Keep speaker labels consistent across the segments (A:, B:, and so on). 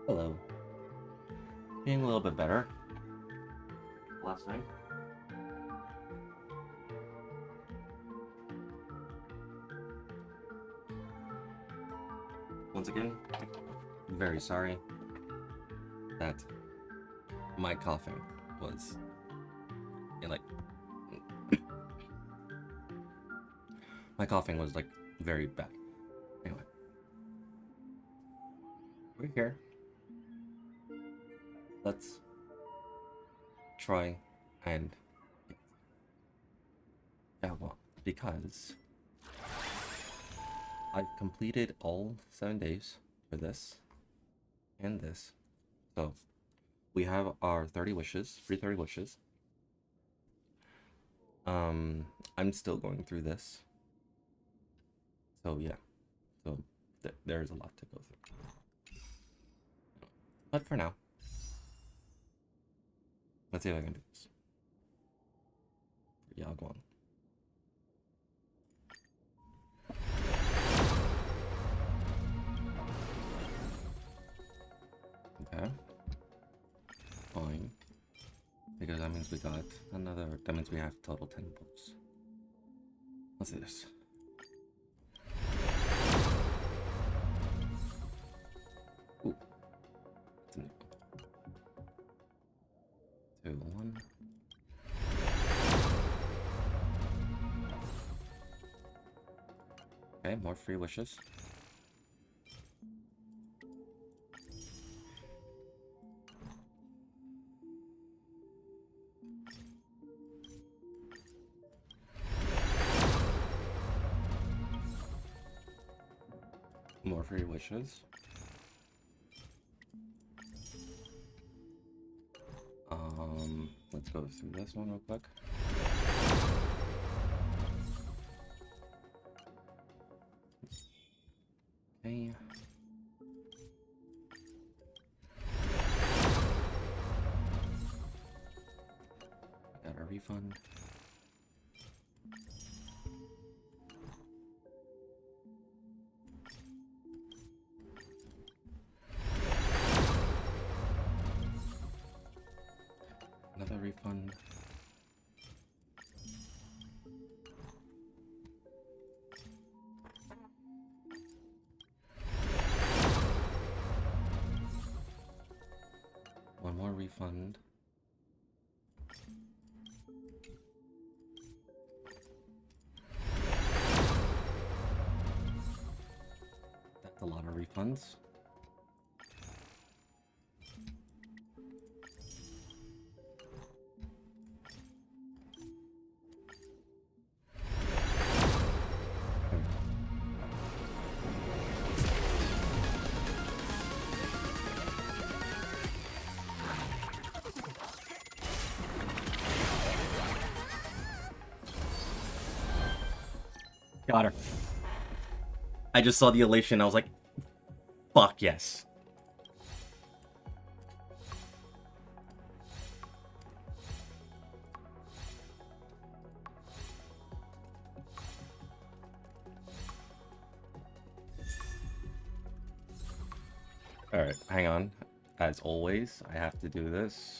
A: Hello. Feeling a little bit better last night. Once again, I'm very sorry that my coughing was like very bad. Anyway, we're here. Let's try and well, because I've completed all 7 days for this and this. So we have our 30 wishes, free 30 wishes. I'm still going through this. So yeah. So there's a lot to go through. But for now, let's see if I can do this. For Yagwang. Okay. Fine. Because that means we got another, that means we have total 10 books. Let's do this. Ooh. It's a new one. 2, 1. Okay, more free wishes. more for your wishes. Let's go through this one real quick. Okay. Got a refund. Another refund. One more refund. That's a lot of refunds. Got her. I just saw the elation. I was like, fuck yes. Alright, hang on. As always, I have to do this.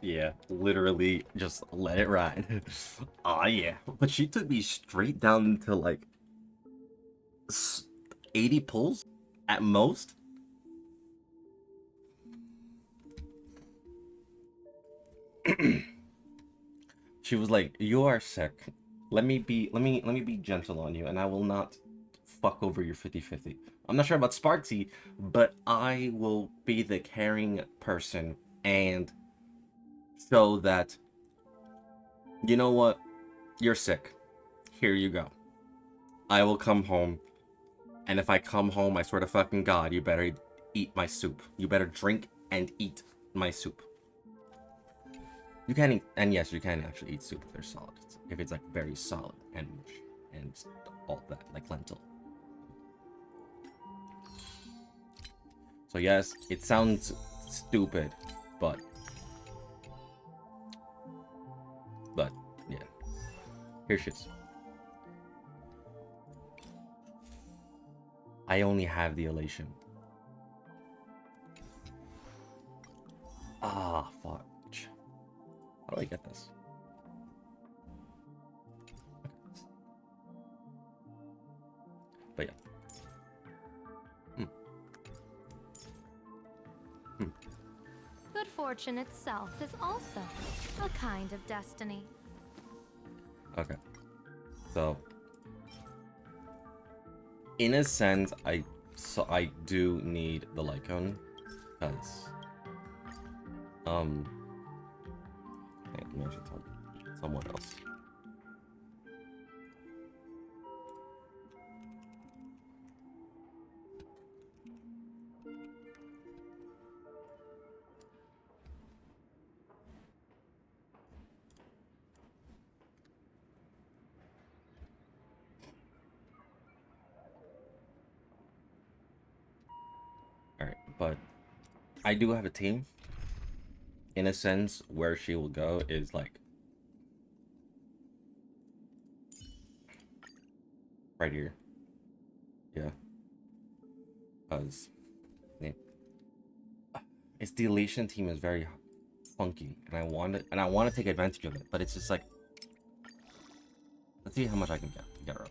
A: Yeah, literally just let it ride. Aw, yeah. But she took me straight down to like 80 pulls at most. She was like, "You are sick. Let me be gentle on you, and I will not fuck over your 50-50. I'm not sure about Sparty, but I will be the caring person and show that, you know what, you're sick. Here you go. I will come home, and if I come home, I swear to fucking God, you better eat my soup. You better drink and eat my soup." You can eat, and yes, you can actually eat soup if they're solid. If it's like very solid and all that, like lentil. So yes, it sounds stupid, but yeah. Here she is. I only have the elation. Ah, fuck. How do I get this? But yeah.
B: Good fortune itself is also a kind of destiny.
A: Okay. So, in a sense, I do need the light cone, because Okay, maybe I should tell someone else. Alright, but I do have a team. In a sense, where she will go is like right here. Yeah. Because its deletion team is very funky, and I want to take advantage of it, but it's just like, let's see how much I can get her up.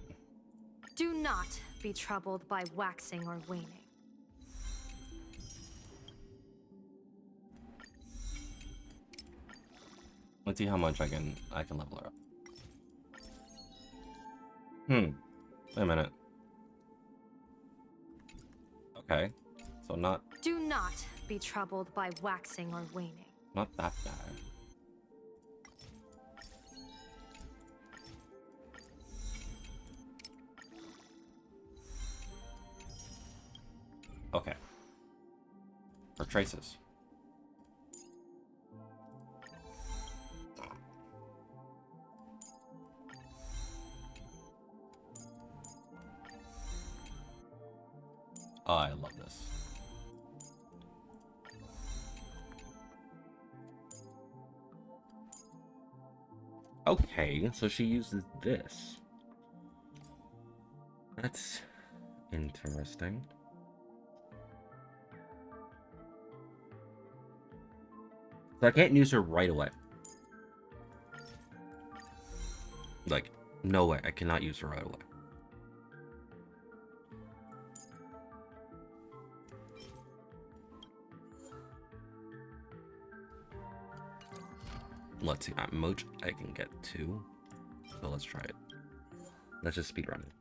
B: Do not be troubled by waxing or waning.
A: Let's see how much I can level her up. Wait a minute. Okay, so not.
B: Do not be troubled by waxing or waning.
A: Not that bad. Okay. For traces. Oh, I love this. Okay, so she uses this. That's interesting. So I can't use her right away. Like, no way, I cannot use her right away. Let's see, at most I can get 2. So let's try it. Let's just speedrun it.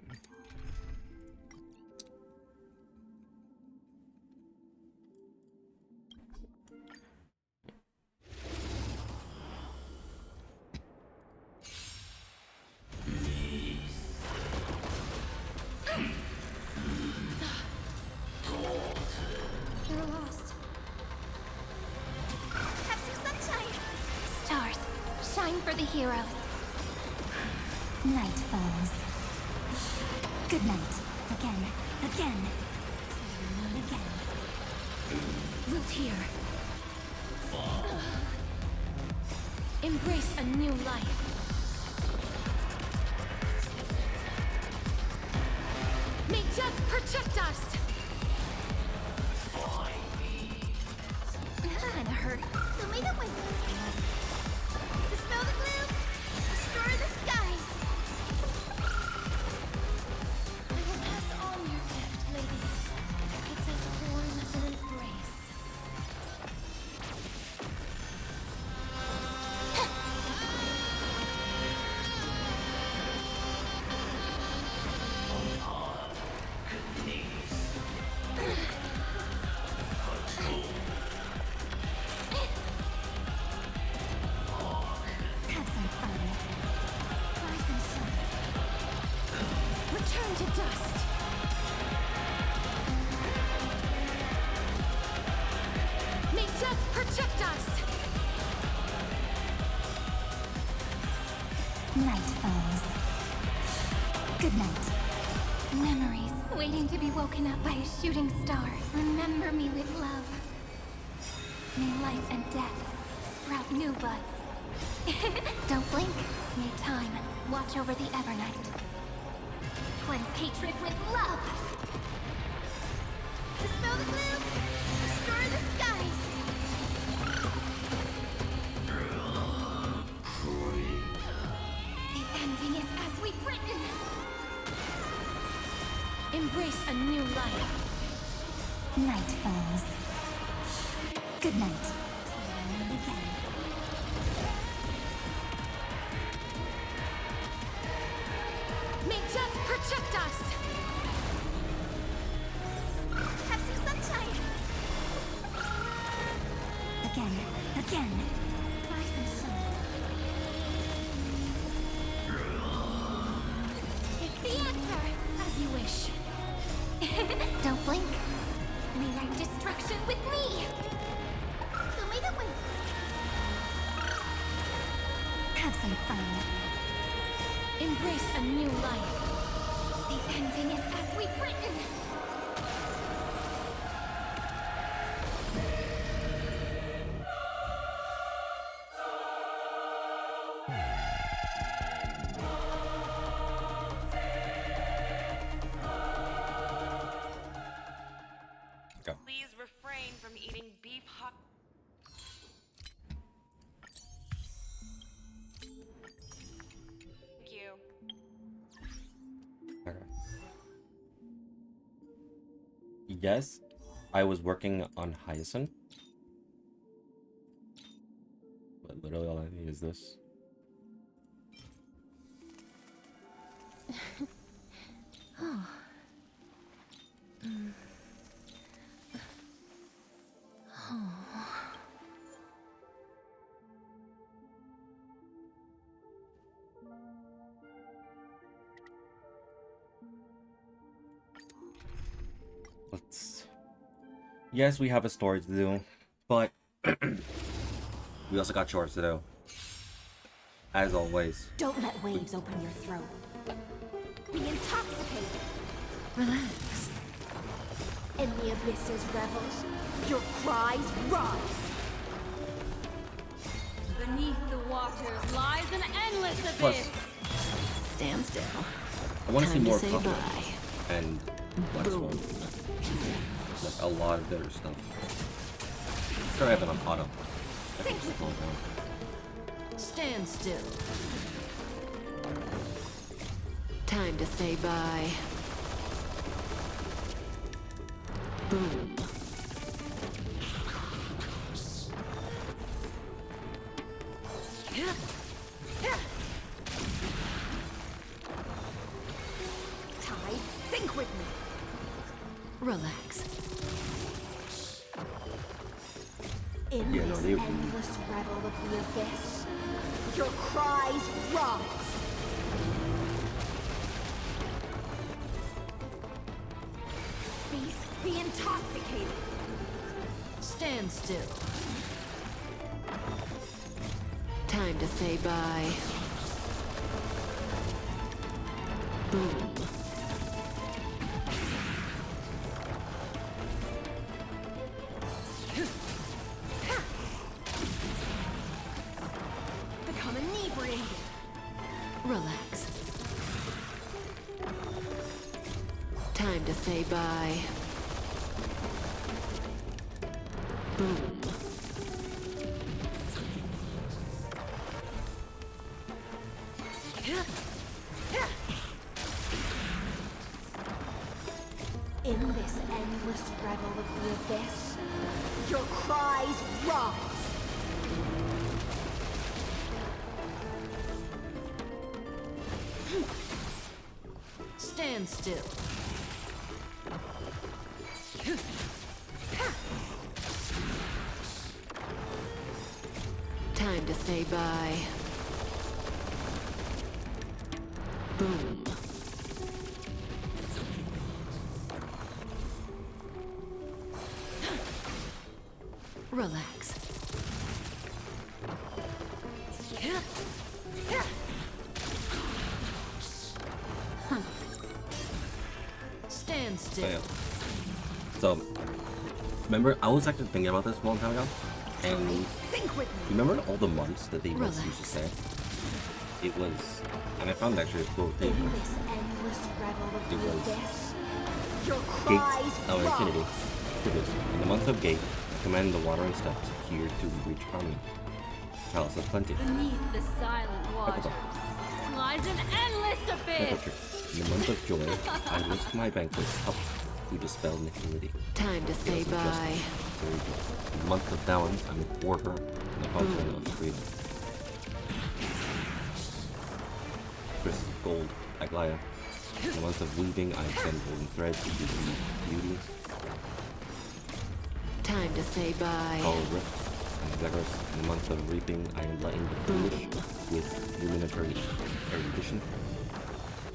B: You're lost. Have some sunshine. Stars, shine for the heroes.
C: Night falls. Good night. Again. Again. Again.
B: Root here. Embrace a new life. May death protect us! Kinda hurt.
C: So leave it with me. Dispel the gloom. Restore the skies.
B: I will pass on your gift, lady. It's as warm as an embrace.
C: Have some fun. Rise and shine.
B: Return to dust. May death protect us!
C: Night falls. Good night.
B: Memories waiting to be woken up by a shooting star. Remember me with love. May life and death sprout new buds. Don't blink. May time watch over the Evernight. Cleanse hatred with love.
C: Dispel the gloom. Restore the skies.
B: The ending is as we've written. Embrace a new life.
C: Night falls. Good night. Again.
B: May death protect us!
C: Have some sunshine. Again. Again. Rise and shine.
B: with me!
C: Who made it win?
B: Have some fun. Embrace a new life. The ending is as we've written.
A: Go.
D: Please refrain from eating beef hot. Thank you.
A: Okay. Yes, I was working on Hyacinth. But literally all I need is this. Let's... Yes, we have a story to do, but we also got chores to do. As always.
B: Don't let waves open your throat.
C: Be intoxicated.
B: Relax.
C: In the abyss's revels, your cries rise.
E: Beneath the waters lies an endless
A: Plus,
E: abyss.
F: Stand still.
A: I want to see
F: Time to
A: more
F: say
A: puppet
F: bye.
A: and less one. Like a lot of better stuff. Sure, I have it on auto. I think it's going down.
F: Stand still. Time to say bye. Boom.
C: Tide, sink with me.
F: Relax.
C: In
A: Yeah, no,
C: this
A: they-
C: endless revel of the abyss, your cries rise. Beasts be intoxicated.
F: Stand still. Time to say bye. Boom.
C: Become inebriated.
F: Relax. Time to say bye. Boom.
C: In this endless revel of the abyss, your cries rise.
F: Stand still. Time to say bye. Boom. Relax. Stand
A: So,
F: still.
A: yeah. So, remember, I was actually thinking about this a long time ago, and you
C: Sink with me.
A: remember all the months that they used to
F: Relax.
A: say? It was, and I found actually a quote
C: In
A: here.
C: this endless revel of
A: It
C: the
A: was
C: abyss, your
A: Gate
C: cries
A: of Infinity.
C: rise.
A: It was, in the month of Gate, command the water and steps here to reach harmony. Palace of Plenty.
E: Beneath the silent waters lies an endless abyss.
A: Temperature. In the month of Joy, I lift my banquet up to dispel nihility.
F: Time to say
A: Chaos of
F: bye.
A: justice. Very good. In the month of balance, I'm order and the fountain of freedom. Crisp gold, Aglaya. In the month of weaving, I send golden threads to weave beauty.
F: Time to say bye.
A: Call rifts and Zagreus. In the month of reaping, I enlighten the foolish with rudimentary erudition.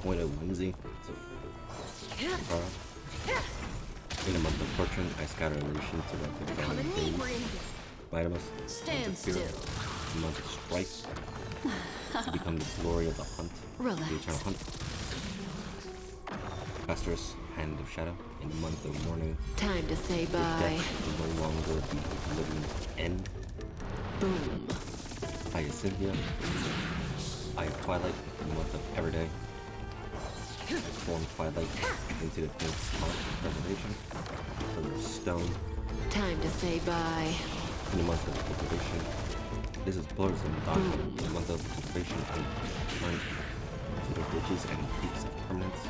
A: Point of whimsy. In a month of fortune, I scatter elation to the
C: Come and meet we're in here.
A: Vitamus.
F: Stand still.
A: A month of strife. To become the glory of the hunt.
F: Relax.
A: The eternal hunt. Asterisk, hand of shadow. In the month of mourning.
F: Time to say
A: Your
F: bye.
A: death will no longer be living end.
F: Boom.
A: Hyacinthia. Eye of Twilight. In the month of Everyday. Form Twilight into the pink spot of preservation. Pillar of Stone.
F: Time to say bye.
A: In the month of cultivation. This is Pillars of Dawn. In the month of cultivation and turn to the ridges and peaks of permanence.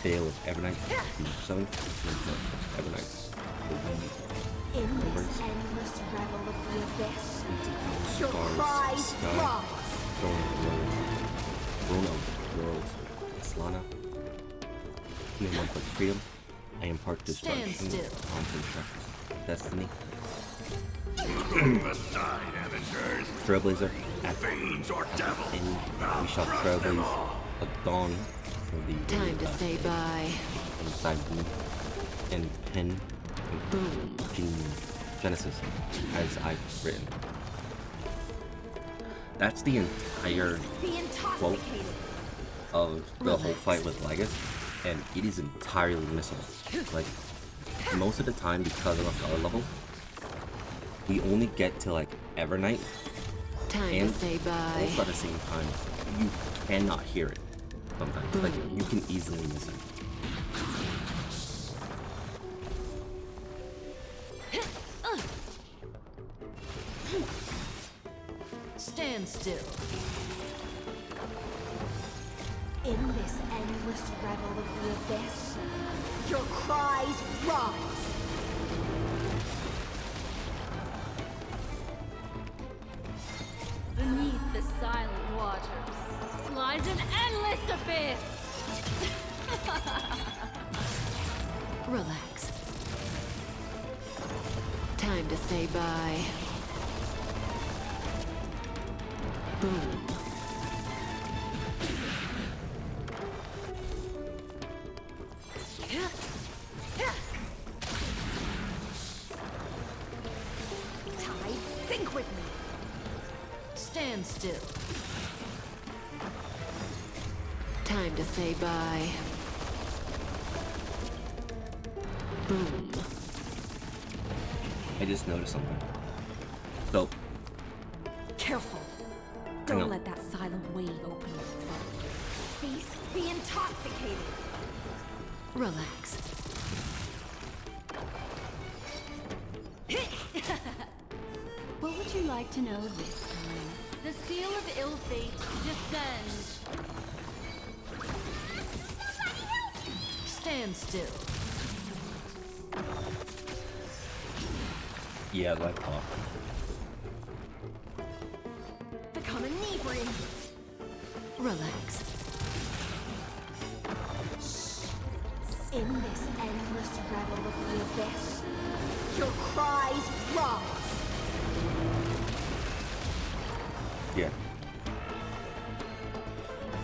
A: Veil of Evernight. In the 7th month of Evernight. The wind
C: In this
A: Rivers.
C: endless revel of the abyss,
A: into the
C: your
A: stars,
C: cries
A: sky,
C: rise.
A: throne of worlds, throne of worlds, Islana. In the month of freedom, I impart destruction
F: Stand still.
A: onto shackles. Destiny.
G: Aside, amateurs.
A: Trailblazer, at
G: Fiends or devils.
A: any, we shall trailblaze a dawn for the
F: Time to say bye.
A: inside me and pen
F: Boom.
A: Genesis as I've written. That's the entire
C: Be intoxicated.
A: of the whole fight with Lagus, and it is entirely missable. Like, most of the time, because of our level, we only get to, like, Evernight,
F: Time
A: and
F: to say bye.
A: also at the same time, you cannot hear it sometimes. Like, you can easily miss it.
F: Stand still.
C: In this endless revel of the abyss, your cries rise.
E: Beneath the silent waters lies an endless abyss.
F: Relax. Time to say bye. Boom.
C: Tide, think with me.
F: Stand still. Time to say bye. Boom.
A: I just noticed something. So,
C: Careful.
A: Hang
C: Don't
A: on.
C: let that silent wave open your throat. Beast, be intoxicated.
F: Relax.
E: What would you like to know this time? The seal of ill fate descends.
F: Stand still.
A: yeah, like pop.
C: Become inebriated.
F: Relax.
C: In this endless revel of the abyss, your cries rise.
A: Yeah.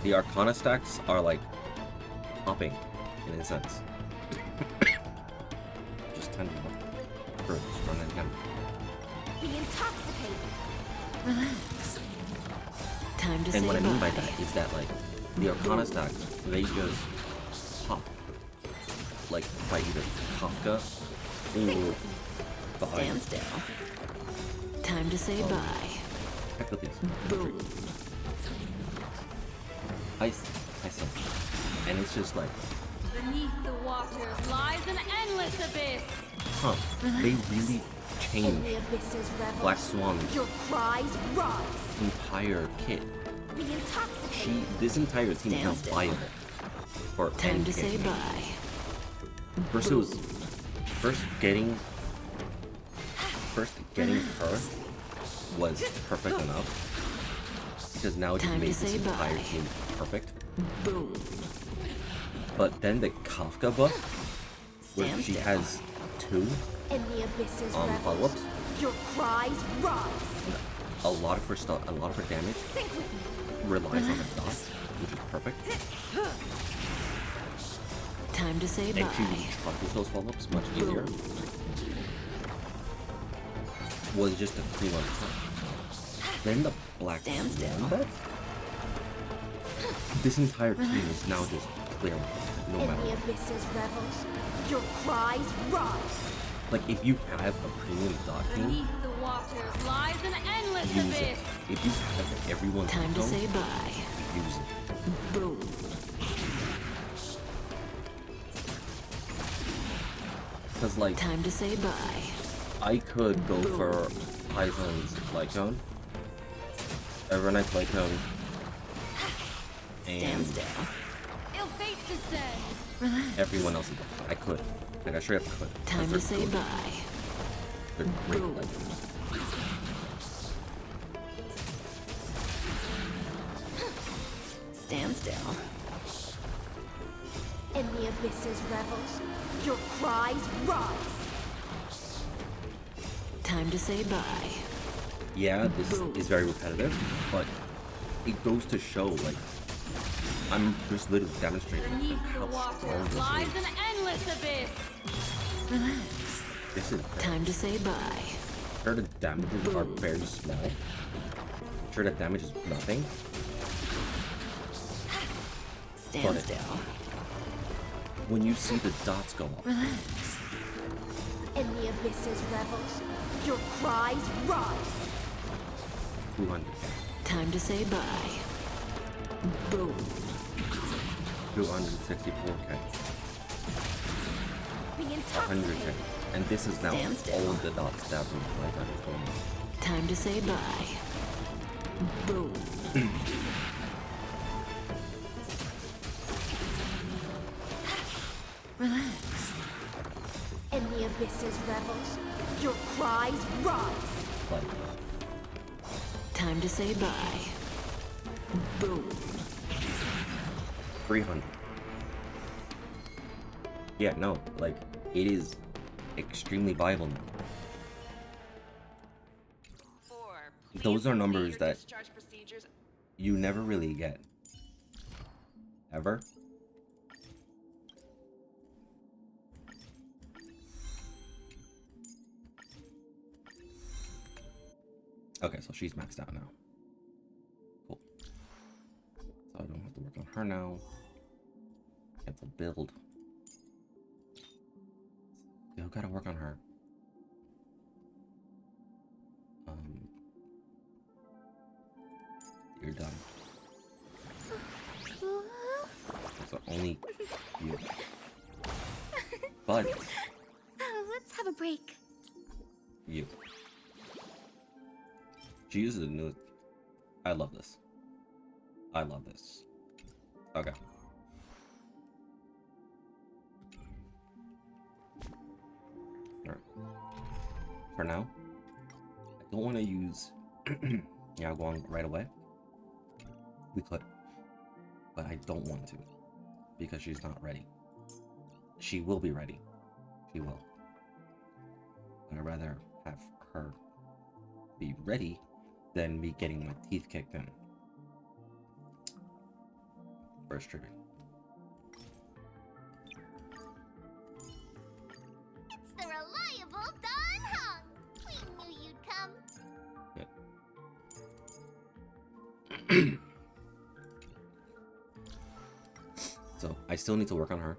A: The Arcana stacks are like popping in a sense. Just 10 more. Just run it again.
C: Be intoxicated.
F: Relax. Time to say
A: And what I mean by
F: bye.
A: that is that like the Arcana stacks, they just pop. Like by either Kafka or by
F: Stand still. Time to say bye.
A: heck with these.
F: Boom.
A: I said, and it's just like,
E: Beneath the waters lies an endless abyss.
A: huh? They really
C: In
A: changed
C: the abyss's revel,
A: Black Swan's
C: your cries rise.
A: entire kit.
C: Be intoxicated.
A: This entire team is now
F: Stand still.
A: viable for
F: Time to
A: endgame.
F: say bye.
A: First, it was first getting her was perfect enough because now it just
F: Time to
A: made this
F: say
A: entire
F: bye.
A: team perfect.
F: Boom.
A: But then the Kafka buff, where
F: Stand
A: she
F: still.
A: has two
C: In the abyss's revel,
A: follow-ups,
C: your cries rise.
A: a lot of her stuff, a lot of her damage
C: Think with me.
A: relies on the dot, which is perfect.
F: Time to say
A: And to
F: bye.
A: practice those follow-ups much easier was just a clue on top. Then the black
F: Stand still.
A: Wombat? This entire team is now just clear, no
C: In
A: matter
C: the
A: what.
C: abyss's revels, your cries rise.
A: Like, if you have a premium dot team,
E: Beneath the waters lies an endless
A: use it.
E: abyss.
A: If you have everyone
F: Time to
A: know,
F: say bye.
A: use it.
F: Boom.
A: Because, like,
F: Time to say bye.
A: I could go for Python's Lycone, Evernight Lycone,
F: Stand
A: and
F: still.
E: Ill fate descends.
F: Relax.
A: everyone else. I could. Like, I straight up could.
F: Time to
A: They're
F: say
A: good.
F: bye.
A: They're great Lycones.
F: Stand still.
C: In the abyss's revels, your cries rise.
F: Time to say bye.
A: Yeah, this is very repetitive, but it goes to show, like, I'm just literally demonstrating
E: Beneath the
A: how strong
E: waters
A: this
E: lies
A: is.
E: an endless abyss.
F: Relax.
A: This is
F: Time to say bye.
A: sure the damages are very small. Sure that damage is nothing.
F: Stand
A: Got it.
F: still.
A: When you see the dots go up,
F: Relax.
C: In the abyss's revels, your cries rise.
A: 200k,
F: Time to say bye. Boom.
A: 264k,
C: Be
A: 100k,
C: intoxicated.
A: and this is now
F: Stand still.
A: all of the dots that were like that is going on.
F: Time to say bye. Boom. Relax.
C: In the abyss's revels, your cries rise.
A: Like,
F: Time to say bye. Boom.
A: 300. Yeah, no, like, it is extremely viable now.
D: 4.
A: Those
D: Please
A: are
D: complete
A: numbers
D: your
A: that
D: discharge procedures.
A: you never really get. Ever. Okay, so she's maxed out now. Cool. So I don't have to work on her now. Cancel build. Still gotta work on her. You're done. So only you. But
B: Let's have a break.
A: you. She uses a new. I love this. I love this. Okay. Alright. For now, I don't want to use Yaguang right away. We could. But I don't want to. Because she's not ready. She will be ready. She will. But I'd rather have her be ready than me getting my teeth kicked in. First trigger.
B: It's the reliable Don Hung. We knew you'd come.
A: So I still need to work on her.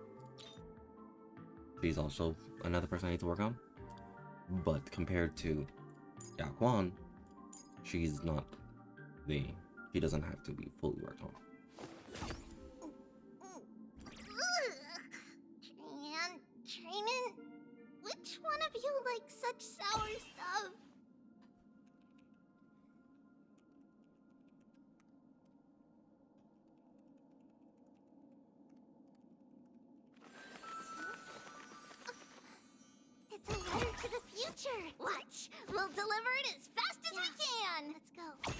A: She's also another person I need to work on. But compared to Yaquan, she's not she doesn't have to be fully worked on.
B: Training? Which one of you likes such sour stuff? It's a letter to the future. Watch, we'll deliver it as fast as we can. Let's go.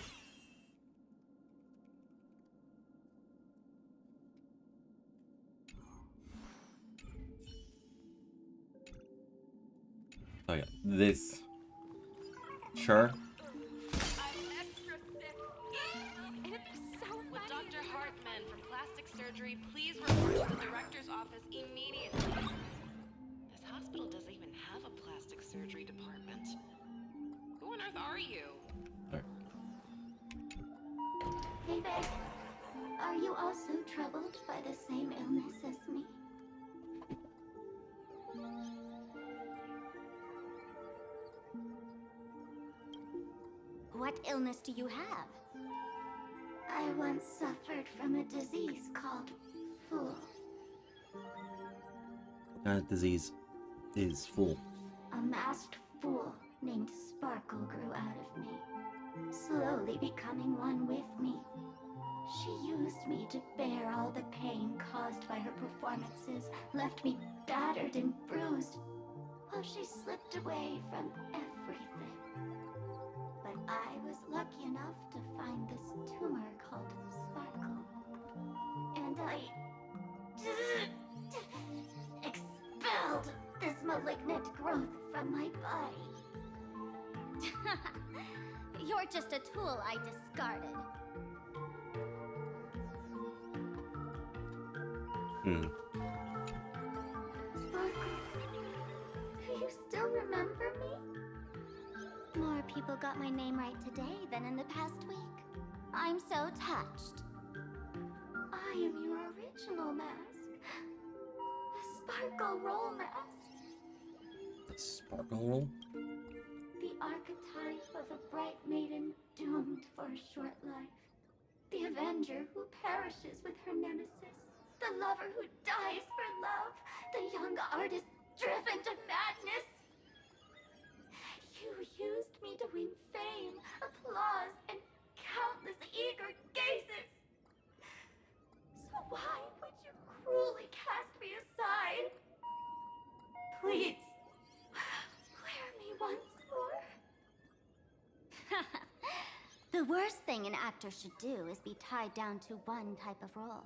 A: Oh yeah, this. Sure.
D: I'm extra sick.
B: It'd be so
D: With
B: funny.
D: Dr. Hartman from plastic surgery, please report to the director's office immediately. This hospital doesn't even have a plastic surgery department. Who on earth are you?
A: Alright.
B: Hey, babe. Are you also troubled by the same illness as me? What illness do you have? I once suffered from a disease called Fool.
A: What kind of disease is Fool?
B: A masked fool named Sparkle grew out of me, slowly becoming one with me. She used me to bear all the pain caused by her performances, left me battered and bruised, while she slipped away from everything. But I was lucky enough to find this tumor called Sparkle. And I expelled this malignant growth from my body. You're just a tool I discarded. Sparkle, do you still remember me? More people got my name right today than in the past week. I'm so touched. I am your original mask. The Sparkle Roll mask.
A: The Sparkle Roll?
B: The archetype of a bright maiden doomed for a short life. The avenger who perishes with her nemesis. The lover who dies for love. The young artist driven to madness. You used me to win fame, applause, and countless eager gazes. So why would you cruelly cast me aside? Please, wear me once more. The worst thing an actor should do is be tied down to one type of role.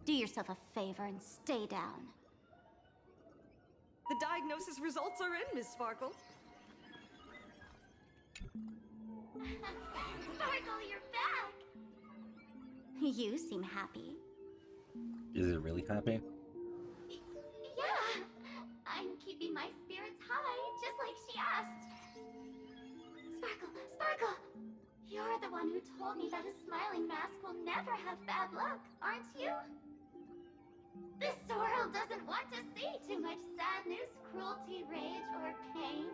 B: Do yourself a favor and stay down.
H: The diagnosis results are in, Miss Sparkle.
B: Sparkle, you're back! You seem happy.
A: Is it really happy?
B: Yeah, I'm keeping my spirits high, just like she asked. Sparkle! You're the one who told me that a smiling mask will never have bad luck, aren't you? This world doesn't want to see too much sadness, cruelty, rage, or pain.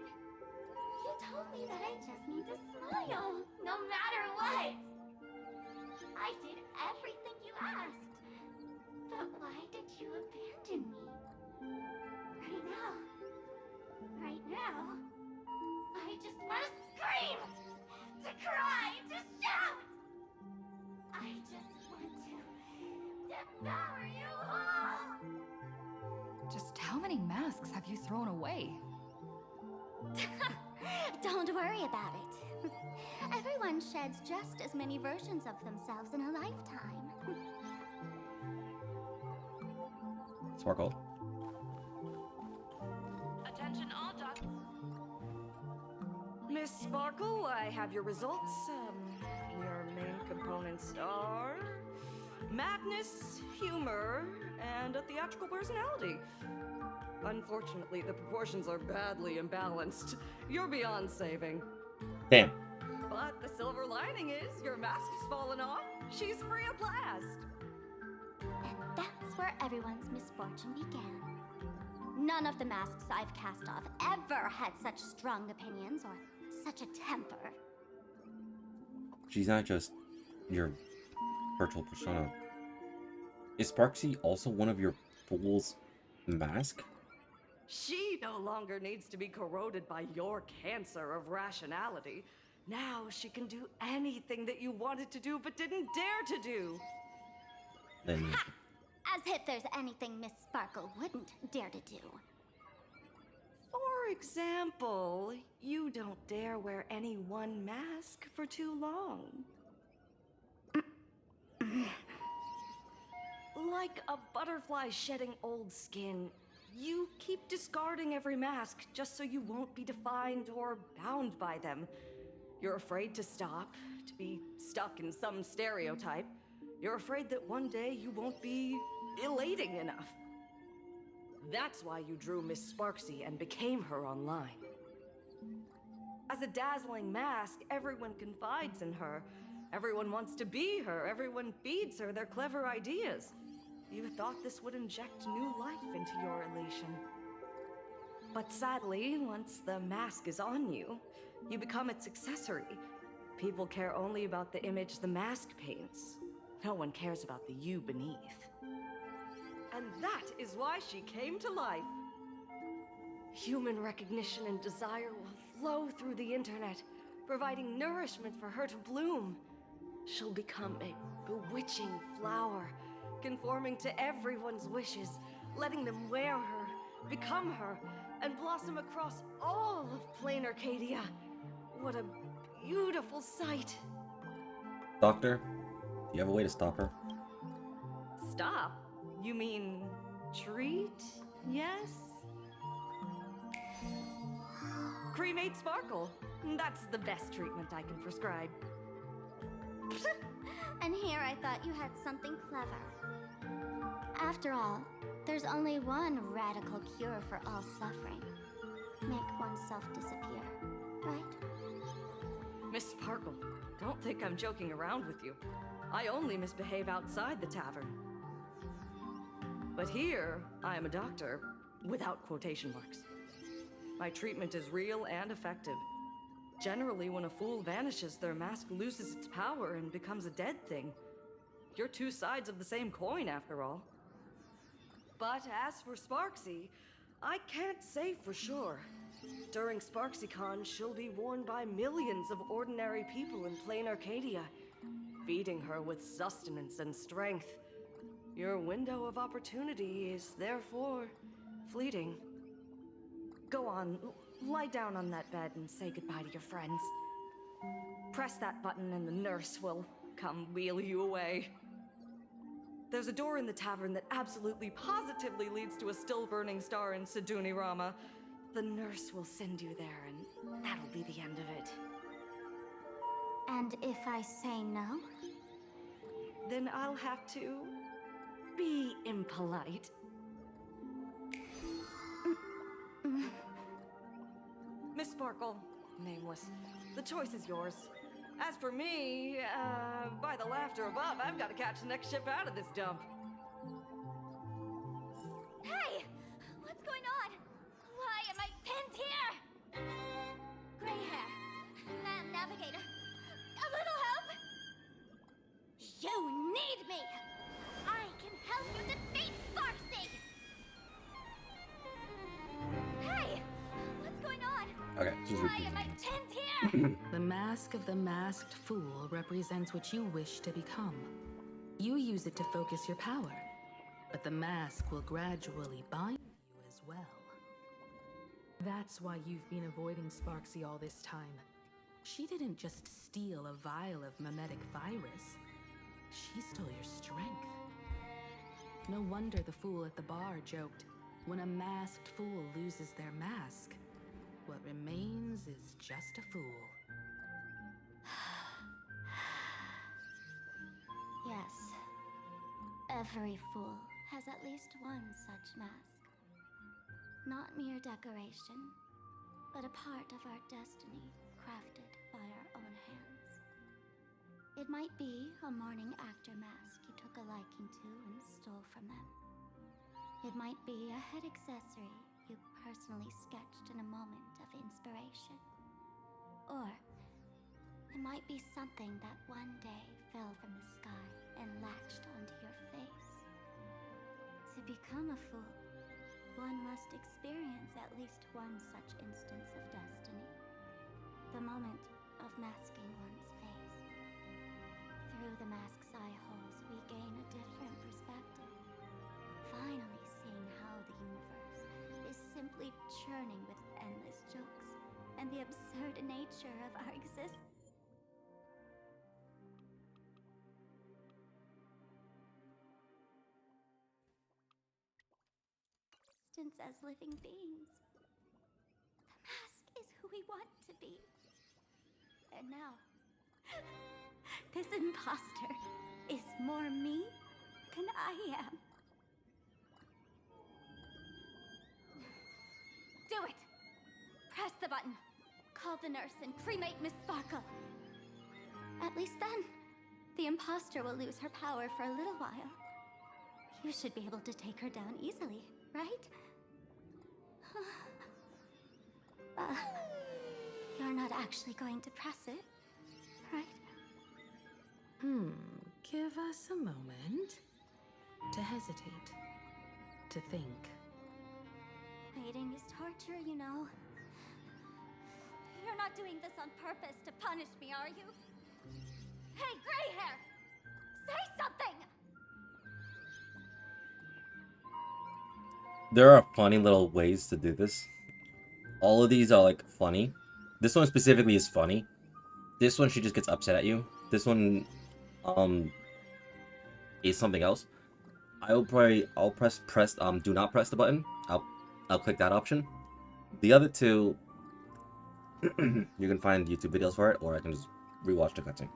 B: You told me that I just need to smile, no matter what. I did everything you asked. But why did you abandon me? Right now, I just want to scream, to cry, to shout. I just want to devour you all.
I: Just how many masks have you thrown away?
B: Don't worry about it. Everyone sheds just as many versions of themselves in a lifetime.
A: Sparkle?
D: Attention all doc.
H: Miss Sparkle, I have your results. Your main components are madness, humor, and a theatrical personality. Unfortunately, the proportions are badly imbalanced. You're beyond saving.
A: Damn.
H: But the silver lining is your mask has fallen off. She's free at last.
B: And that's where everyone's misfortune began. None of the masks I've cast off ever had such strong opinions or such a temper.
A: She's not just your virtual persona. Is Sparksy also one of your Fool's mask?
H: She no longer needs to be corroded by your cancer of rationality. Now she can do anything that you wanted to do but didn't dare to do.
A: Then
B: As if there's anything Miss Sparkle wouldn't dare to do.
H: For example, you don't dare wear any one mask for too long. Like a butterfly shedding old skin, you keep discarding every mask just so you won't be defined or bound by them. You're afraid to stop, to be stuck in some stereotype. You're afraid that one day you won't be elating enough. That's why you drew Miss Sparksy and became her online. As a dazzling mask, everyone confides in her. Everyone wants to be her. Everyone feeds her their clever ideas. You thought this would inject new life into your elation. But sadly, once the mask is on you, you become its accessory. People care only about the image the mask paints. No one cares about the you beneath. And that is why she came to life. Human recognition and desire will flow through the internet, providing nourishment for her to bloom. She'll become a bewitching flower, conforming to everyone's wishes, letting them wear her, become her, and blossom across all of Planarcadia. What a beautiful sight.
A: Doctor, do you have a way to stop her?
H: Stop? You mean treat? Yes? Cremate Sparkle. That's the best treatment I can prescribe.
B: And here I thought you had something clever. After all, there's only one radical cure for all suffering. Make oneself disappear, right?
H: Miss Sparkle, don't think I'm joking around with you. I only misbehave outside the tavern. But here, I am a doctor, without quotation marks. My treatment is real and effective. Generally, when a fool vanishes, their mask loses its power and becomes a dead thing. You're two sides of the same coin, after all. But as for Sparksy, I can't say for sure. During SparksyCon, she'll be worn by millions of ordinary people in Planarcadia, feeding her with sustenance and strength. Your window of opportunity is therefore fleeting. Go on, lie down on that bed and say goodbye to your friends. Press that button and the nurse will come wheel you away. There's a door in the tavern that absolutely positively leads to a still-burning star in Siduni Rama. The nurse will send you there, and that'll be the end of it.
B: And if I say no?
H: Then I'll have to be impolite. Miss Sparkle, nameless, the choice is yours. As for me, by the laughter above, I've got to catch the next ship out of this dump.
B: Hey! What's going on? Why am I pinned here? Gray hair. Navigator. A little help? You need me! I can help you defeat Sparksy! Hey! What's going on?
A: Okay, just
B: Why
A: repeat.
B: am I pinned here?
F: The mask of the masked fool represents what you wish to become. You use it to focus your power, but the mask will gradually bind you as well. That's why you've been avoiding Sparksy all this time. She didn't just steal a vial of mimetic virus. She stole your strength. No wonder the fool at the bar joked, when a masked fool loses their mask, what remains is just a fool.
B: Yes. Every fool has at least one such mask. Not mere decoration, but a part of our destiny crafted by our own hands. It might be a morning actor mask you took a liking to and stole from them. It might be a head accessory you personally sketched in a moment of inspiration. Or it might be something that one day fell from the sky and latched onto your face. To become a fool, one must experience at least one such instance of destiny. The moment of masking one's face. Through the mask's eye holes, we gain a different perspective. Finally seeing how the universe is simply churning with endless jokes and the absurd nature of our existence. As living beings. The mask is who we want to be. And now, this imposter is more me than I am. Do it! Press the button. Call the nurse and cremate Miss Sparkle. At least then, the imposter will lose her power for a little while. You should be able to take her down easily, right? You're not actually going to press it, right?
F: Give us a moment to hesitate, to think.
B: Waiting is torture, you know. You're not doing this on purpose to punish me, are you? Hey, gray hair! Say something!
A: There are funny little ways to do this. All of these are like funny. This one specifically is funny. This one she just gets upset at you. This one is something else. I'll press do not press the button. I'll click that option. The other two you can find YouTube videos for it, or I can just rewatch the cutscene.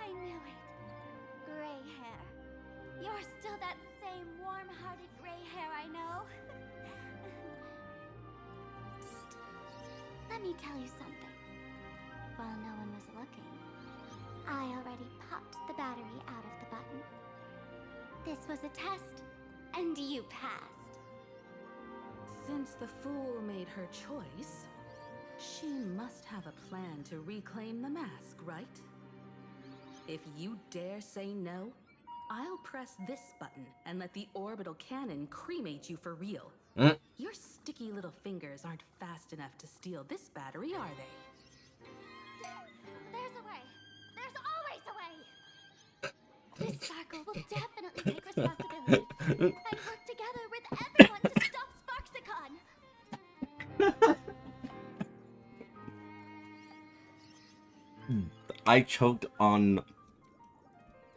B: I knew it. Gray hair. You're still that same warm-hearted gray hair I know. Psst. Let me tell you something. While no one was looking, I already popped the battery out of the button. This was a test, and you passed.
F: Since the fool made her choice, she must have a plan to reclaim the mask, right? If you dare say no, I'll press this button and let the orbital cannon cremate you for real. Your sticky little fingers aren't fast enough to steal this battery, are they?
B: There's a way. There's always a way. Miss Sparkle will definitely take responsibility and work together with everyone to stop Sparksicon.
A: I choked on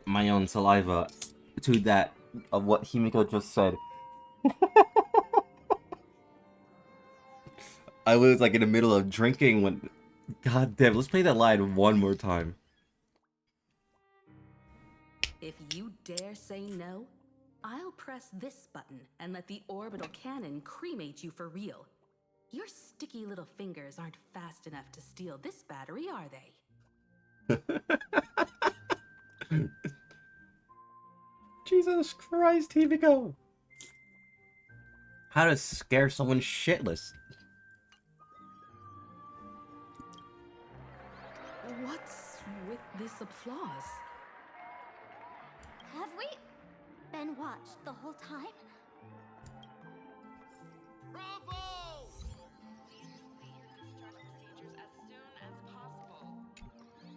A: my own saliva to that of what Himiko just said. I was like in the middle of drinking when... God damn, let's play that line one more time.
F: If you dare say no, I'll press this button and let the orbital cannon cremate you for real. Your sticky little fingers aren't fast enough to steal this battery, are they?
A: Jesus Christ, Himiko! How to scare someone shitless.
F: What's with this applause?
B: Have we been watched the whole time?
D: Bravo! Please complete your discharge procedures as soon as possible.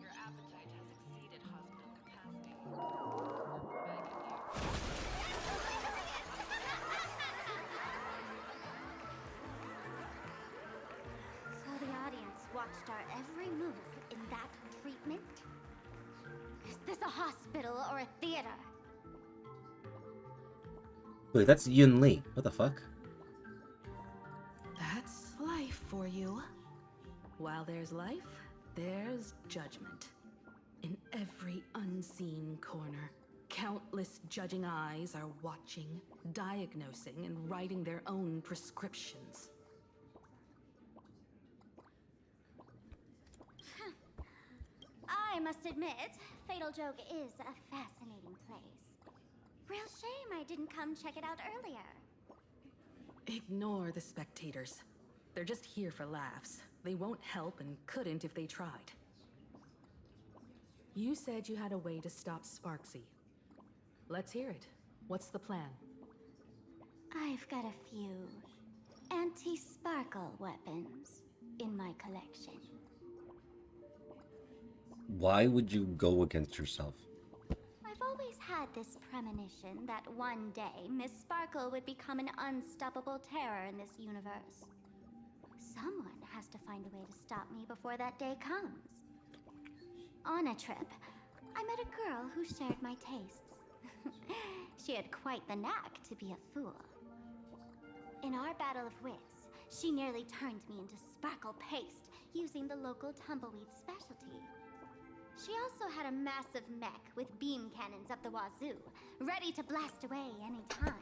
D: Your appetite has exceeded hospital capacity.
B: So the audience watched our every move in that treatment? Is this a hospital or a theater?
A: Wait, that's Yun Lee. What the fuck?
F: That's life for you. While there's life, there's judgment. In every unseen corner, countless judging eyes are watching, diagnosing, and writing their own prescriptions.
B: I must admit, Fatal Joke is a fascinating place. Real shame I didn't come check it out earlier.
F: Ignore the spectators. They're just here for laughs. They won't help and couldn't if they tried. You said you had a way to stop Sparksy. Let's hear it. What's the plan?
B: I've got a few anti-sparkle weapons in my collection.
A: Why would you go against yourself?
B: I've always had this premonition that one day Miss Sparkle would become an unstoppable terror in this universe. Someone has to find a way to stop me before that day comes. On a trip, I met a girl who shared my tastes. She had quite the knack to be a fool. In our battle of wits, She nearly turned me into sparkle paste using the local tumbleweed specialty. She also had a massive mech with beam cannons up the wazoo, ready to blast away any time.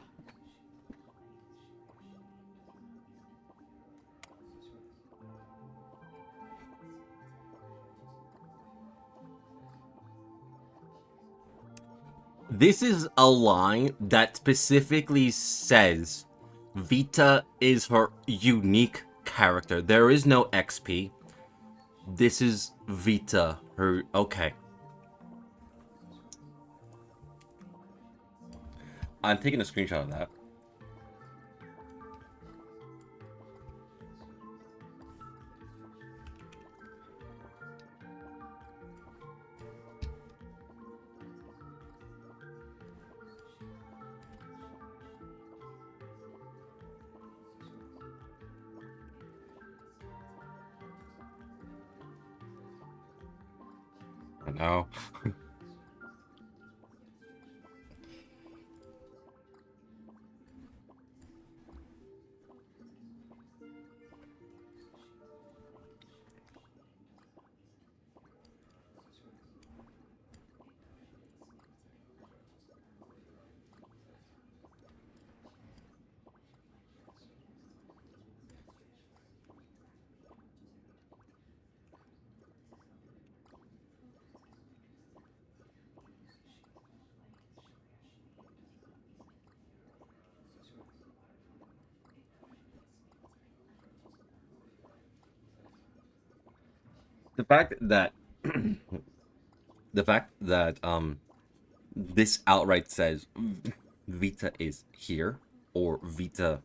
A: This is a line that specifically says Vita is her unique character. There is no XP. This is Vita. Her. Okay. I'm taking a screenshot of that. I know. The fact that the fact that this outright says Vita is here or Vita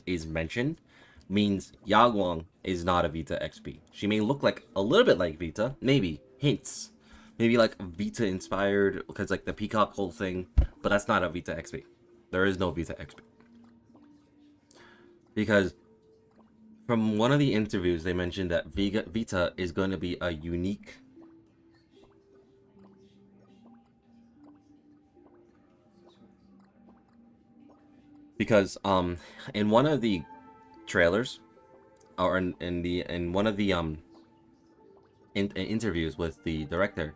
A: is mentioned means Yaguang is not a Vita XP. She may look like a little bit like Vita, maybe hints, maybe like Vita inspired because like the peacock whole thing, but that's not a Vita XP. There is no Vita XP because from one of the interviews they mentioned that Vita is going to be a unique because in one of the trailers or in one of the interviews with the director,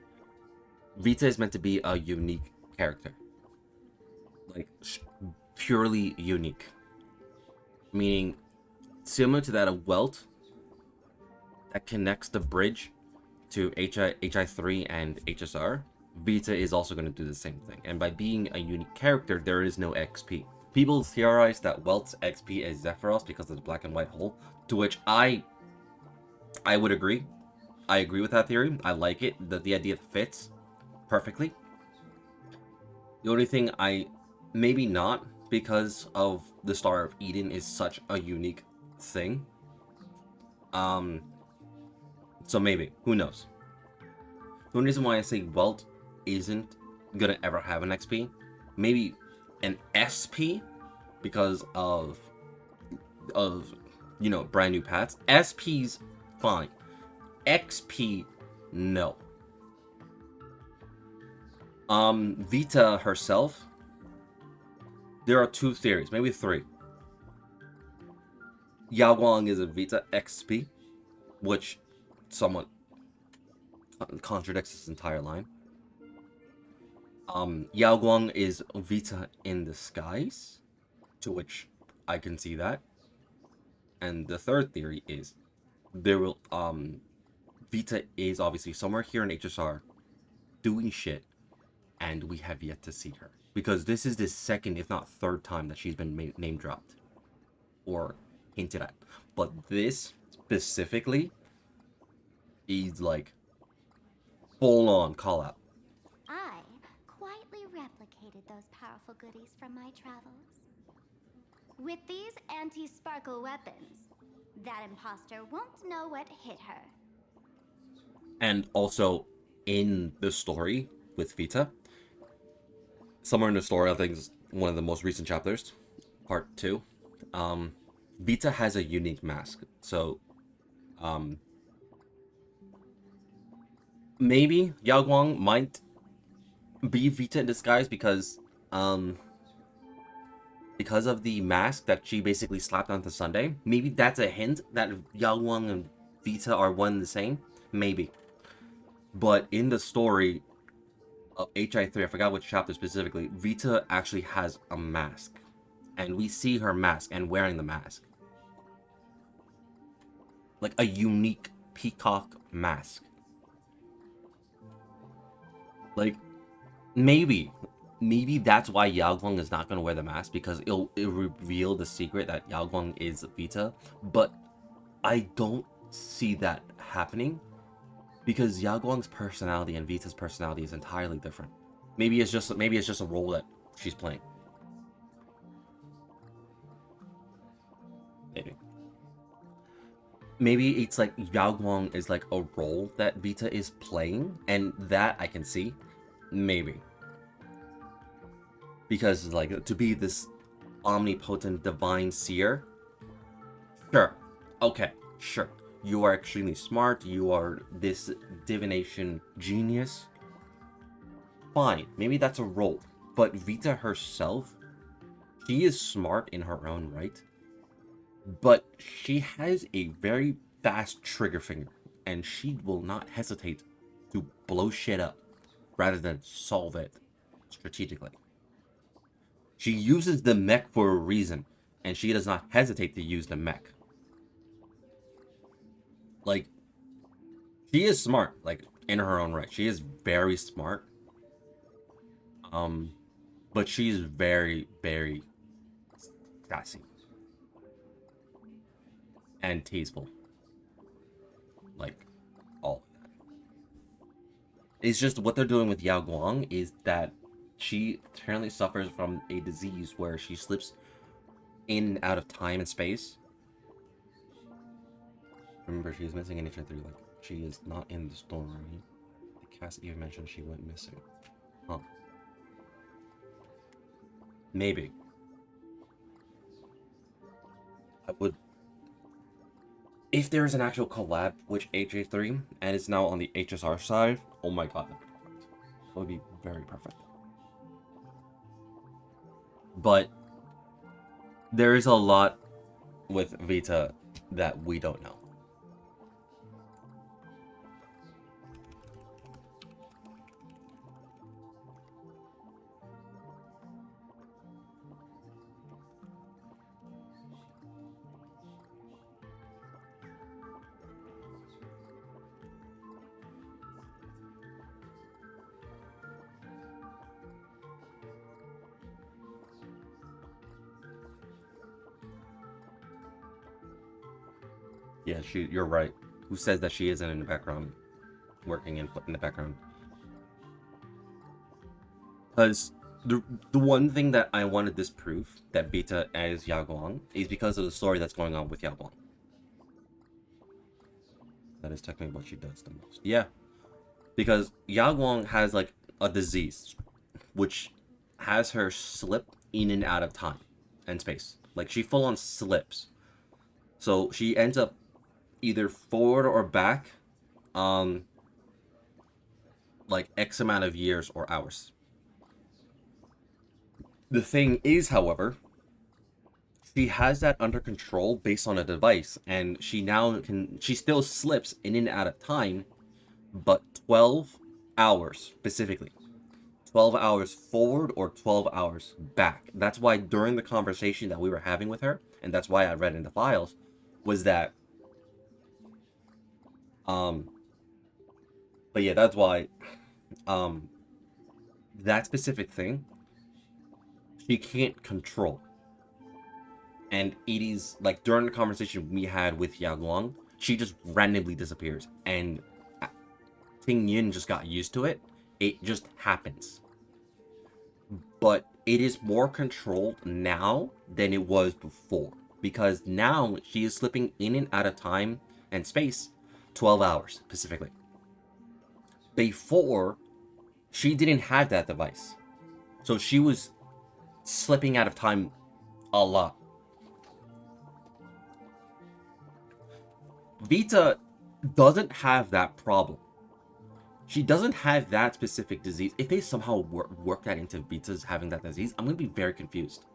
A: Vita is meant to be a unique character, like purely unique, meaning similar to that of Welt that connects the bridge to HI3 and HSR. Vita is also going to do the same thing, and by being a unique character, there is no XP. People theorize that Welt's XP is Zephyros because of the black and white hole, to which I would agree. I agree with that theory. I like it. The idea fits perfectly. The only thing maybe not, because of the Star of Eden is such a unique thing. So maybe, who knows? The only reason why I say Welt isn't gonna ever have an XP, maybe an SP, because of brand new paths. SP's fine. XP, no. Vita herself, there are two theories, maybe three. Yaguang is a Vita XP, which somewhat contradicts this entire line. Yaguang is Vita in disguise, to which I can see that. And the third theory is there will Vita is obviously somewhere here in HSR doing shit, and we have yet to see her because this is the second, if not third, time that she's been name dropped or hinted at. But this specifically is like full on call out.
B: I quietly replicated those powerful goodies from my travels. With these anti-sparkle weapons, that imposter won't know what hit her.
A: And also in the story with Vita, somewhere in the story, I think it's one of the most recent chapters, part 2, Vita has a unique mask. So maybe Yaguang might be Vita in disguise because because of the mask that she basically slapped onto Sunday. Maybe that's a hint that Yao Guang and Vita are one and the same. Maybe. But in the story of HI3, I forgot which chapter specifically, Vita actually has a mask. And we see her mask and wearing the mask. Like a unique peacock mask. Like, maybe that's why Yao Guang is not going to wear the mask, because it'll reveal the secret that Yao Guang is Vita. But I don't see that happening, because Yao Guang's personality and Vita's personality is entirely different. Maybe it's just a role that she's playing. Maybe it's like Yao Guang is like a role that Vita is playing, and that I can see. Maybe. Because, like, to be this omnipotent divine seer, sure, okay, sure. You are extremely smart, you are this divination genius. Fine, maybe that's a role. But Vita herself, she is smart in her own right, but she has a very fast trigger finger, and she will not hesitate to blow shit up rather than solve it strategically. She uses the mech for a reason, and she does not hesitate to use the mech. Like, she is smart, like, in her own right. She is very smart. But she's very, very sassy. And tasteful. Like, all of that. It's just what they're doing with Yao Guang is that she apparently suffers from a disease where she slips in and out of time and space. Remember, she's missing in HI3. Like, she is not in the story. The cast even mentioned she went missing. Huh. Maybe. I would... If there's an actual collab with HA3, and it's now on the HSR side, oh my god, that would be very perfect. But there is a lot with Vita that we don't know. Yeah, you're right. Who says that she isn't in the background, working in the background? Because the one thing that I want to disprove that Beta is Yao Guang is because of the story that's going on with Yao Guang. That is technically what she does the most. Yeah, because Yao Guang has like a disease, which has her slip in and out of time and space. Like, she full on slips. So she ends up either forward or back, like X amount of years or hours. The thing is, however, she has that under control based on a device, and she still slips in and out of time, but 12 hours specifically. 12 hours forward or 12 hours back. That's why during the conversation that we were having with her, and that's why I read in the files, was that but yeah, that's why that specific thing she can't control. And it is like during the conversation we had with Yao Guang, she just randomly disappears, and Ting Yin just got used to it. It just happens. But it is more controlled now than it was before, because now she is slipping in and out of time and space 12 hours specifically. Before, she didn't have that device, so she was slipping out of time a lot. Vita doesn't have that problem. She doesn't have that specific disease. If they somehow work that into Vita's having that disease, I'm going to be very confused.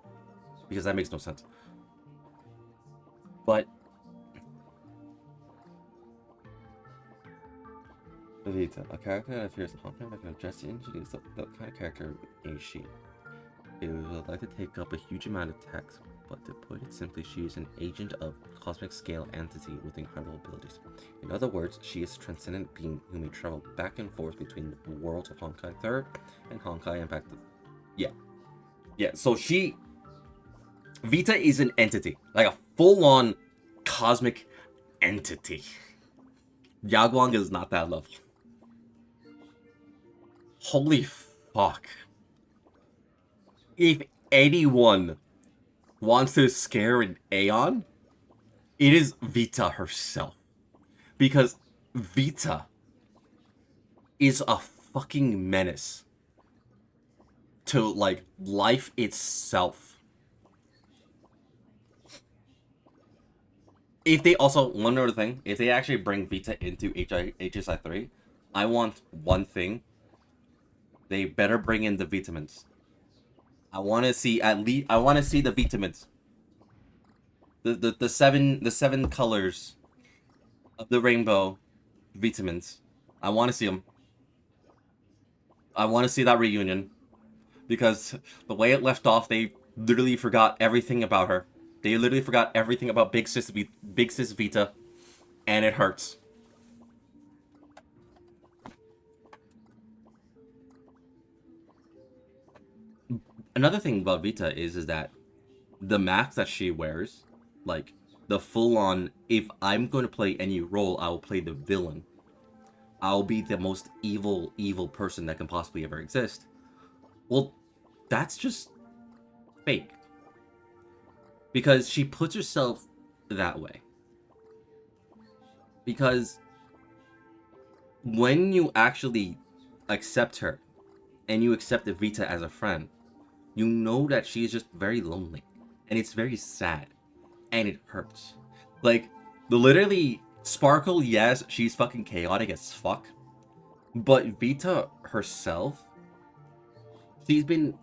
A: because that makes no sense. But Vita, a character that appears in Honkai that can just introduce the kind of character is she. It would like to take up a huge amount of text, but to put it simply, she is an agent of cosmic scale entity with incredible abilities. In other words, she is a transcendent being who may travel back and forth between the worlds of Honkai 3rd and Honkai Impact. Yeah, so Vita is an entity, like a full-on cosmic entity. Yaguang is not that level. Holy fuck. If anyone wants to scare an Aeon, it is Vita herself. Because Vita is a fucking menace to, like, life itself. If they also, one other thing, if they actually bring Vita into HSI 3, I want one thing. They better bring in the vitamins. I want to see the vitamins. The seven colors of the rainbow vitamins. I want to see them. I want to see that reunion, because the way it left off, they literally forgot everything about her. They literally forgot everything about Big Sis Vita, and it hurts. Another thing about Vita is that the mask that she wears, like the full-on, if I'm going to play any role, I will play the villain. I'll be the most evil person that can possibly ever exist. Well, that's just fake. Because she puts herself that way. Because when you actually accept her, and you accept Vita as a friend, you know that she's just very lonely. And it's very sad. And it hurts. Like, literally, Sparkle, yes, she's fucking chaotic as fuck. But Vita herself, she's been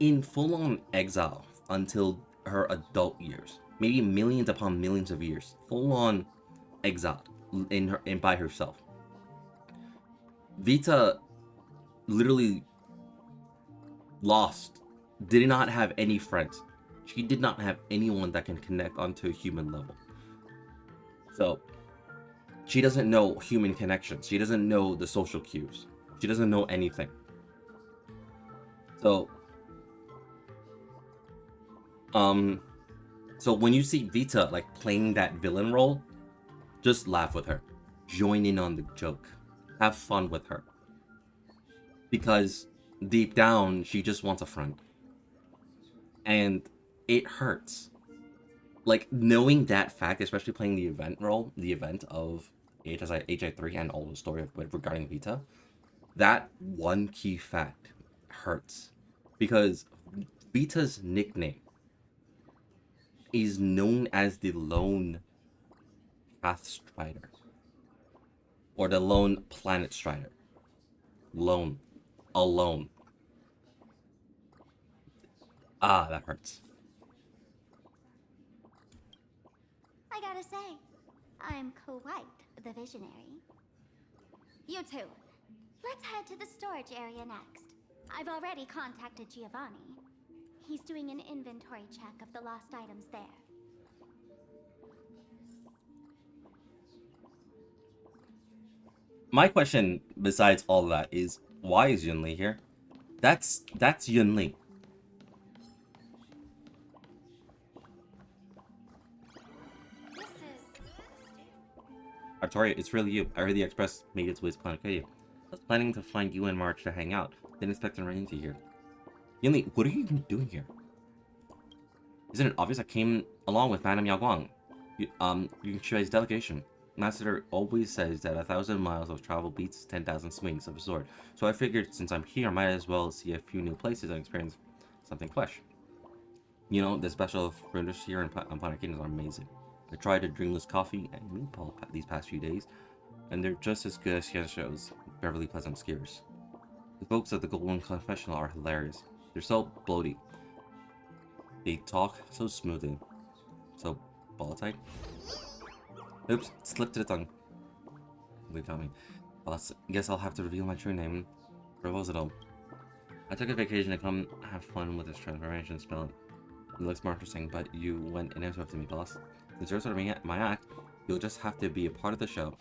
A: in full-on exile until her adult years. Maybe millions upon millions of years. Full-on exile by herself. Vita literally lost, did not have any friends. She did not have anyone that can connect onto a human level. So, she doesn't know human connections. She doesn't know the social cues. She doesn't know anything. So, so when you see Vita, like, playing that villain role, just laugh with her. Join in on the joke. Have fun with her. Because deep down, she just wants a friend. And it hurts. Like, knowing that fact, especially playing the event role, the event of HI3 and all the story regarding Vita, that one key fact hurts. Because Vita's nickname is known as the Lone Path Strider. Or the Lone Planet Strider. Lone. Alone. Ah, that hurts.
B: I gotta say, I'm quite the visionary. You two, let's head to the storage area next. I've already contacted Giovanni. He's doing an inventory check of the lost items there.
A: My question, besides all that, is why is Yunli here? That's Yunli. Artoria, it's really you. I heard the express made its way to Planarcadia. I was planning to find you in March to hang out. Didn't expect to run into you here. Yunli, what are you even doing here? Isn't it obvious I came along with Madame Yaguang? You can delegation. Master always says that 1,000 miles of travel beats 10,000 swings of a sword. So I figured since I'm here, I might as well see a few new places and experience something fresh. You know, the special renders here in Planarcadia are amazing. I tried a Dreamless Coffee and Meatball these past few days, and they're just as good as Hiensho's Beverly Pleasant Skewers. The folks at the Golden Confessional are hilarious. They're so bloaty. They talk so smoothly. So volatile. Oops, slipped to the tongue. They tell me. Well, guess I'll have to reveal my true name. Proposal. I took a vacation to come have fun with this transformation spell. It looks more interesting, but you went and interrupted me, boss. Since you're sort of my act, you'll just have to be a part of the show.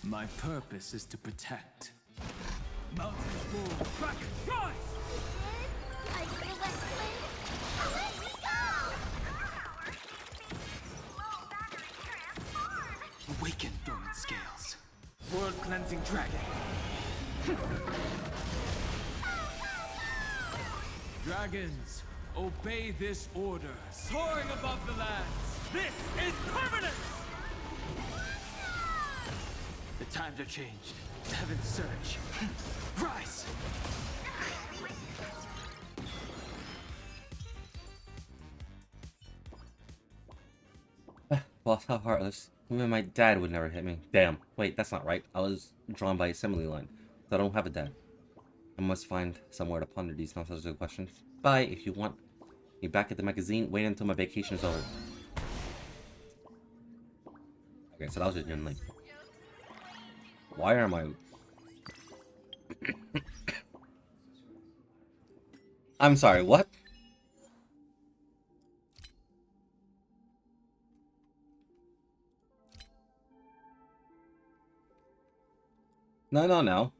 J: My purpose is to protect. Mountains roll, dragon, rise!
B: Are you the West Wind? Away we go!
J: Awaken, dormant scales. World-cleansing dragon. Dragons, obey this order. Soaring above the lands. This is permanence! The times are changed. Heaven's surge. Rise!
A: Boss, how heartless. Even my dad would never hit me. Damn. Wait, that's not right. I was drawn by assembly line. So I don't have a dad. I must find somewhere to ponder these nonsensical questions. Bye, if you want me back at the magazine. Wait until my vacation is over. Okay, so that was just like, why am I? I'm sorry, what? No.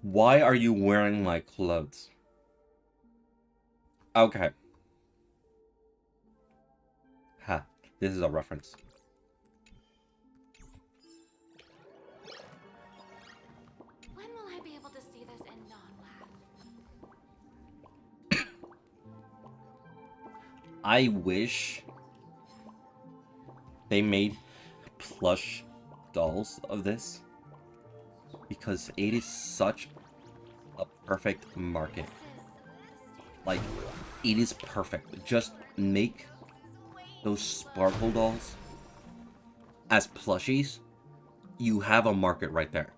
A: Why are you wearing my clothes? Okay. Ha, this is a reference.
B: When will I be able to see this and not laugh?
A: I wish they made plush dolls of this, because it is such a perfect market. Like, it is perfect. Just make those sparkle dolls as plushies. You have a market right there.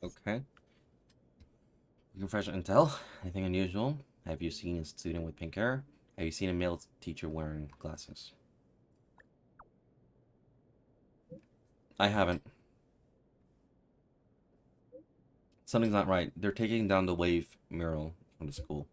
A: Okay. Looking fresh intel. Anything unusual? Have you seen a student with pink hair? Have you seen a male teacher wearing glasses? I haven't. Something's not right. They're taking down the wave mural from the school.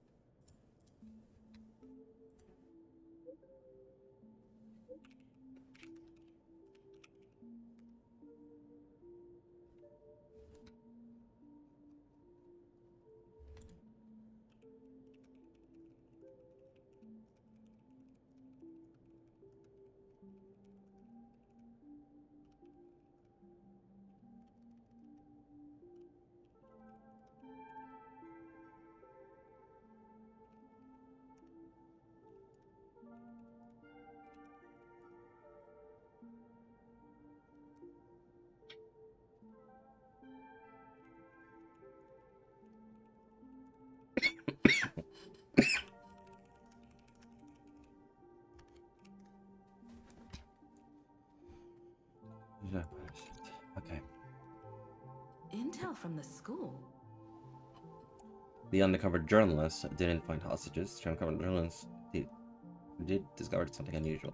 A: Okay.
F: Intel from the school?
A: The undercover journalist didn't find hostages. The undercover journalist did discover something unusual.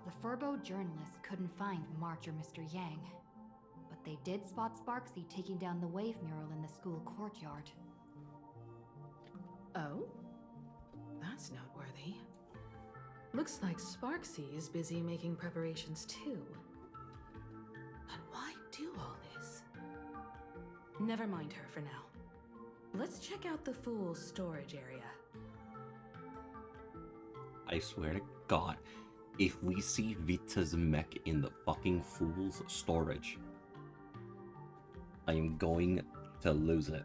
I: The Furbo journalists couldn't find March or Mr. Yang, but they did spot Sparksy taking down the wave mural in the school courtyard.
F: Oh? That's noteworthy. Looks like Sparksy is busy making preparations too. But why do all this? Never mind her for now. Let's check out the Fool's storage area.
A: I swear to God, if we see Vita's mech in the fucking fool's storage, I am going to lose it.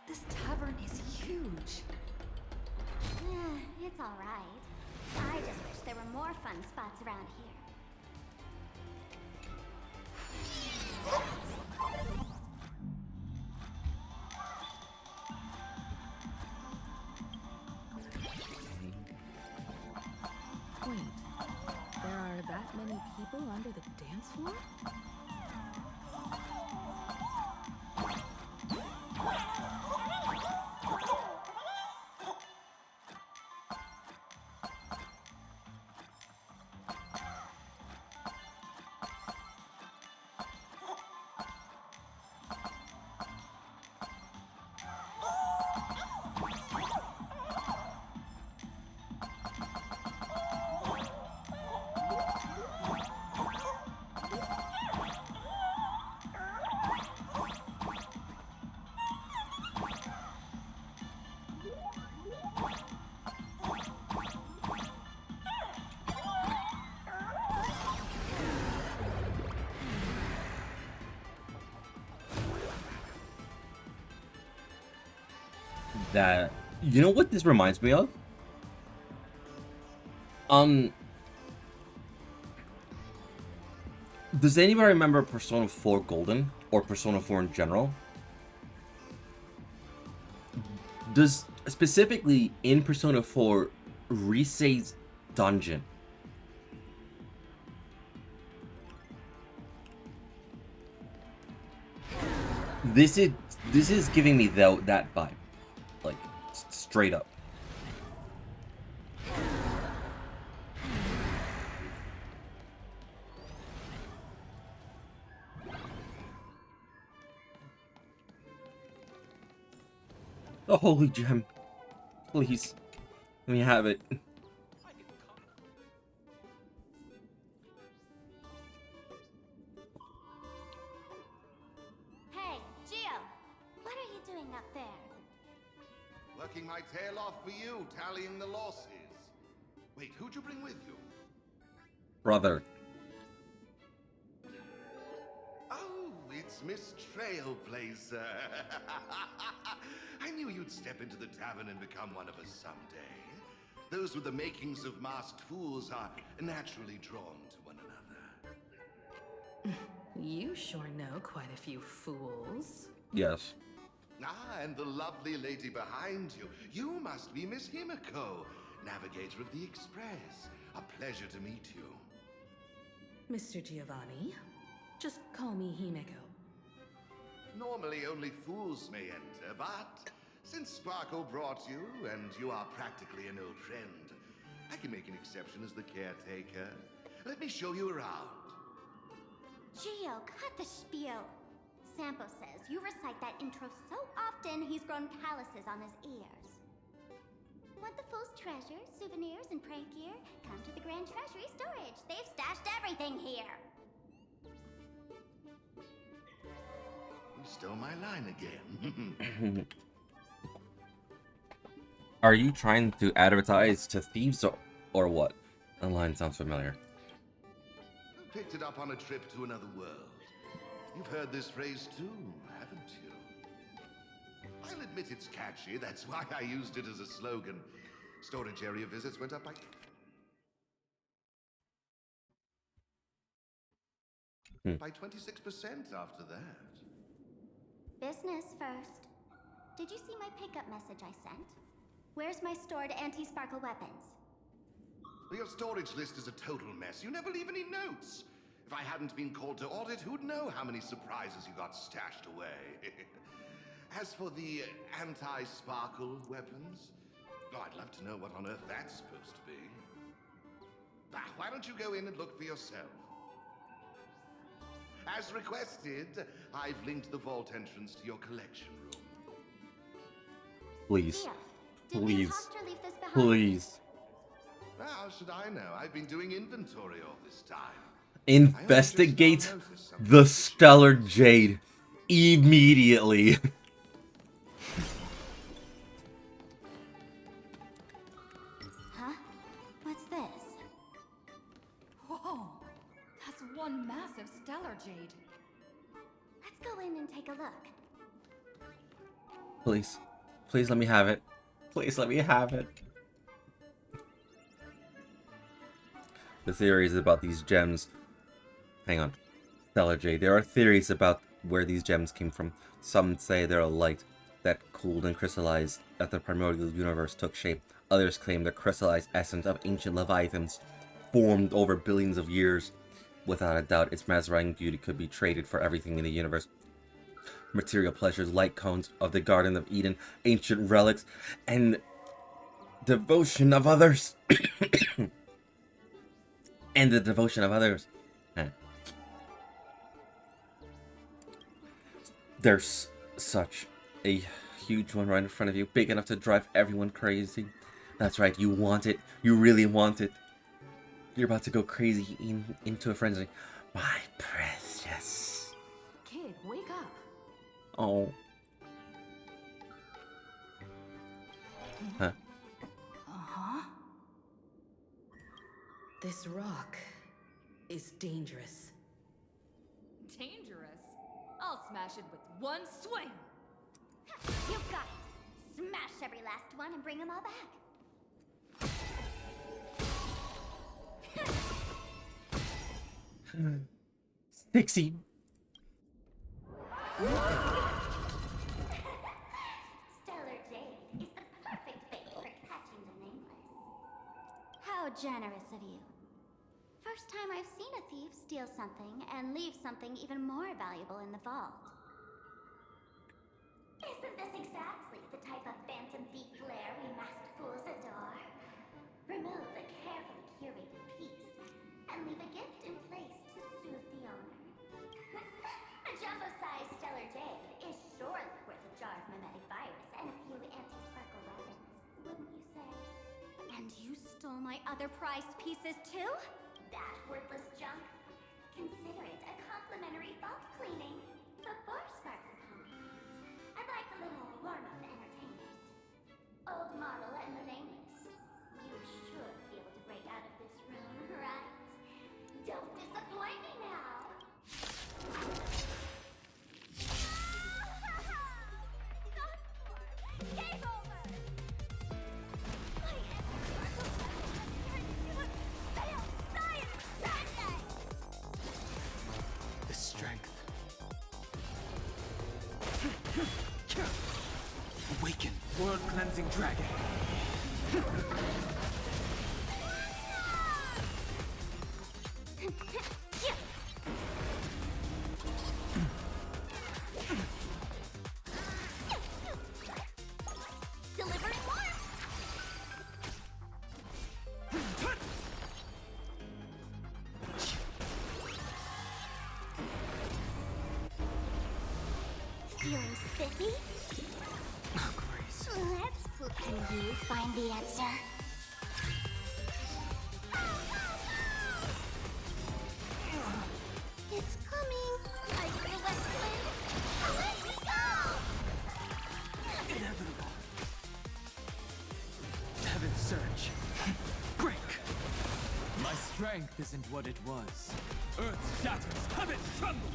I: This tavern is huge.
B: It's alright. I just wish there were more fun spots around here.
F: Wait, there are that many people under the dance floor?
A: That, you know what this reminds me of? Does anybody remember Persona 4 Golden or Persona 4 in general? Does specifically in Persona 4 Risei's dungeon, this is giving me that vibe, like straight up. The holy gem, please, let me have it.
B: Hey, Gio! What are you doing up there?
G: Working my tail off for you, tallying the losses. Wait, who'd you bring with you?
A: Brother.
G: Oh, it's Miss Trailblazer. I knew you'd step into the tavern and become one of us someday. Those with the makings of masked fools are naturally drawn to one another.
F: You sure know quite a few fools.
A: Yes.
G: Ah, and the lovely lady behind you. You must be Miss Himiko, navigator of the Express. A pleasure to meet you.
F: Mr. Giovanni, just call me Himeko.
G: Normally only fools may enter, but since Sparkle brought you, and you are practically an old friend, I can make an exception as the caretaker. Let me show you around.
B: Gio, cut the spiel. Sampo says you recite that intro so often he's grown calluses on his ears. Want the fool's treasures, souvenirs, and prank gear? Come to the Grand Treasury Storage. They've stashed everything here.
G: You stole my line again.
A: Are you trying to advertise to thieves or what? The line sounds familiar.
G: Picked it up on a trip to another world. You've heard this phrase too, haven't you? I'll admit it's catchy, that's why I used it as a slogan. Storage area visits went up by... by 26% after that.
B: Business first. Did you see my pickup message I sent? Where's my stored anti-sparkle weapons?
G: Your storage list is a total mess. You never leave any notes. If I hadn't been called to audit, who'd know how many surprises you got stashed away? As for the anti-sparkle weapons, oh, I'd love to know what on earth that's supposed to be. Why don't you go in and look for yourself? As requested, I've linked the vault entrance to your collection room.
A: Please.
B: Did we
A: Please.
B: have to leave this behind?
A: Please.
G: How should I know? I've been doing inventory all this time.
A: Investigate the Stellar Jade. immediately.
B: Huh? What's this?
I: Whoa! That's one massive stellar jade.
B: Let's go in and take a look.
A: Please. Please let me have it. Please let me have it. The theories about these gems. Hang on. Stellar Jade. There are theories about where these gems came from. Some say they're a light that cooled and crystallized as the primordial universe took shape. Others claim the crystallized essence of ancient leviathans formed over billions of years. Without a doubt, its mesmerizing beauty could be traded for everything in the universe. Material pleasures, light cones of the Garden of Eden, ancient relics, and devotion of others. And the devotion of others. There's such a huge one right in front of you, big enough to drive everyone crazy. That's right, you want it. You really want it. You're about to go crazy into a frenzy. My precious.
F: Kid, wake up.
A: Oh. Huh?
F: Uh-huh. This rock is dangerous.
E: Dangerous? I'll smash it with one swing.
B: You got it. Smash every last one and bring them all back.
A: Dixie.
B: Stellar Jade is the perfect bait for catching the nameless. How generous of you. First time I've seen a thief steal something and leave something even more valuable in the vault. Isn't this exactly the type of phantom thief flair we masked fools adore? Remove a carefully curated piece and leave a gift in place to soothe the owner. A jumbo-sized Stellar Jade is surely worth a jar of mimetic virus and a few anti-sparkle weapons, wouldn't you say? And you stole my other prized pieces too? That worthless junk? Consider it a complimentary vault cleaning before Sparks comes. I'd like a little warm-up entertainers. Old model and the nameless. You should be able to break out of this room, right? Don't disappoint me now! Game over! My
J: The strength. Awaken, world-cleansing dragon.
B: Delivering more! Feeling spiffy?
J: Oh, Grace.
B: Let's put. Can you find the answer? It's coming. Are you the West Wind? Let me go!
J: Inevitable. Heaven's surge. Break. My strength isn't what it was. Earth shatters, heaven trembles.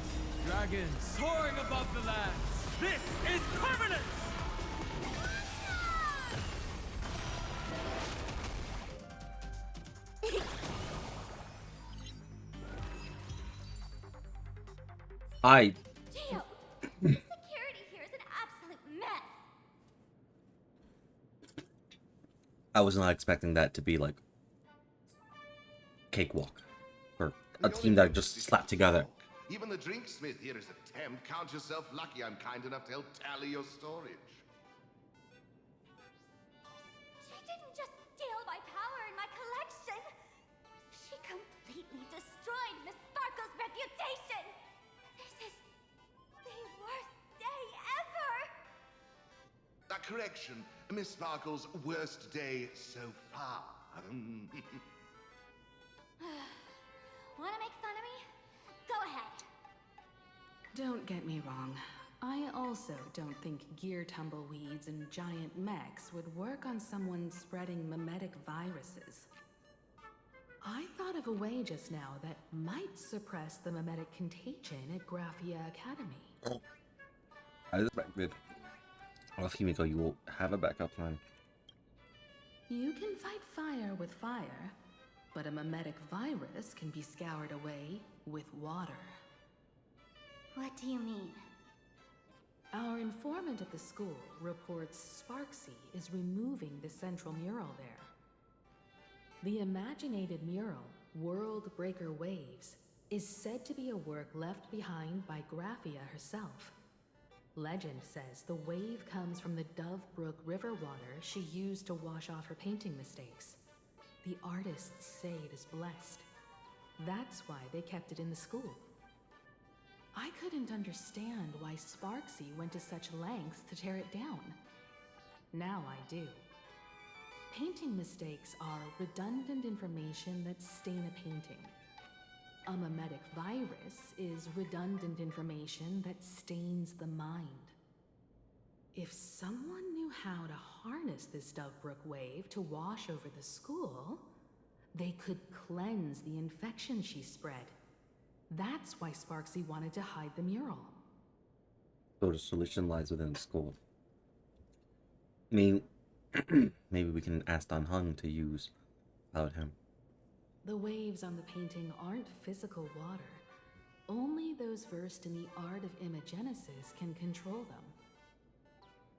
J: Dragons soaring above the lands. This is permanence!
B: Gio, security here is an absolute mess.
A: I was not expecting that to be like cakewalk or a team that just slapped together.
G: Even the drinksmith here is a temp. Count yourself lucky I'm kind enough to help tally your storage.
B: She didn't just steal my power and my collection. She completely destroyed Miss Sparkle's reputation. This is the worst day ever.
G: A correction. Miss Sparkle's worst day so far.
B: Wanna make fun of me? Go ahead.
F: Don't get me wrong. I also don't think gear tumbleweeds and giant mechs would work on someone spreading mimetic viruses. I thought of a way just now that might suppress the mimetic contagion at Graphia Academy.
A: I suspected. Well, Himiko, you will have a backup plan.
F: You can fight fire with fire, but a mimetic virus can be scoured away with water.
B: What do you mean?
F: Our informant at the school reports Sparksy is removing the central mural there. The imaginated mural, World Breaker Waves, is said to be a work left behind by Graphia herself. Legend says the wave comes from the Dove Brook river water she used to wash off her painting mistakes. The artists say it is blessed. That's why they kept it in the school. I couldn't understand why Sparksy went to such lengths to tear it down. Now I do. Painting mistakes are redundant information that stain a painting. A mimetic virus is redundant information that stains the mind. If someone knew how to harness this Dovebrook wave to wash over the school, they could cleanse the infection she spread. That's why Sparksy wanted to hide the mural.
A: So the solution lies within the school. I mean, maybe we can ask Don Hung to use without him.
F: The waves on the painting aren't physical water. Only those versed in the art of imagenesis can control them.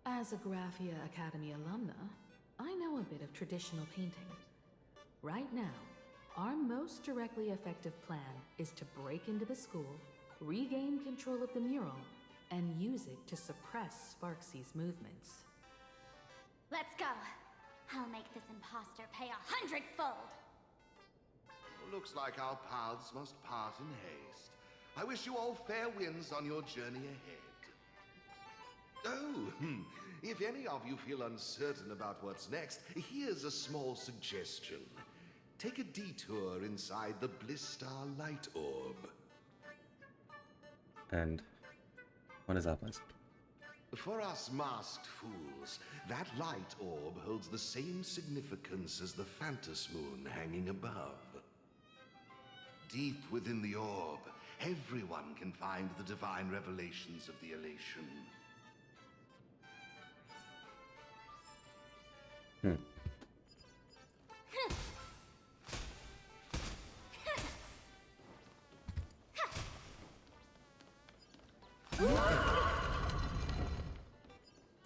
F: As a Graphia Academy alumna, I know a bit of traditional painting. Right now, our most directly effective plan is to break into the school, regain control of the mural, and use it to suppress Sparksy's movements.
B: Let's go. I'll make this imposter pay 100-fold.
G: Looks like our paths must part in haste. I wish you all fair winds on your journey ahead. Oh, if any of you feel uncertain about what's next, here's a small suggestion. Take a detour inside the Blistar Light Orb.
A: And what is that place?
G: For us masked fools, that light orb holds the same significance as the Phantos Moon hanging above. Deep within the orb, everyone can find the divine revelations of the elation.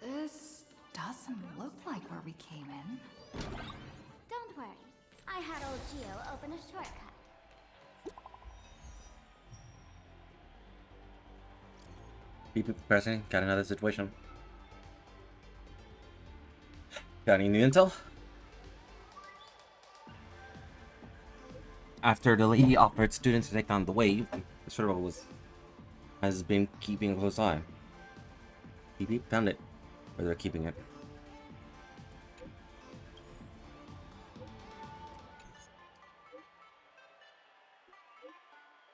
I: This doesn't look like where we came in.
B: Don't worry. I had old Gio open a shortcut.
A: People pressing, got another situation. Got any new intel? After the lady offered students to take down the wave, the Servo has been keeping a close eye. Beep beep, found it. Where they're keeping it.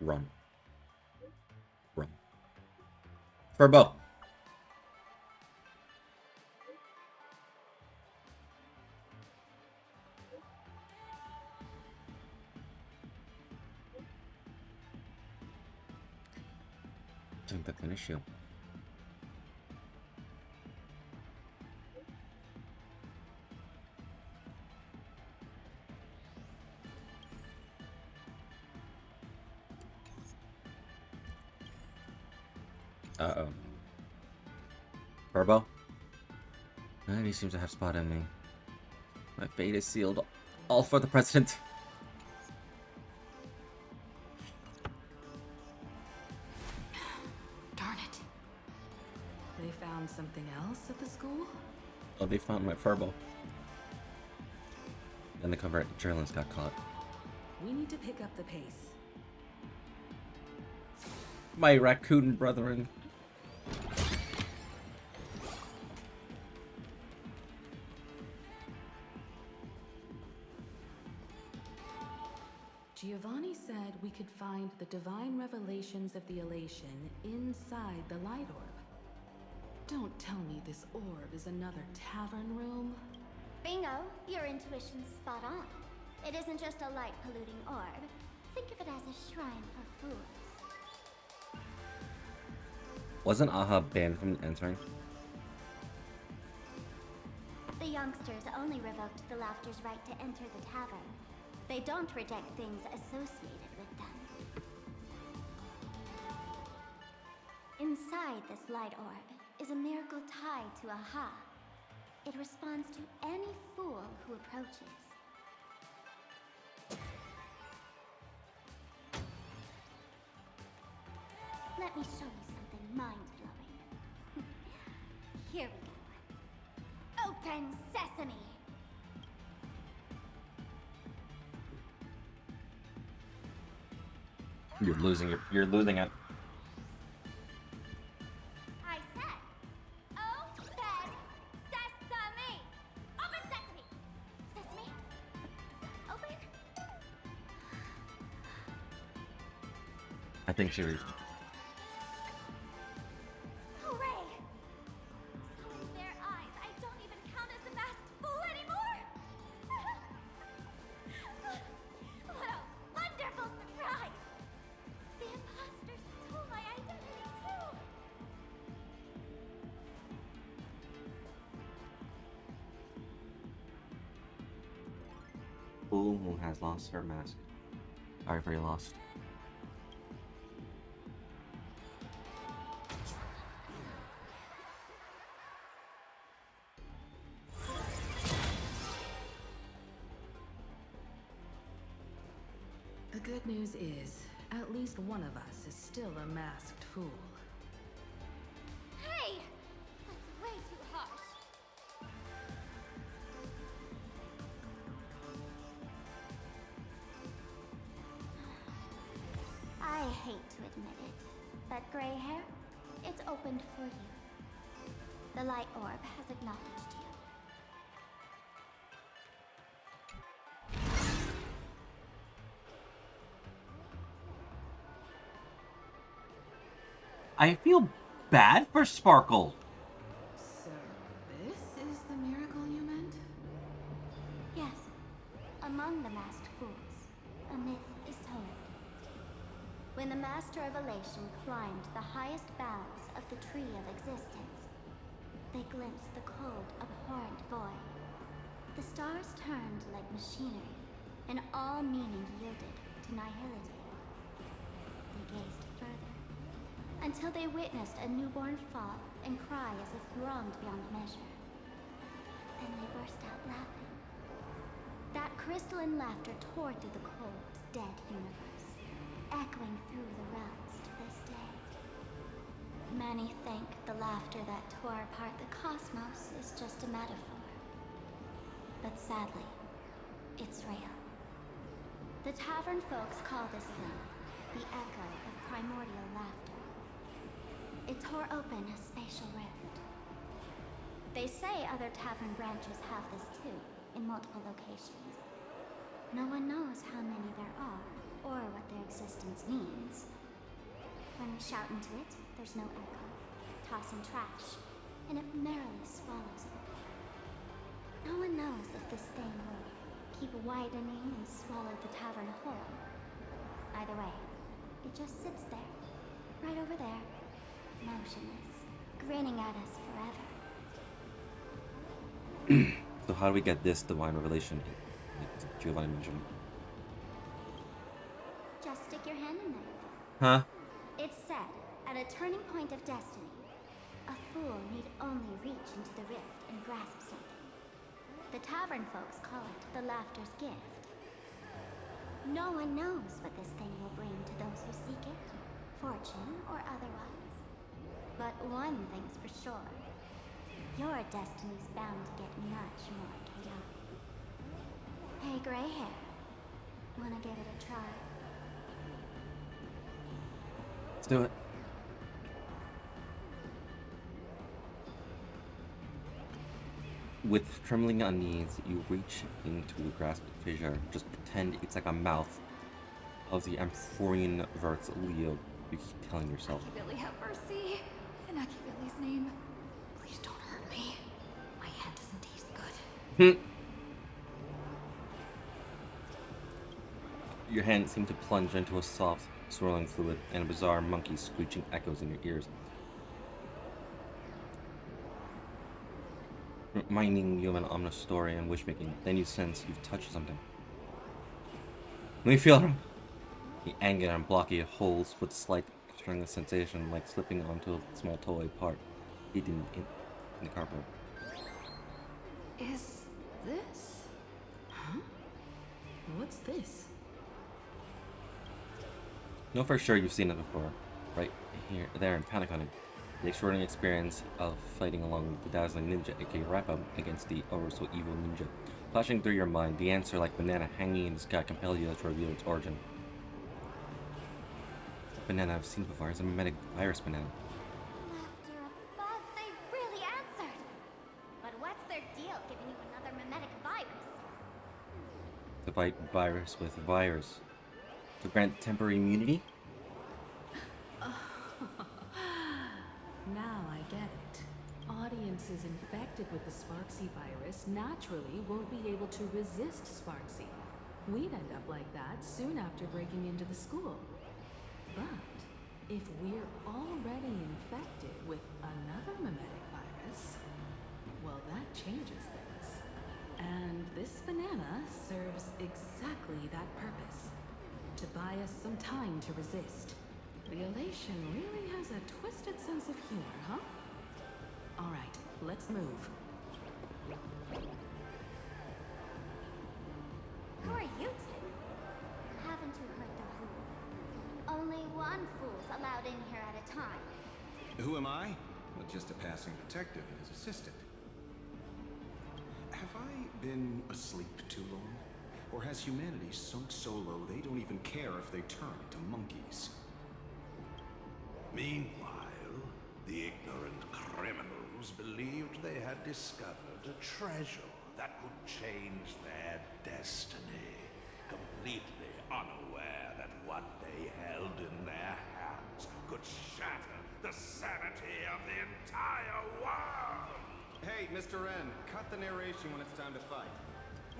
A: Run. Run. Furbo. I think that's an issue. Uh-oh. Furbo? He seems to have spotted me. My fate is sealed. All for the president.
F: Darn it. They found something else at the school?
A: Oh, they found my Furbo. Then the cover at Jerlin's got caught.
F: We need to pick up the pace.
A: My raccoon brethren.
F: Giovanni said we could find the divine revelations of the elation inside the light orb. Don't tell me this orb is another tavern room.
B: Bingo, your intuition's spot on. It isn't just a light-polluting orb. Think of it as a shrine for fools.
A: Wasn't Aha banned from entering?
B: The youngsters only revoked the Laughter's right to enter the tavern. They don't reject things associated with them. Inside this light orb is a miracle tied to Aha. It responds to any fool who approaches. Let me show you something mind-blowing. Here we go. Open sesame!
A: You're losing it.
B: I said, open sesame! Open sesame! Sesame? Open?
A: I think she reached.
B: Hooray! So in their eyes, I don't even count as a masked fool anymore! What a wonderful surprise! The imposter stole my identity too!
A: Fool who has lost her mask. Sorry for your loss.
F: The good news is, at least one of us is still a masked fool.
B: Hey! That's way too harsh. I hate to admit it, but gray hair, it's opened for you. The light orb has acknowledged you.
A: I feel bad for Sparkle.
F: So, this is the miracle you meant?
B: Yes. Among the masked fools, a myth is told. When the Master of Elation climbed the highest boughs of the Tree of Existence, they glimpsed the cold, abhorrent void. The stars turned like machinery, and all meaning yielded to nihility. They gazed further, until they witnessed a newborn fall and cry as if wronged beyond measure. Then they burst out laughing. That crystalline laughter tore through the cold, dead universe, echoing through the realms to this day. Many think the laughter that tore apart the cosmos is just a metaphor. But sadly, it's real. The tavern folks call this thing the echo of primordial laughter. It tore open a spatial rift. They say other tavern branches have this too, in multiple locations. No one knows how many there are, or what their existence means. When we shout into it, there's no echo. Toss in trash, and it merrily swallows it. No one knows if this thing will keep widening and swallow the tavern whole. Either way, it just sits there, right over there, motionless, grinning at us forever.
A: So how do we get this divine revelation? Like Giovanni mentioned.
B: Just stick your hand in there.
A: Huh?
B: It's said, at a turning point of destiny, a fool need only reach into the rift and grasp something. The tavern folks call it the Laughter's Gift. No one knows what this thing will bring to those who seek it, fortune or otherwise. But one thing's for sure. Your destiny's bound to get much more chaotic. Hey, gray hair. Wanna give it a try?
A: Let's do it. With trembling on knees, you reach into the grasped fissure. Just pretend it's like a mouth of the Amphorian verse Leo. You keep telling yourself.
E: Machiavelli have mercy. In Machiavelli's name.
A: Hmm. Your hand seemed to plunge into a soft, swirling fluid, and a bizarre monkey screeching echoes in your ears, reminding you of an ominous story and wishmaking. Then you sense you've touched something. Let me feel around. The anger and blocky holes with slight stirring sensation like slipping onto a small toy part hidden in the carpet.
I: Is this?
F: Huh? What's this?
A: No, for sure you've seen it before. Right here, there, in Panic Hunting. The extraordinary experience of fighting along with the dazzling ninja, aka Rappa, against the ever so evil ninja. Flashing through your mind, the answer like banana hanging in the sky compelled you to reveal its origin. The banana I've seen before is a mimetic virus banana.
B: Laughter above, they really answered. But what's their deal giving you another mimetic virus?
A: To fight virus with virus. To grant temporary immunity?
F: Now I get it. Audiences infected with the Sparksy virus naturally won't be able to resist Sparksy. We'd end up like that soon after breaking into the school. But if we're already infected with another mimetic virus, well, that changes things. And this banana serves exactly that purpose. To buy us some time to resist. The elation really has a twisted sense of humor, huh? All right, let's move.
B: Who are you two? Haven't you heard the rule? Only one fool's allowed in here at a time.
K: Who am I? Well, just a passing detective and his assistant. Have I been asleep too long? Or has humanity sunk so low they don't even care if they turn into monkeys?
G: Meanwhile, the ignorant criminals believed they had discovered a treasure that could change their destiny, completely unaware that what they held in their hands could shatter the sanity of the entire world!
K: Hey, Mr. N, cut the narration when it's time to fight.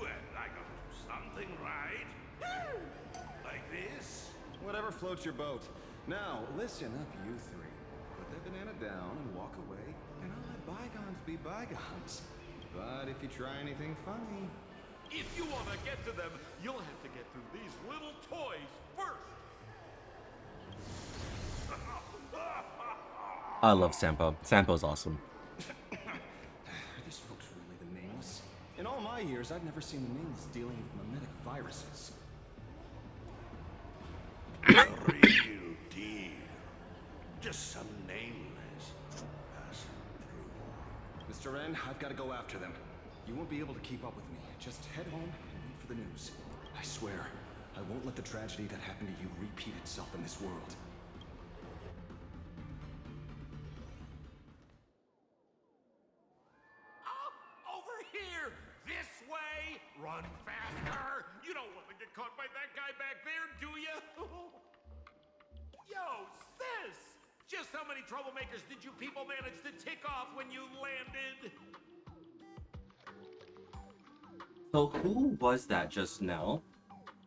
G: Well, I gotta do something right. Like this?
K: Whatever floats your boat. Now, listen up, you three. Put that banana down and walk away, and I'll let bygones be bygones. But if you try anything funny...
L: If you want to get to them, you'll have to get through these little toys first.
A: I love Sampo. Sampo's awesome.
K: Are these folks really the nameless? In all my years, I've never seen the nameless dealing with mimetic viruses.
G: A real deal. Just some nameless passing through.
K: Mr. N, I've got to go after them. You won't be able to keep up with me. Just head home and wait for the news. I swear, I won't let the tragedy that happened to you repeat itself in this world.
L: Over here! This way! Run faster! You don't want to get caught by that guy back there, do you? Yo, sis! Just how many troublemakers did you people manage to tick off when you landed?
A: So who was that just now?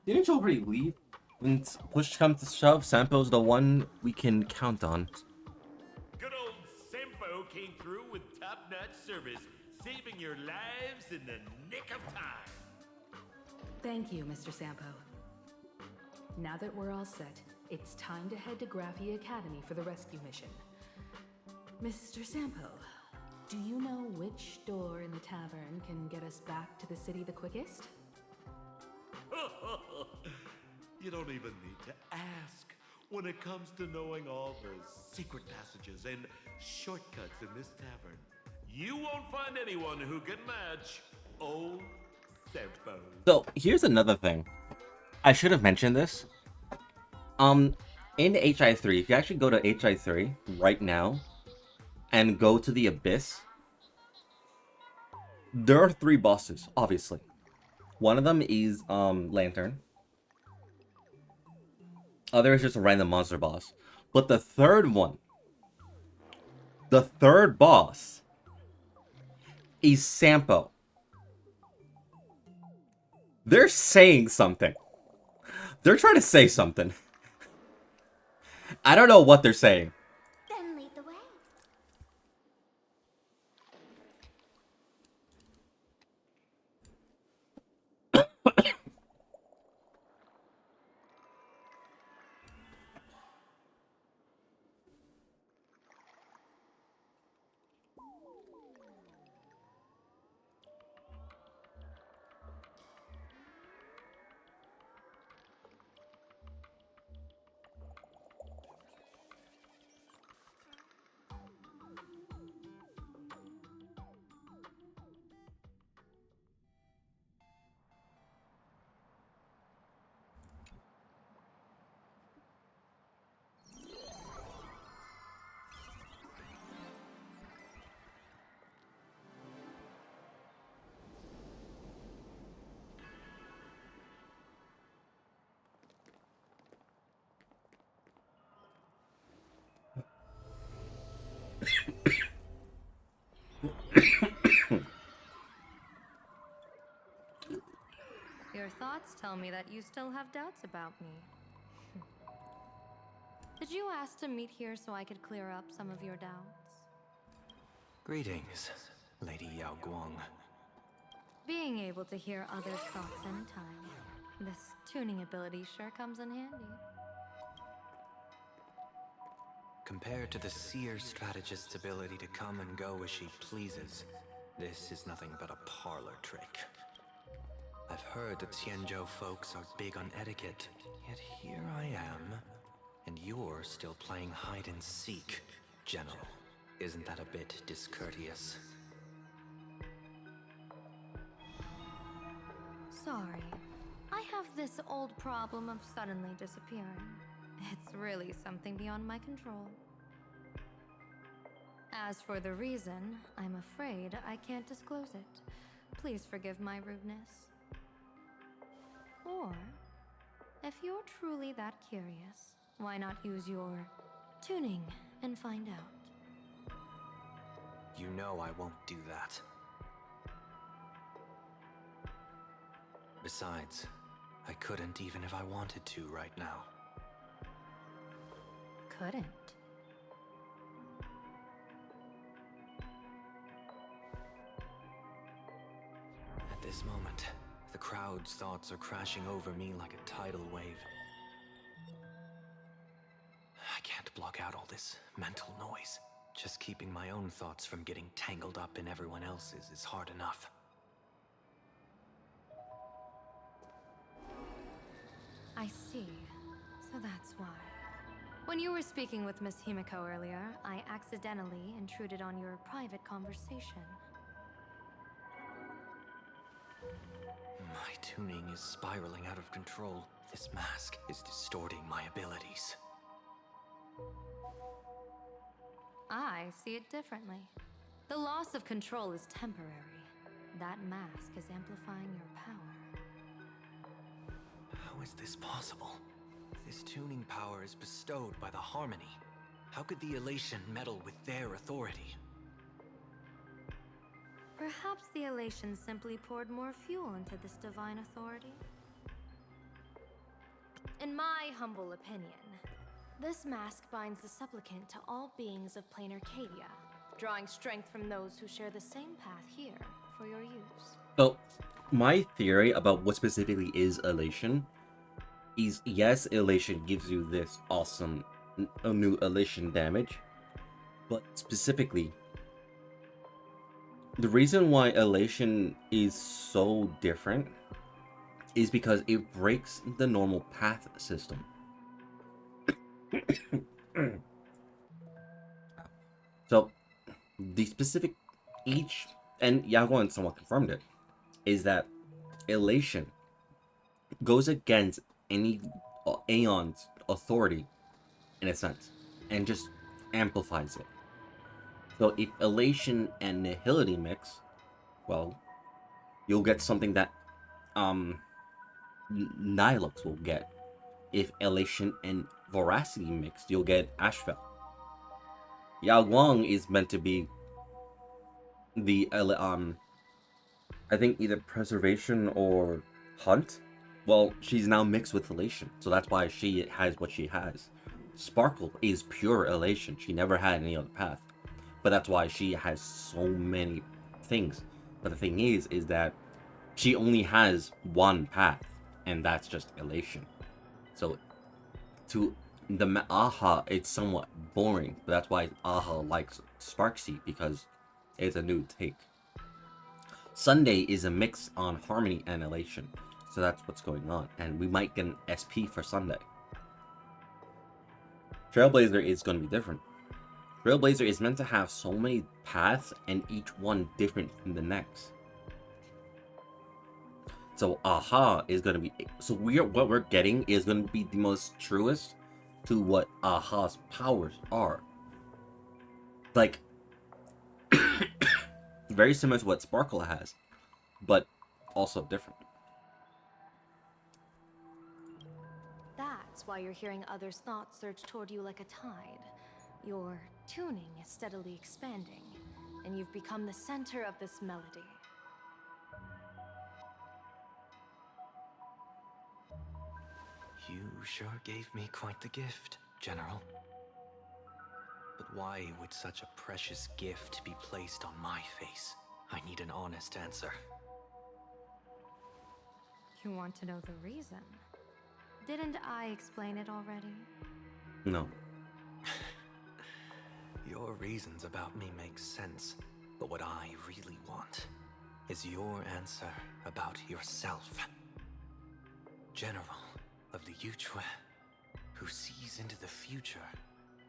A: Didn't you already leave? When push comes to shove, Sampo's the one we can count on.
L: Good old Sempo came through with top-notch service, saving your lives in the nick of time.
F: Thank you, Mr. Sampo. Now that we're all set, it's time to head to Graphia Academy for the rescue mission. Mr. Sampo, do you know which door in the tavern can get us back to the city the quickest?
L: You don't even need to ask. When it comes to knowing all the secret passages and shortcuts in this tavern, you won't find anyone who can match old Sempo.
A: So here's another thing. I should have mentioned this. In HI3, if you actually go to HI3 right now and go to the Abyss, there are 3 bosses, obviously. One of them is Lantern. Other is just a random monster boss. But the third one, the third boss, is Sampo. They're saying something. They're trying to say something. I don't know what they're saying.
B: Then lead the way.
E: Your thoughts tell me that you still have doubts about me. Did you ask to meet here so I could clear up some of your doubts?
M: Greetings, Lady Yao Guang.
E: Being able to hear others' thoughts anytime. This tuning ability sure comes in handy.
M: Compared to the seer strategist's ability to come and go as she pleases, this is nothing but a parlor trick. I've heard that Xianzhou folks are big on etiquette, yet here I am, and you're still playing hide and seek, General. Isn't that a bit discourteous?
E: Sorry. I have this old problem of suddenly disappearing. It's really something beyond my control. As for the reason, I'm afraid I can't disclose it. Please forgive my rudeness. Or, if you're truly that curious, why not use your tuning and find out?
M: You know I won't do that. Besides, I couldn't even if I wanted to right now.
E: Couldn't.
M: At this moment, the crowd's thoughts are crashing over me like a tidal wave. I can't block out all this mental noise. Just keeping my own thoughts from getting tangled up in everyone else's is hard enough.
E: I see. So that's why. When you were speaking with Miss Himiko earlier, I accidentally intruded on your private conversation.
M: My tuning is spiraling out of control. This mask is distorting my abilities.
E: I see it differently. The loss of control is temporary. That mask is amplifying your power.
M: How is this possible? This tuning power is bestowed by the Harmony. How could the Elation meddle with their authority?
E: Perhaps the Elation simply poured more fuel into this divine authority? In my humble opinion, this mask binds the supplicant to all beings of Planarcadia, drawing strength from those who share the same path here for your use.
A: So, my theory about what specifically is elation is, yes, elation gives you this awesome new elation damage, but specifically, the reason why elation is so different is because it breaks the normal path system. So, the specific and Yaguan somewhat confirmed it, is that elation goes against any Aeon's authority, in a sense, and just amplifies it. So if elation and nihility mix, well, you'll get something that Nihilux will get. If elation and voracity mix, you'll get Ashfell. Yao Guang is meant to be the I think either preservation or Hunt, well, she's now mixed with elation, so that's why she has what she has. Sparkle is pure elation. She never had any other path, but that's why she has so many things. But the thing is that she only has one path, and that's just elation. So to the Aha, it's somewhat boring, but that's why Aha likes Sparksy, because it's a new take. Sunday is a mix on harmony and elation, so that's what's going on, and we might get an SP for Sunday. Trailblazer is going to be different. Trailblazer is meant to have so many paths, and each one different from the next. So Aha is going to be, so what we're getting is going to be the most truest to what Aha's powers are. Like, very similar to what Sparkle has, but also different.
E: That's why you're hearing others' thoughts surge toward you like a tide. Your tuning is steadily expanding, and you've become the center of this melody.
M: You sure gave me quite the gift, General. But why would such a precious gift be placed on my face? I need an honest answer.
E: You want to know the reason? Didn't I explain it already?
A: No.
M: Your reasons about me make sense, but what I really want is your answer about yourself. General of the Yuchue, who sees into the future,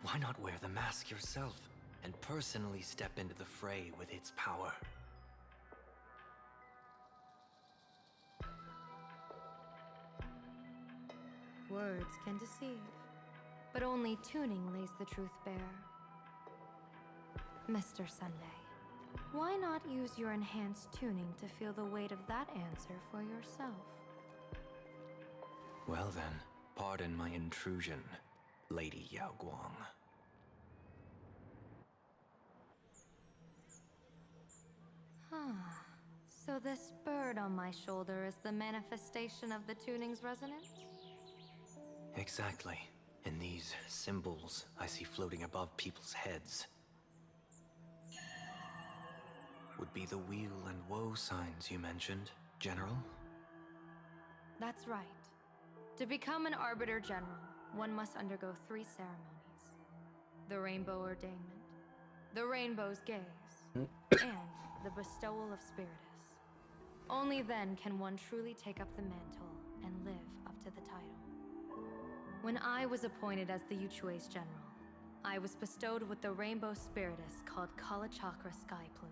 M: why not wear the mask yourself and personally step into the fray with its power?
E: Words can deceive, but only tuning lays the truth bare. Mr. Sunday, why not use your enhanced tuning to feel the weight of that answer for yourself?
M: Well then, pardon my intrusion, Lady Yao Guang.
E: So this bird on my shoulder is the manifestation of the tuning's resonance?
M: Exactly. And these symbols I see floating above people's heads would be the wheel and woe signs you mentioned, General?
E: That's right. To become an Arbiter General, one must undergo 3 ceremonies. The Rainbow Ordainment, the Rainbow's Gaze, and the Bestowal of Spiritus. Only then can one truly take up the mantle and live up to the title. When I was appointed as the Yuchue's general, I was bestowed with the Rainbow Spiritus called Kalachakra Sky Plume,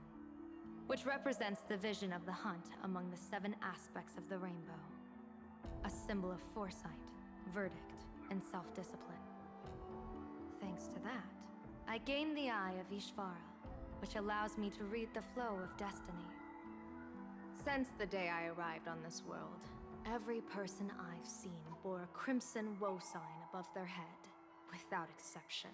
E: which represents the vision of the hunt among the 7 aspects of the rainbow. A symbol of foresight, verdict, and self-discipline. Thanks to that, I gained the Eye of Ishvara, which allows me to read the flow of destiny. Since the day I arrived on this world, every person I've seen bore a crimson woe sign above their head, without exception.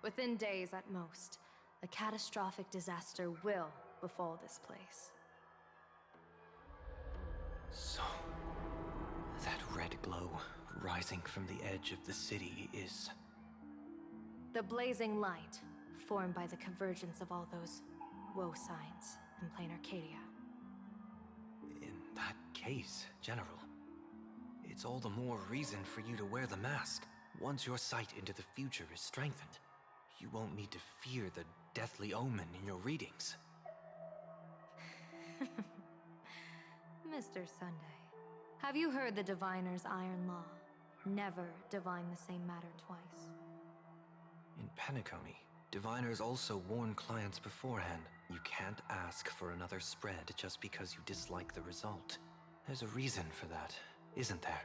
E: Within days at most, a catastrophic disaster will befall this place.
M: So, that red glow rising from the edge of the city is...
E: The blazing light, formed by the convergence of all those woe signs in Planarcadia.
M: In that case, General, it's all the more reason for you to wear the mask. Once your sight into the future is strengthened, you won't need to fear the deathly omen in your readings.
E: Mr. Sunday, have you heard the diviner's iron law? Never divine the same matter twice.
M: In Penacony, diviners also warn clients beforehand. You can't ask for another spread just because you dislike the result. There's a reason for that, isn't there?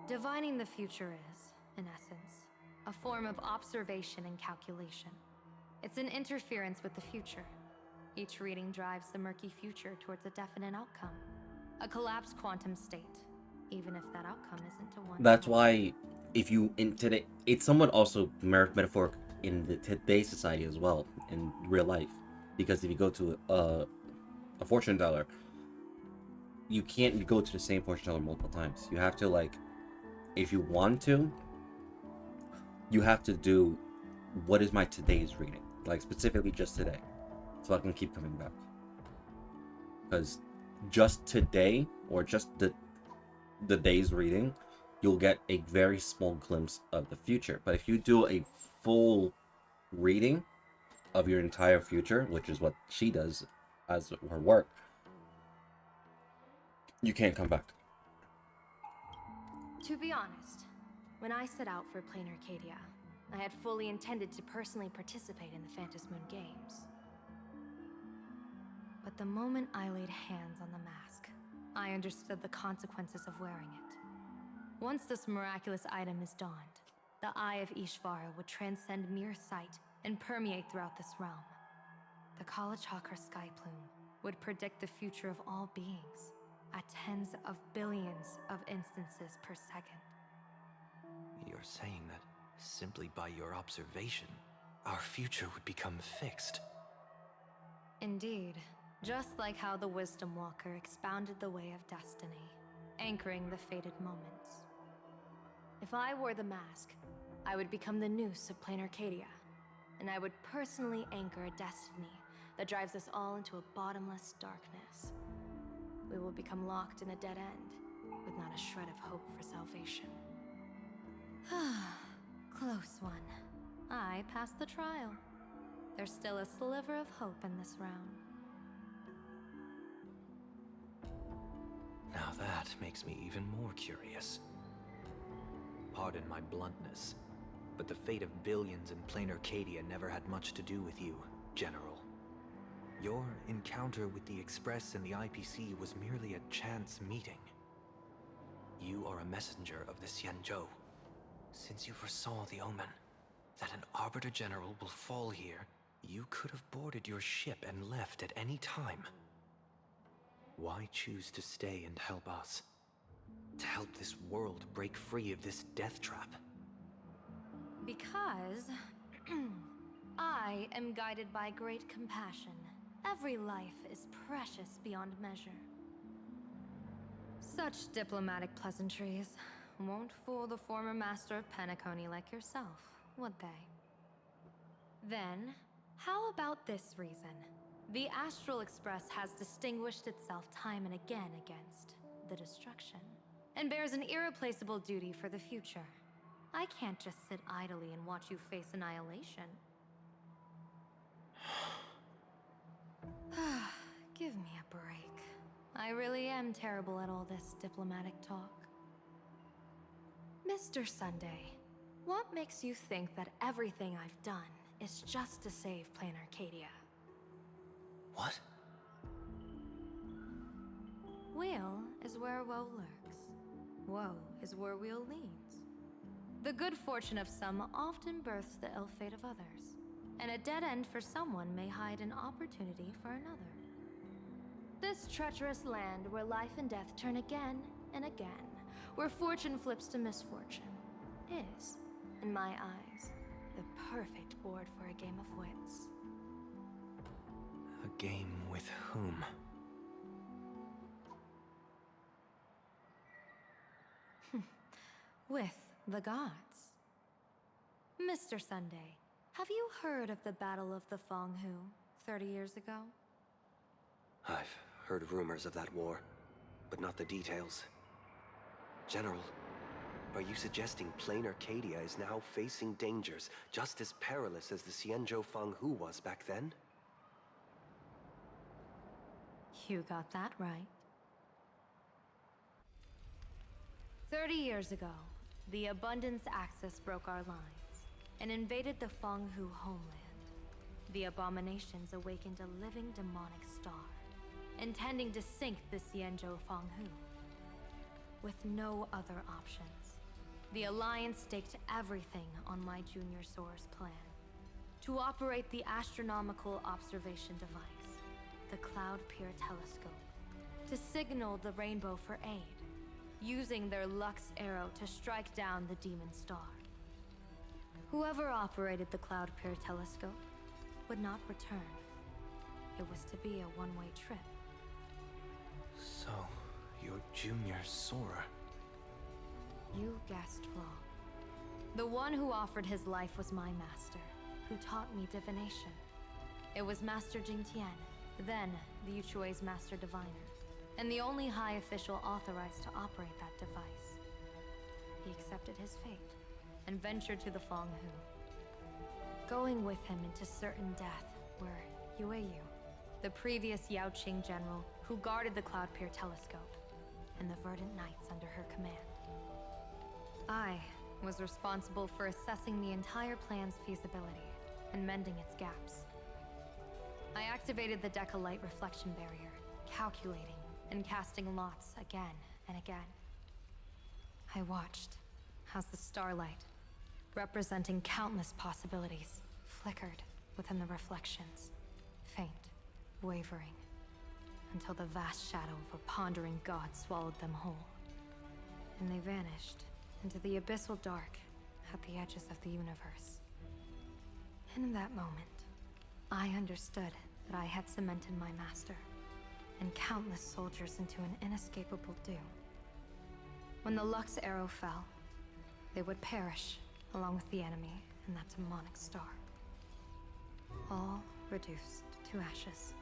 E: Divining the future is, in essence, a form of observation and calculation. It's an interference with the future. Each reading drives the murky future towards a definite outcome. A collapsed quantum state, even if that outcome isn't to one.
A: That's why, if you in today, it's somewhat also metaphoric in the today's society as well, in real life, because if you go to a fortune teller, you can't go to the same fortune teller multiple times. You have to, like, if you want to, you have to do what is my today's reading, like specifically just today, so I can keep coming back. Because just today, or just the day's reading, you'll get a very small glimpse of the future. But if you do a full reading of your entire future, which is what she does as her work, you can't come back.
E: To be honest, when I set out for Planarcadia, I had fully intended to personally participate in the Phantasmoon Games. But the moment I laid hands on the mask, I understood the consequences of wearing it. Once this miraculous item is donned, the Eye of Ishvara would transcend mere sight and permeate throughout this realm. The Kalachakra sky plume would predict the future of all beings at tens of billions of instances per second.
M: You're saying that simply by your observation, our future would become fixed.
E: Indeed, just like how the Wisdom Walker expounded the way of destiny, anchoring the fated moments. If I wore the mask, I would become the noose of Planarcadia, and I would personally anchor a destiny that drives us all into a bottomless darkness. We will become locked in a dead end, with not a shred of hope for salvation. Close one. I passed the trial. There's still a sliver of hope in this round.
M: Now that makes me even more curious. Pardon my bluntness, but the fate of billions in Planarcadia never had much to do with you, General. Your encounter with the Express and the IPC was merely a chance meeting. You are a messenger of the Xianzhou. Since you foresaw the omen, that an Arbiter General will fall here, you could have boarded your ship and left at any time. Why choose to stay and help us? To help this world break free of this death trap?
E: Because I am guided by great compassion. Every life is precious beyond measure. Such diplomatic pleasantries won't fool the former master of Penacony like yourself, would they? Then, how about this reason? The Astral Express has distinguished itself time and again against the destruction, and bears an irreplaceable duty for the future. I can't just sit idly and watch you face annihilation. Give me a break. I really am terrible at all this diplomatic talk. Mr. Sunday, what makes you think that everything I've done is just to save Planarcadia?
M: What?
E: Weal is where woe lurks. Woe is where weal leads. The good fortune of some often births the ill fate of others, and a dead end for someone may hide an opportunity for another. This treacherous land where life and death turn again and again, where fortune flips to misfortune, is, in my eyes, the perfect board for a game of wits.
M: A game with whom?
E: With the gods. Mr. Sunday, have you heard of the Battle of the Fong Hu 30 years ago?
M: I've heard rumors of that war, but not the details. General, are you suggesting Planarcadia is now facing dangers just as perilous as the Xianzhou Feng Hu was back then?
E: You got that right. 30 years ago, the Abundance Axis broke our lines and invaded the Feng Hu homeland. The abominations awakened a living demonic star, intending to sink the Xianzhou Feng Hu. With no other options, the Alliance staked everything on my Junior Soar's plan to operate the astronomical observation device, the Cloud Peer Telescope, to signal the Rainbow for aid, using their Lux arrow to strike down the Demon Star. Whoever operated the Cloud Peer Telescope would not return. It was to be a one-way trip.
M: So, your junior Sora.
E: You guessed wrong. The one who offered his life was my master, who taught me divination. It was Master Jingtian, then the Yuchui's Master Diviner, and the only high official authorized to operate that device. He accepted his fate and ventured to the Fonghu, going with him into certain death were Yueyu, the previous Yaoqing general who guarded the Cloud Pier telescope, and the Verdant Knights under her command. I was responsible for assessing the entire plan's feasibility and mending its gaps. I activated the Decalite reflection barrier, calculating and casting lots again and again. I watched as the starlight, representing countless possibilities, flickered within the reflections, faint, wavering, until the vast shadow of a pondering god swallowed them whole. And they vanished into the abyssal dark at the edges of the universe. And in that moment, I understood that I had cemented my master and countless soldiers into an inescapable doom. When the Lux arrow fell, they would perish along with the enemy and that demonic star. All reduced to ashes.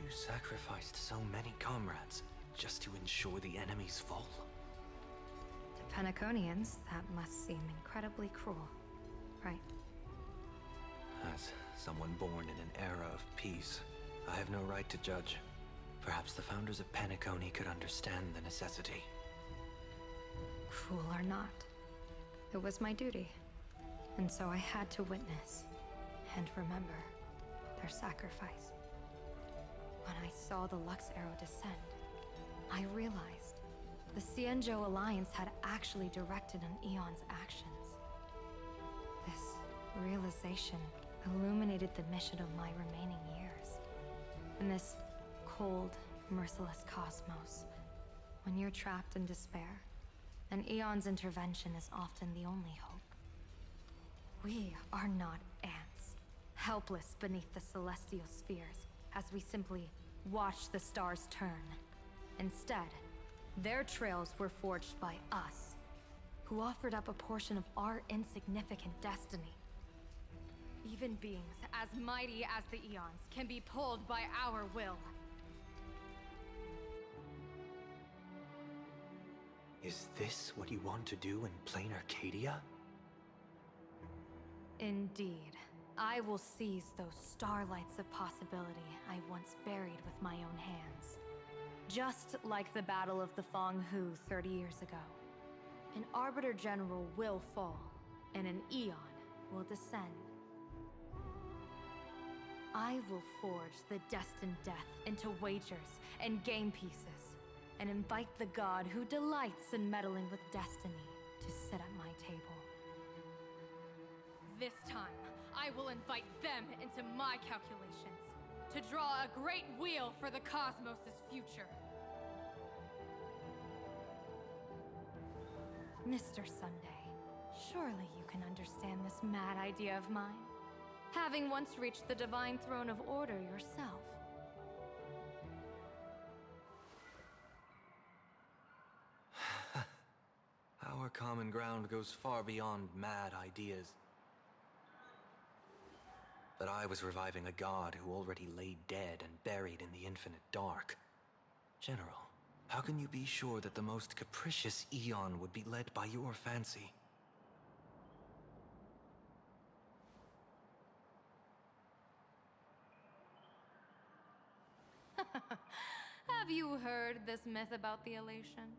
M: You sacrificed so many comrades just to ensure the enemy's fall?
E: To Penaconians, that must seem incredibly cruel, right?
M: As someone born in an era of peace, I have no right to judge. Perhaps the founders of Penacony could understand the necessity.
E: Cruel or not, it was my duty. And so I had to witness and remember their sacrifice. When I saw the Lux arrow descend, I realized the Xianzhou Alliance had actually directed an Eon's actions. This realization illuminated the mission of my remaining years. In this cold, merciless cosmos, when you're trapped in despair, an Eon's intervention is often the only hope. We are not ants, helpless beneath the celestial spheres, as we simply watch the stars turn. Instead, their trails were forged by us, who offered up a portion of our insignificant destiny. Even beings as mighty as the Eons can be pulled by our will.
M: Is this what you want to do in Planarcadia?
E: Indeed. I will seize those starlights of possibility I once buried with my own hands. Just like the Battle of the Fonghu 30 years ago. An Arbiter General will fall, and an Eon will descend. I will forge the destined death into wagers and game pieces, and invite the god who delights in meddling with destiny to sit at my table. This time, I will invite them into my calculations, to draw a great wheel for the cosmos' future. Mr. Sunday, surely you can understand this mad idea of mine, having once reached the divine throne of order yourself.
M: Our common ground goes far beyond mad ideas. But I was reviving a god who already lay dead and buried in the infinite dark. General, how can you be sure that the most capricious Eon would be led by your fancy?
E: Have you heard this myth about the elation?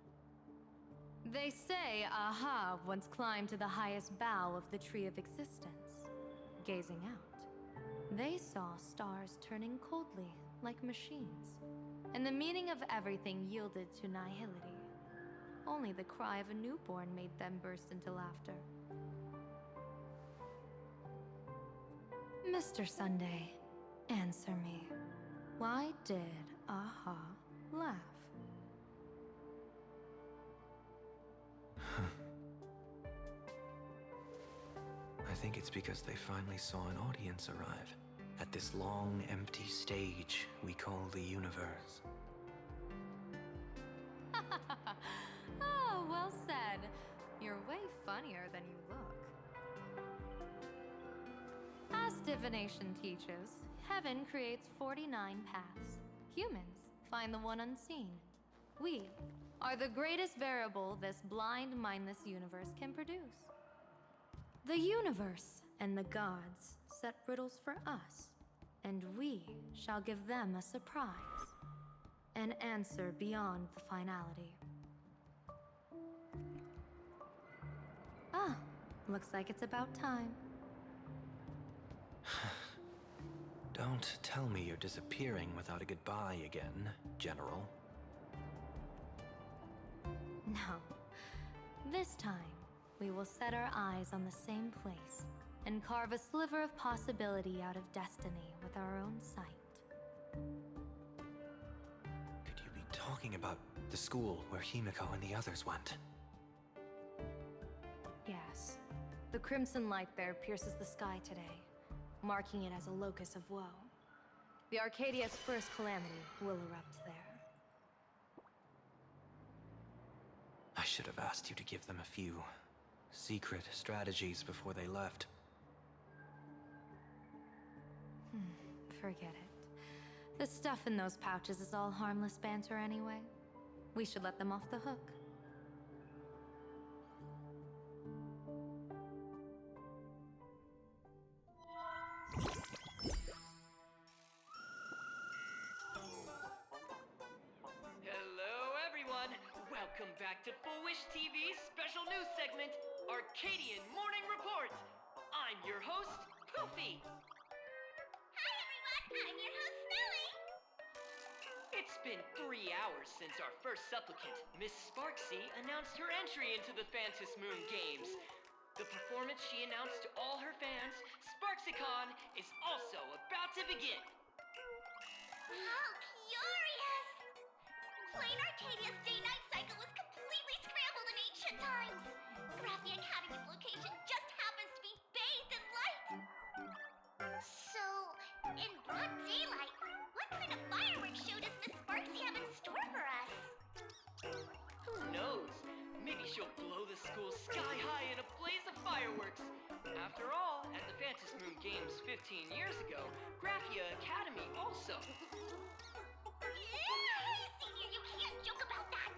E: They say Aha once climbed to the highest bough of the Tree of Existence. Gazing out, they saw stars turning coldly, like machines, and the meaning of everything yielded to nihility. Only the cry of a newborn made them burst into laughter. Mr. Sunday, answer me. Why did Aha laugh?
M: I think it's because they finally saw an audience arrive at this long, empty stage we call the universe.
E: divination teaches, heaven creates 49 paths. Humans find the one unseen. We are the greatest variable this blind, mindless universe can produce. The universe and the gods set riddles for us, and we shall give them a surprise. An answer beyond the finality. Ah, looks like it's about time.
M: Don't tell me you're disappearing without a goodbye again, General.
E: No. This time, we will set our eyes on the same place and carve a sliver of possibility out of destiny with our own sight.
M: Could you be talking about the school where Himiko and the others went?
E: Yes. The crimson light there pierces the sky today, marking it as a locus of woe. The Arcadia's first calamity will erupt there.
M: I should have asked you to give them a few secret strategies before they left.
E: Forget it. The stuff in those pouches is all harmless banter anyway. We should let them off the hook.
N: Hello, everyone. Welcome back to Full Wish TV's special news segment, Arcadian Morning Report. I'm your host, Poofy.
B: Hi, everyone! I'm your host, Snowy!
N: It's been 3 hours since our first supplicant, Miss Sparksy, announced her entry into the Phantom Moon Games. The performance she announced to all her fans, SparksyCon, is also about to begin.
B: How curious! Planarcadia's day-night cycle was completely scrambled in ancient times. Graphia Academy's location just happens to be bathed in light. So, in broad daylight, what kind of fireworks show does Miss Sparksy have in store for us?
N: Who knows? Maybe she'll blow the school sky high in a blaze of fireworks. After all, at the Phantom Moon Games 15 years ago, Graphia Academy also.
B: Senior, you can't joke about that!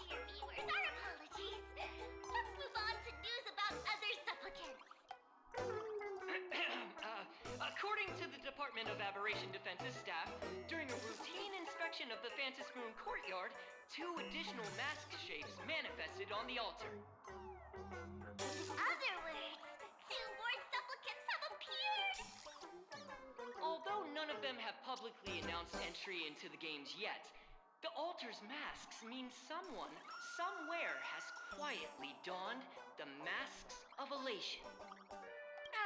B: Dear viewers, our apologies. Let's move on to news about other supplicants.
N: According to the Department of Aberration Defense's staff, during a routine inspection of the Phantom Moon courtyard, 2 additional mask shapes manifested on the altar.
B: Other words, 2 more supplicants have appeared!
N: Although none of them have publicly announced entry into the games yet, the altar's masks mean someone, somewhere has quietly donned the masks of elation.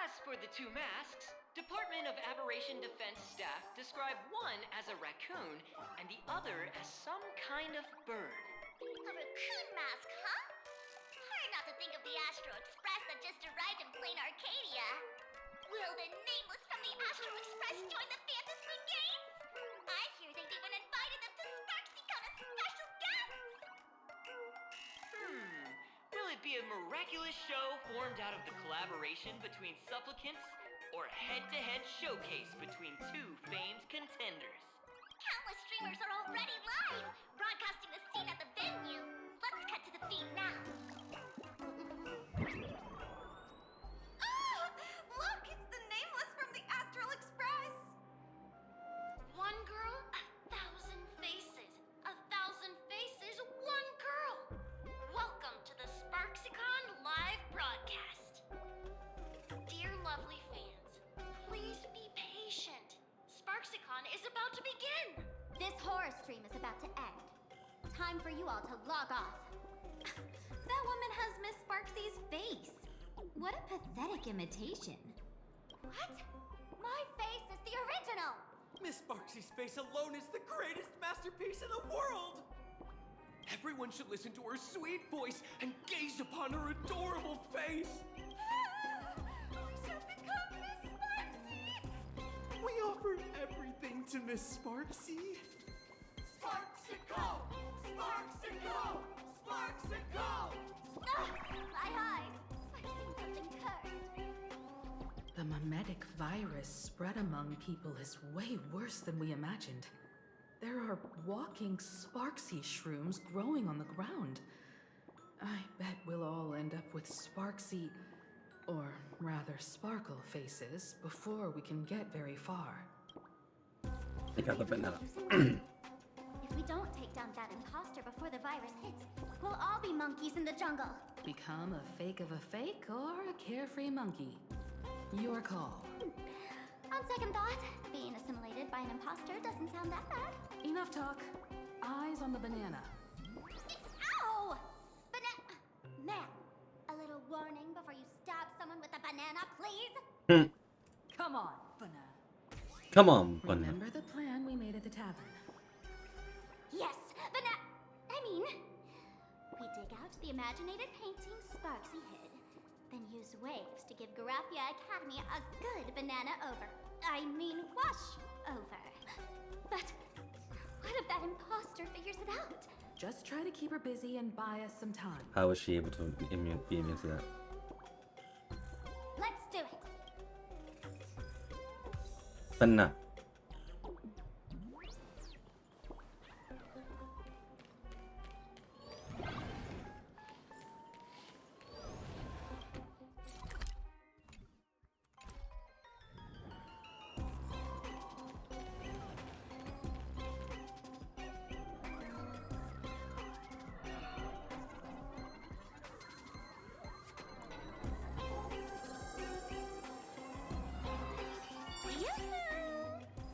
N: As for the 2 masks, Department of Aberration Defense staff describe one as a raccoon and the other as some kind of bird.
B: A raccoon mask, huh? Hard not to think of the Astro Express that just arrived in Planarcadia. Will the nameless from the Astro Express join the Phantom Moon Games? I hear they've even invited them to SparksyCon as special guests!
N: Will it be a miraculous show formed out of the collaboration between supplicants, or a head-to-head showcase between 2 famed contenders?
B: Countless streamers are already live, broadcasting the scene at the venue. Let's cut to the feed now.
C: Ah! Look, it's the nameless from the Astral Express!
B: One girl, 1,000 faces. 1,000 faces, one girl. Welcome to the SparksyCon live broadcast. Dear lovely fans, please be patient. SparksyCon is about to begin.
O: This horror stream is about to end. Time for you all to log off. That woman has Miss Sparksy's face. What a pathetic imitation. What? My face is the original!
J: Miss Sparksy's face alone is the greatest masterpiece in the world! Everyone should listen to her sweet voice and gaze upon her adorable face!
C: We shall become Miss Sparksy!
J: We offered everything to Miss Sparksy.
C: Sparksyco! Sparksyco! Sparksyco!
O: My eyes! I've seen something cursed.
F: The mimetic virus spread among people is way worse than we imagined. There are walking Sparksy shrooms growing on the ground. I bet we'll all end up with Sparksy, or rather Sparkle faces before we can get very far.
A: I got the banana.
O: If we don't take down that imposter before the virus hits, we'll all be monkeys in the jungle.
F: Become a fake of a fake or a carefree monkey? Your call.
O: On second thought, being assimilated by an imposter doesn't sound that bad.
F: Enough talk. Eyes on the banana.
O: Ow! Ma'am, a little warning before you stab someone with a banana, please?
F: Come on, banana.
A: Come on, banana.
F: Remember the plan we made at the tavern?
O: Yes, we dig out the imaginated painting Sparksy hid, then use waves to give Garafia Academy a good banana wash over. But what if that imposter figures it out?
F: Just try to keep her busy and buy us some time.
A: How was she able to be immune to that?
O: Let's do it.
A: Banana.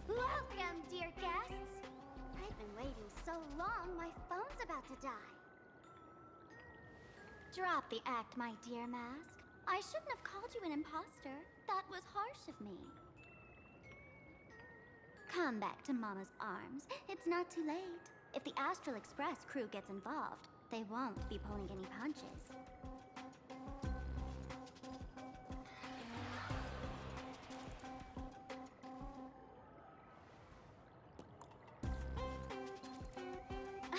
O: Welcome, dear guests. I've been waiting so long, my phone's about to die. Drop the act, my dear Mask. I shouldn't have called you an imposter. That was harsh of me. Come back to Mama's arms. It's not too late. If the Astral Express crew gets involved, they won't be pulling any punches.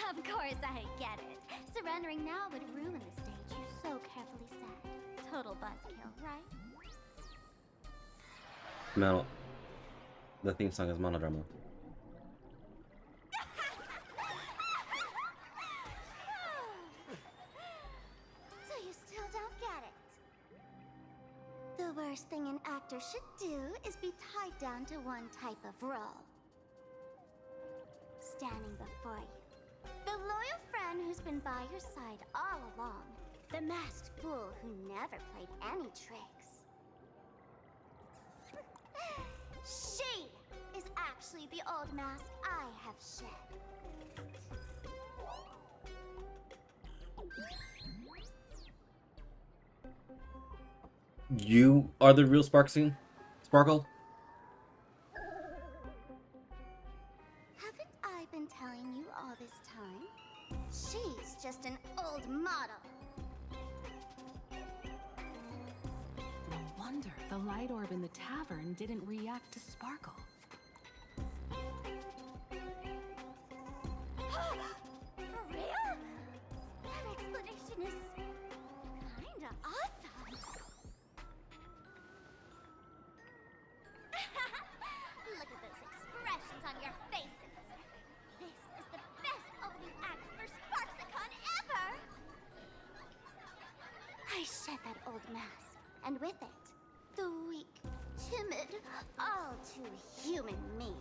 O: Of course I get it. Surrendering now would ruin the stage you so carefully set. Total buzzkill, right?
A: Metal. The theme song is monodrama.
O: So you still don't get it. The worst thing an actor should do is be tied down to one type of role. Standing before you. The loyal friend who's been by your side all along. The masked fool who never played any tricks. She is actually the old mask I have shed.
A: You are the real Sparksy? Sparkle?
O: Haven't I been telling you all this time? She's just an old model.
F: No wonder the light orb in the tavern didn't react to Sparkle.
O: For real? That explanation is kinda awesome. Look at those expressions on your faces. This is the best opening act for Sparksicon ever! I shed that old mask, and with it, the weak, timid, all too human me.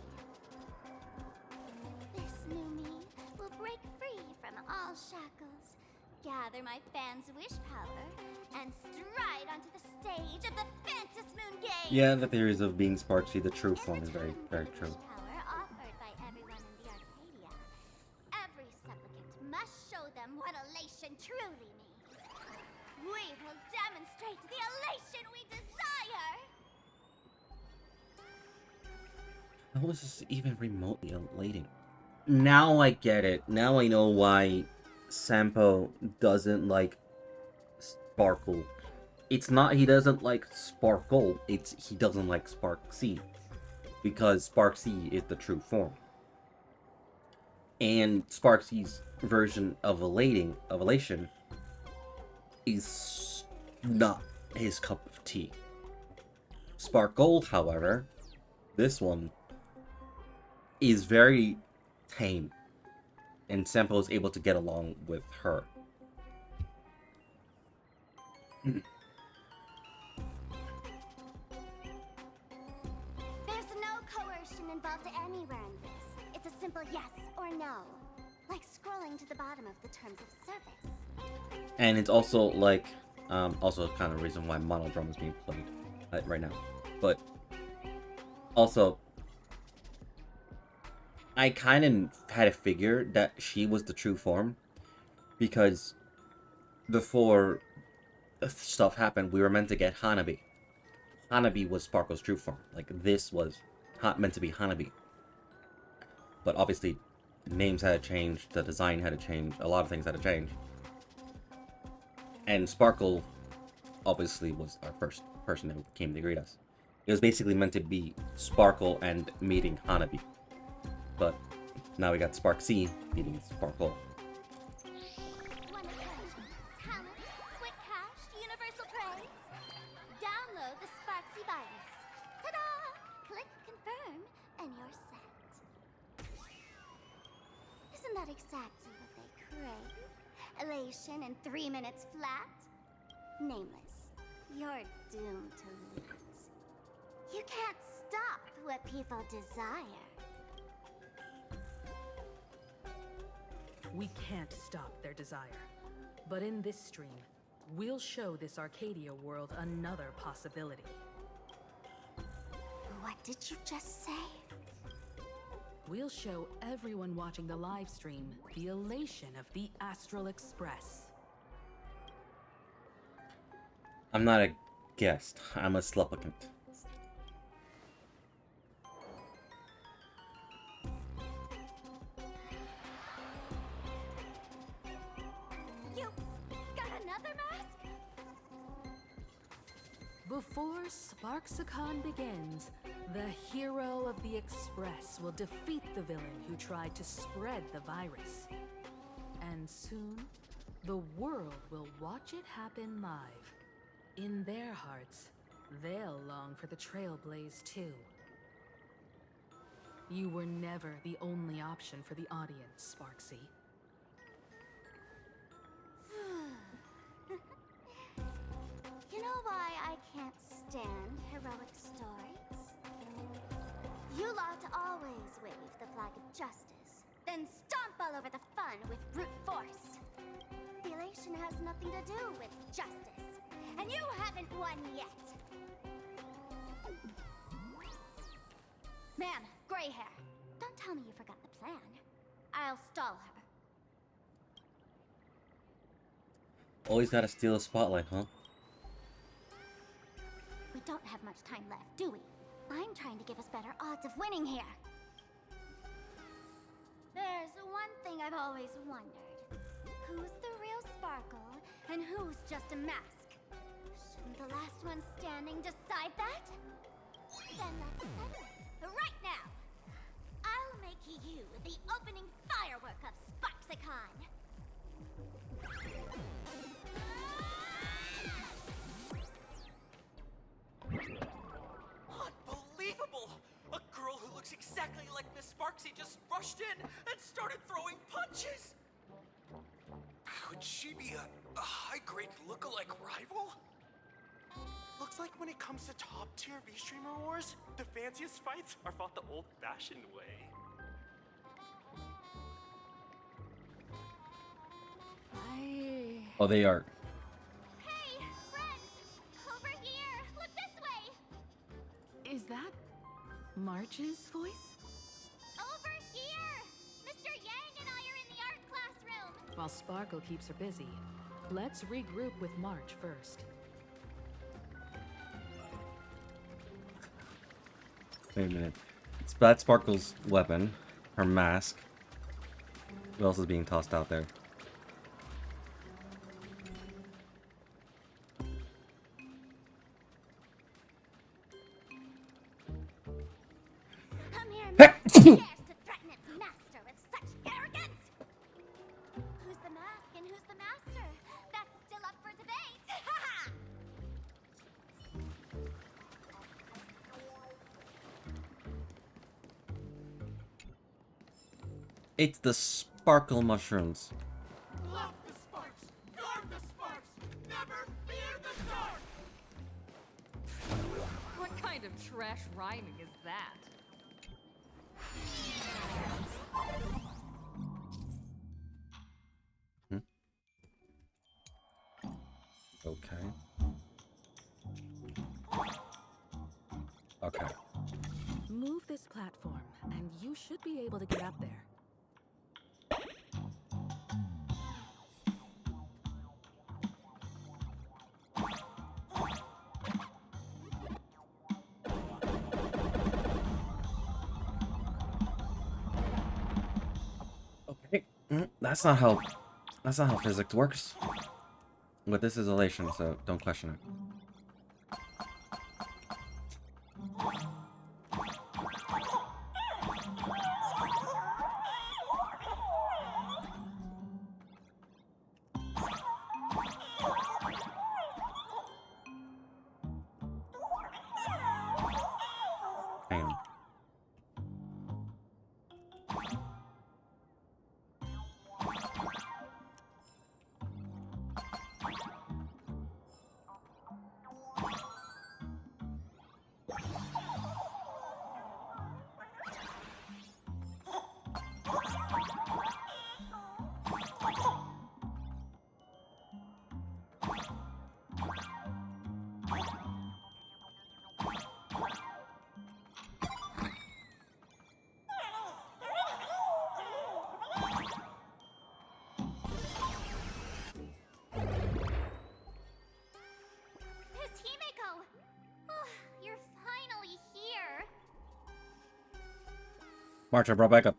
O: This new me will break free from all shackles, gather my fans' wish power, and stride onto the stage of the Fantasmoon Games!
A: Yeah, the theories of being Sparksy, the true form, is very, very true.
O: Power offered by everyone in the Arcadia. Every supplicant must show them what elation truly means. We will demonstrate the elation we desire!
A: How is this even remotely elating? Now I get it. Now I know why Sampo doesn't like Sparkle. It's not he doesn't like Sparkle, it's he doesn't like Sparksy. Because Sparksy is the true form. And Sparksy's version of elation is not his cup of tea. Sparkle, however, this one is very tame, and Senpo is able to get along with her.
O: There's no coercion involved anywhere in this. It's a simple yes or no. Like scrolling to the bottom of the terms of service.
A: And it's also like, also kind of reason why monodrum is being played right now. But also, I kind of had to figure that she was the true form, because before stuff happened, we were meant to get Hanabi. Hanabi was Sparkle's true form. Like, this was meant to be Hanabi. But obviously, names had to change, the design had to change, a lot of things had to change. And Sparkle, obviously, was our first person who came to greet us. It was basically meant to be Sparkle and meeting Hanabi. But now we got Spark C meeting Sparkle.
O: Talent, quick cash, universal praise. Download the Sparksy virus. Ta-da! Click confirm and you're set. Isn't that exactly what they crave? Elation in 3 minutes flat? Nameless, you're doomed to lose. You can't stop what people desire.
F: We can't stop their desire. But in this stream, we'll show this Arcadia world another possibility.
O: What did you just say?
F: We'll show everyone watching the live stream the elation of the Astral Express.
A: I'm not a guest, I'm a supplicant.
O: You got another mask?
F: Before Sparksicon begins, the hero of the Express will defeat the villain who tried to spread the virus. And soon, the world will watch it happen live. In their hearts, they'll long for the Trailblaze too. You were never the only option for the audience, Sparksy.
O: You know why I can't stand heroic stories? You lot always wave the flag of justice, then stomp all over the fun with brute force. The elation has nothing to do with justice, and you haven't won yet. Man, gray hair. Don't tell me you forgot the plan. I'll stall her.
A: Always gotta steal a spotlight, huh?
O: We don't have much time left, do we? I'm trying to give us better odds of winning here. There's one thing I've always wondered. Who's the real Sparkle, and who's just a mask? Shouldn't the last one standing decide that? Then let's settle it right now. I'll make you the opening firework of Sparksicon.
P: Unbelievable! A girl who looks exactly like Miss Sparksy just rushed in and started throwing punches! Could she be a high-grade look-alike rival? Looks like when it comes to top-tier V-Streamer wars, the fanciest fights are fought the old-fashioned way.
A: Oh, they are.
O: Hey, friends! Over here! Look this way!
F: Is that March's voice?
O: Over here! Mr. Yang and I are in the art classroom!
F: While Sparkle keeps her busy, let's regroup with March first.
A: Wait a minute. It's Bat Sparkle's weapon, her mask. What else is being tossed out there?
O: A mere man dares to threaten its master with such arrogance! Who's the mask and who's the master? That's still up for debate!
A: It's the sparkle mushrooms.
J: Love the sparks! Guard the sparks! Never fear the dark!
E: What kind of trash rhyming is that?
A: Hmm? Okay. Okay.
F: Move this platform, and you should be able to get up there.
A: Okay. That's not how physics works. But this is elation, so don't question it. Damn.
O: Miss Himeko! Oh, you're finally here.
A: March, I brought back up.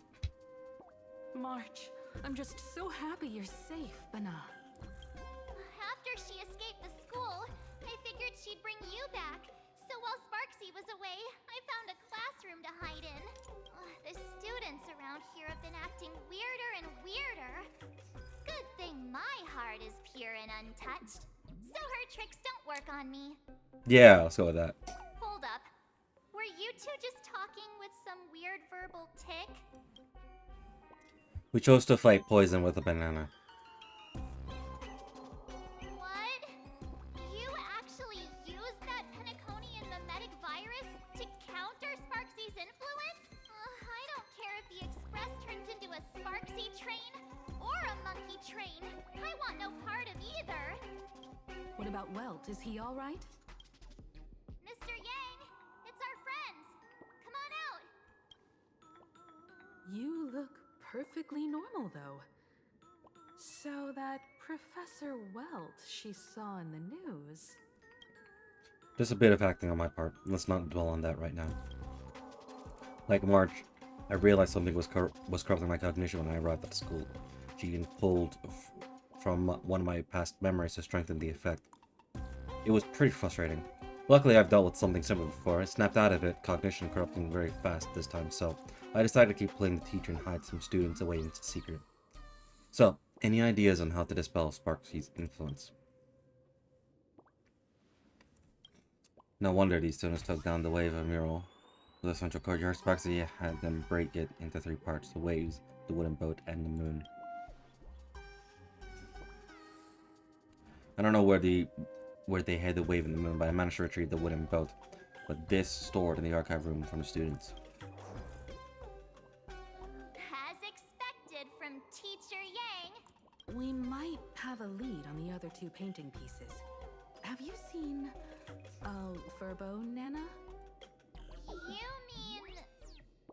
F: March, I'm just so happy you're safe, Bana.
O: After she escaped the school, I figured she'd bring you back. So while Sparksy was away, I found a classroom to hide in. The students around here have been acting weirder and weirder. Good thing my heart is pure and untouched. So her tricks don't work on me.
A: Yeah, let's go with that.
O: Hold up. Were you two just talking with some weird verbal tick?
A: We chose to fight poison with a banana.
O: What? You actually used that Penaconian mimetic virus to counter Sparksy's influence? I don't care if the Express turns into a Sparksy train or a monkey train. I want no part of either.
F: What about Welt? Is he all right?
O: Mr. Yang, it's our friends. Come on out.
F: You look perfectly normal, though. So that Professor Welt she saw in the news...
A: Just a bit of acting on my part. Let's not dwell on that right now. Like March, I realized something was corrupting my cognition when I arrived at school. She even pulled from one of my past memories to strengthen the effect. It was pretty frustrating. Luckily, I've dealt with something similar before. I snapped out of it, cognition corrupting very fast this time, so I decided to keep playing the teacher and hide some students away into secret. So, any ideas on how to dispel Sparksy's influence? No wonder these students took down the wave mural. With the central courtyard, Sparksy had them break it into 3 parts: the waves, the wooden boat, and the moon. I don't know where they had the wave and the moon, but I managed to retrieve the wooden boat. But this stored in the archive room from the students.
O: As expected from Teacher Yang.
F: We might have a lead on the other 2 painting pieces. Have you seen... Furbo, Nana?
O: You mean...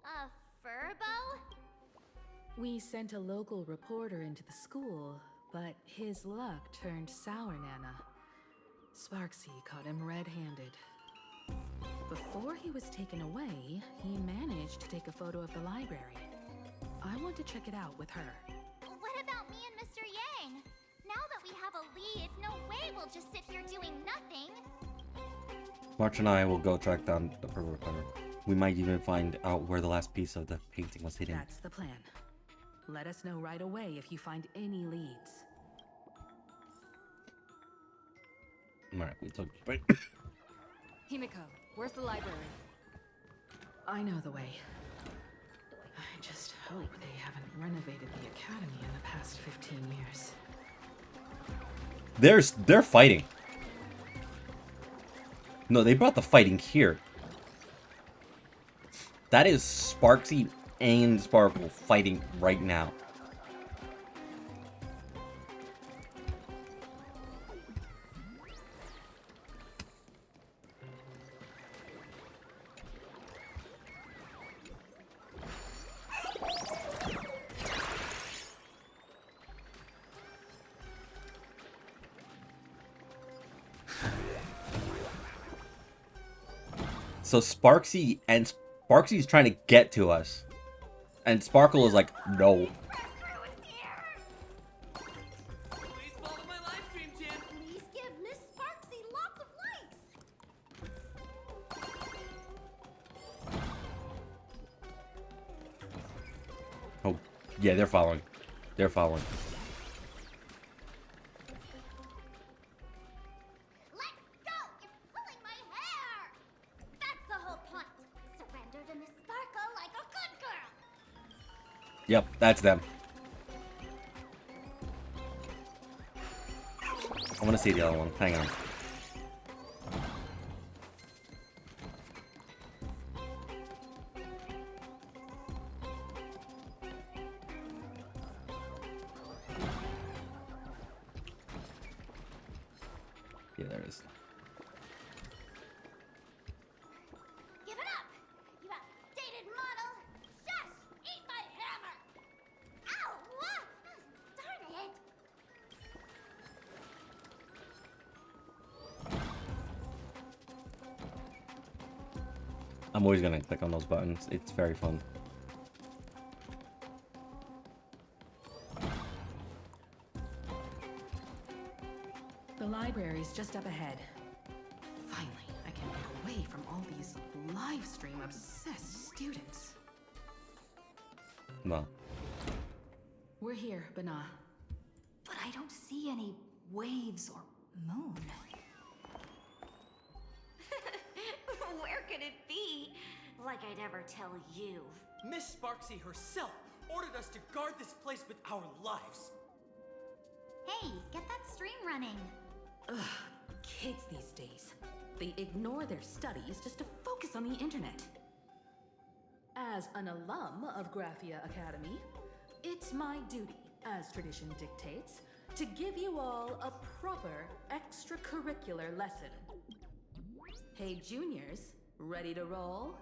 O: a Furbo?
F: We sent a local reporter into the school, but his luck turned sour, Nana. Sparksy caught him red-handed. Before he was taken away, he managed to take a photo of the library. I want to check it out with her.
O: What about me and Mr. Yang? Now that we have a lead, no way we'll just sit here doing nothing.
A: March and I will go track down the reporter. We might even find out where the last piece of the painting was hidden.
F: That's the plan. Let us know right away if you find any leads.
A: Alright, we took... Wait.
E: Himeko, where's the library?
F: I know the way. I just hope they haven't renovated the academy in the past 15 years.
A: They're fighting. No, they brought the fighting here. That is Sparksy and Sparkle fighting right now. So Sparksy's trying to get to us. And Sparkle is like, no.
P: Please follow my live stream, Jim.
C: Please give Miss Sparksy lots of likes.
A: Oh, yeah, they're following. They're following.
O: Let go! You're pulling my hair! That's the whole point. Surrender to Miss Sparkle like a good girl.
A: Yep, that's them. I want to see the other one. Hang on. Yeah, there it is.
O: Give it up! You outdated model! Shush! Eat my hammer! Ow! What? Darn it!
A: I'm always gonna click on those buttons. It's very fun.
F: The library's just up ahead. Finally, I can get away from all these live stream obsessed students.
A: No.
F: We're here, Bana.
I: But I don't see any waves or moon.
C: Where could it be? Like I'd ever tell you.
P: Miss Sparksy herself ordered us to guard this place with our lives.
O: Hey, get that stream running.
F: Ugh, kids these days. They ignore their studies just to focus on the internet. As an alum of Graphia Academy, it's my duty, as tradition dictates, to give you all a proper extracurricular lesson. Hey, juniors, ready to roll?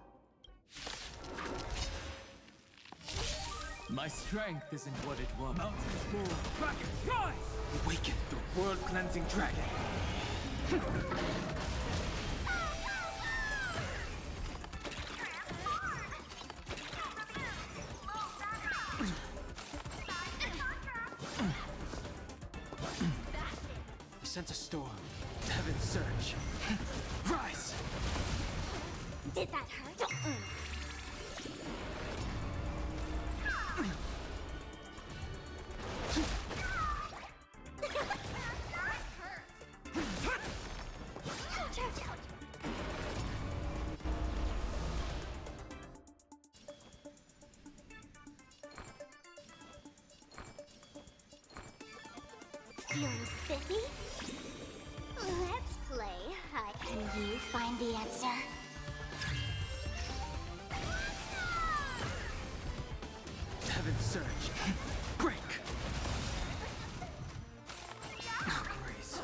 J: My strength isn't what it was. Mountains roar, dragons rise! Awaken the world-cleansing dragon. I sense a storm. Heaven surge. Rise!
O: Did that hurt? Ouch, ouch, ouch. Feeling spiffy? Let's play hide and you find the answer.
J: Heaven surge. Break! Oh, grace.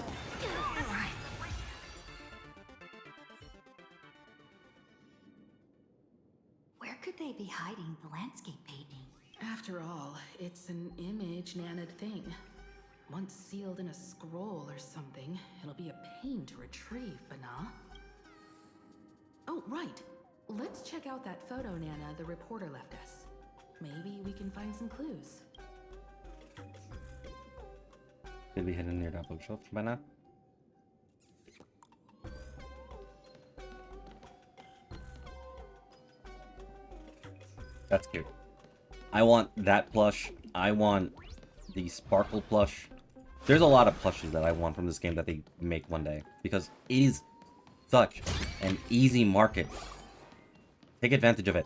I: Where could they be hiding the landscape painting?
F: After all, it's an image Nana'd thing. Once sealed in a scroll or something, it'll be a pain to retrieve, Bana. Oh, right. Let's check out that photo Nana the reporter left us. Maybe we can find some clues.
A: Could be hidden near that bookshelf by now. That's cute. I want that plush. I want the sparkle plush. There's a lot of plushes that I want from this game that they make one day. Because it is such an easy market. Take advantage of it.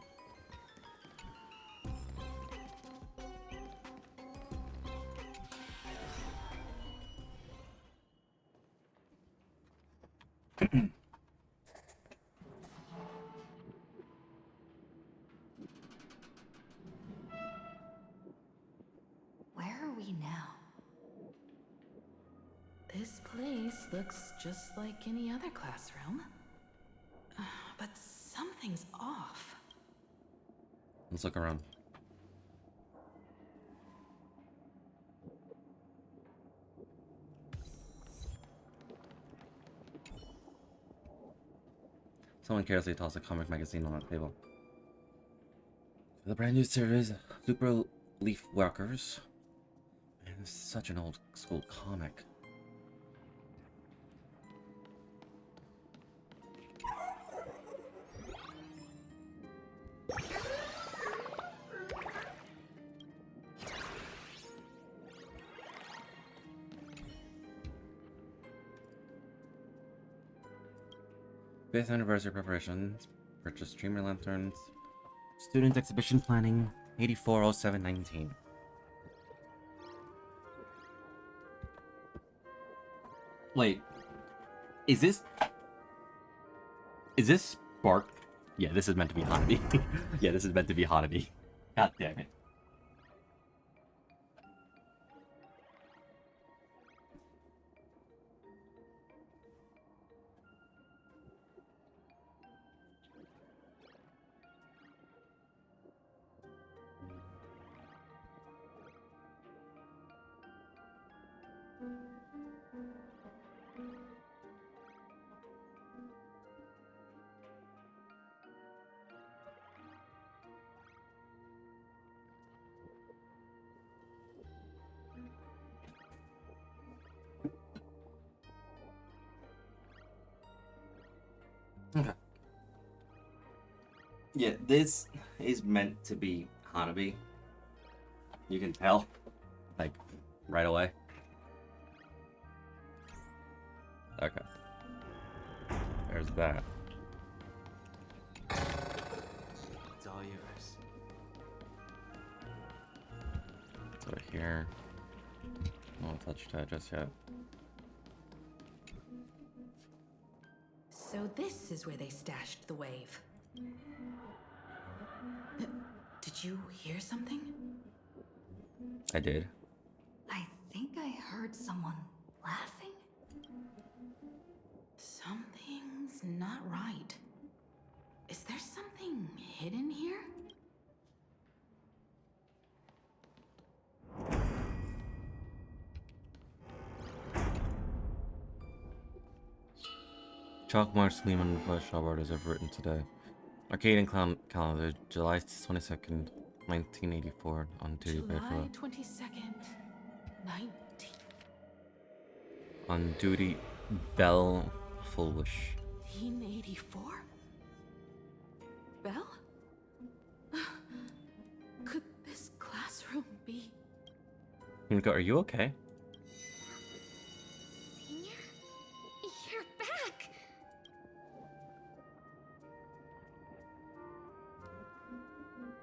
I: Where are we now?
F: This place looks just like any other classroom. But something's off.
A: Let's look around. Someone carelessly tossed a comic magazine on the table. The brand new series, Super Leaf Walkers. Man, this is such an old school comic. Fifth anniversary preparations. Purchase streamer lanterns. Student exhibition planning. 840719. Wait. Is this Spark? Yeah, this is meant to be Hanabi. Yeah, this is meant to be Hanabi. God damn it. Okay. Yeah, this is meant to be Hanabi. You can tell, like, right away. Okay. There's that.
M: It's all yours.
A: So here. I won't touch that just yet.
F: So this is where they stashed the wave. Did you hear something?
A: I did.
I: I think I heard someone laughing.
F: Something's not right. Is there something hidden here?
A: Chalk marks Lehman Flesh Albertas have written today. Arcade and Clown Calendar, July 22nd, 1984, on duty by
F: July 22nd, 19...
A: On duty, Bell Foolish.
F: 1984? Belle? Could this classroom be...
A: Himiko, are you okay?
B: Senior? You're back!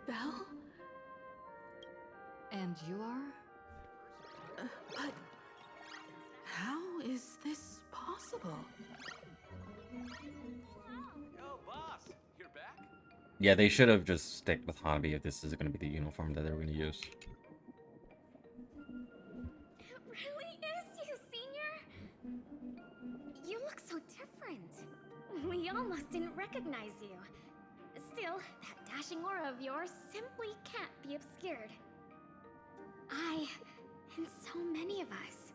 F: Belle?
I: And you are?
F: But... how is this possible?
P: Yo, boss, you're back?
A: Yeah, they should have just stick with Hanabi if this is going to be the uniform that they were going to use.
B: It really is you, Senior! You look so different. We almost didn't recognize you. Still, that dashing aura of yours simply can't be obscured. I, and so many of us,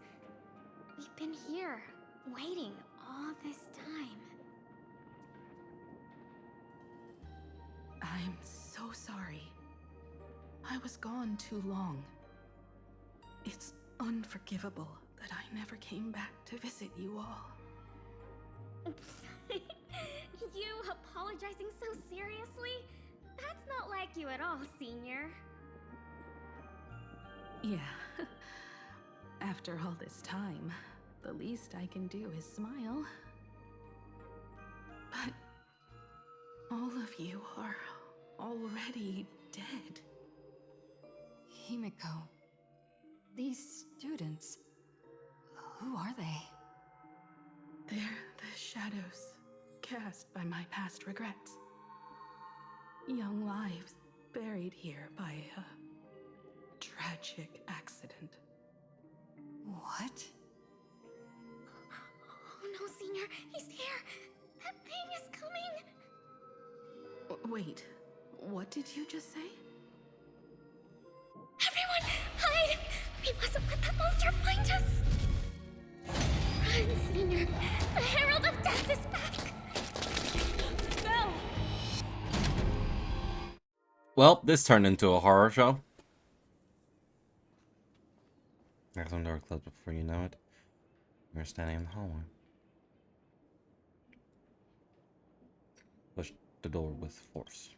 B: we've been here, waiting all this time.
F: I'm so sorry. I was gone too long. It's unforgivable that I never came back to visit you all.
B: You apologizing so seriously? That's not like you at all, Senior.
F: Yeah. After all this time, the least I can do is smile. But all of you are already dead.
I: Himiko, these students, who are they?
F: They're the shadows cast by my past regrets. Young lives buried here by a tragic accident.
I: What?
B: Oh no, Senior, he's here! That thing is coming!
F: Wait, what did you just say?
B: Everyone, hide! We mustn't let that monster find us! Run, Senior! The Herald of Death is back! No!
A: Well, this turned into a horror show. There's some door closed before you know it. You're standing in the hallway. Push the door with force.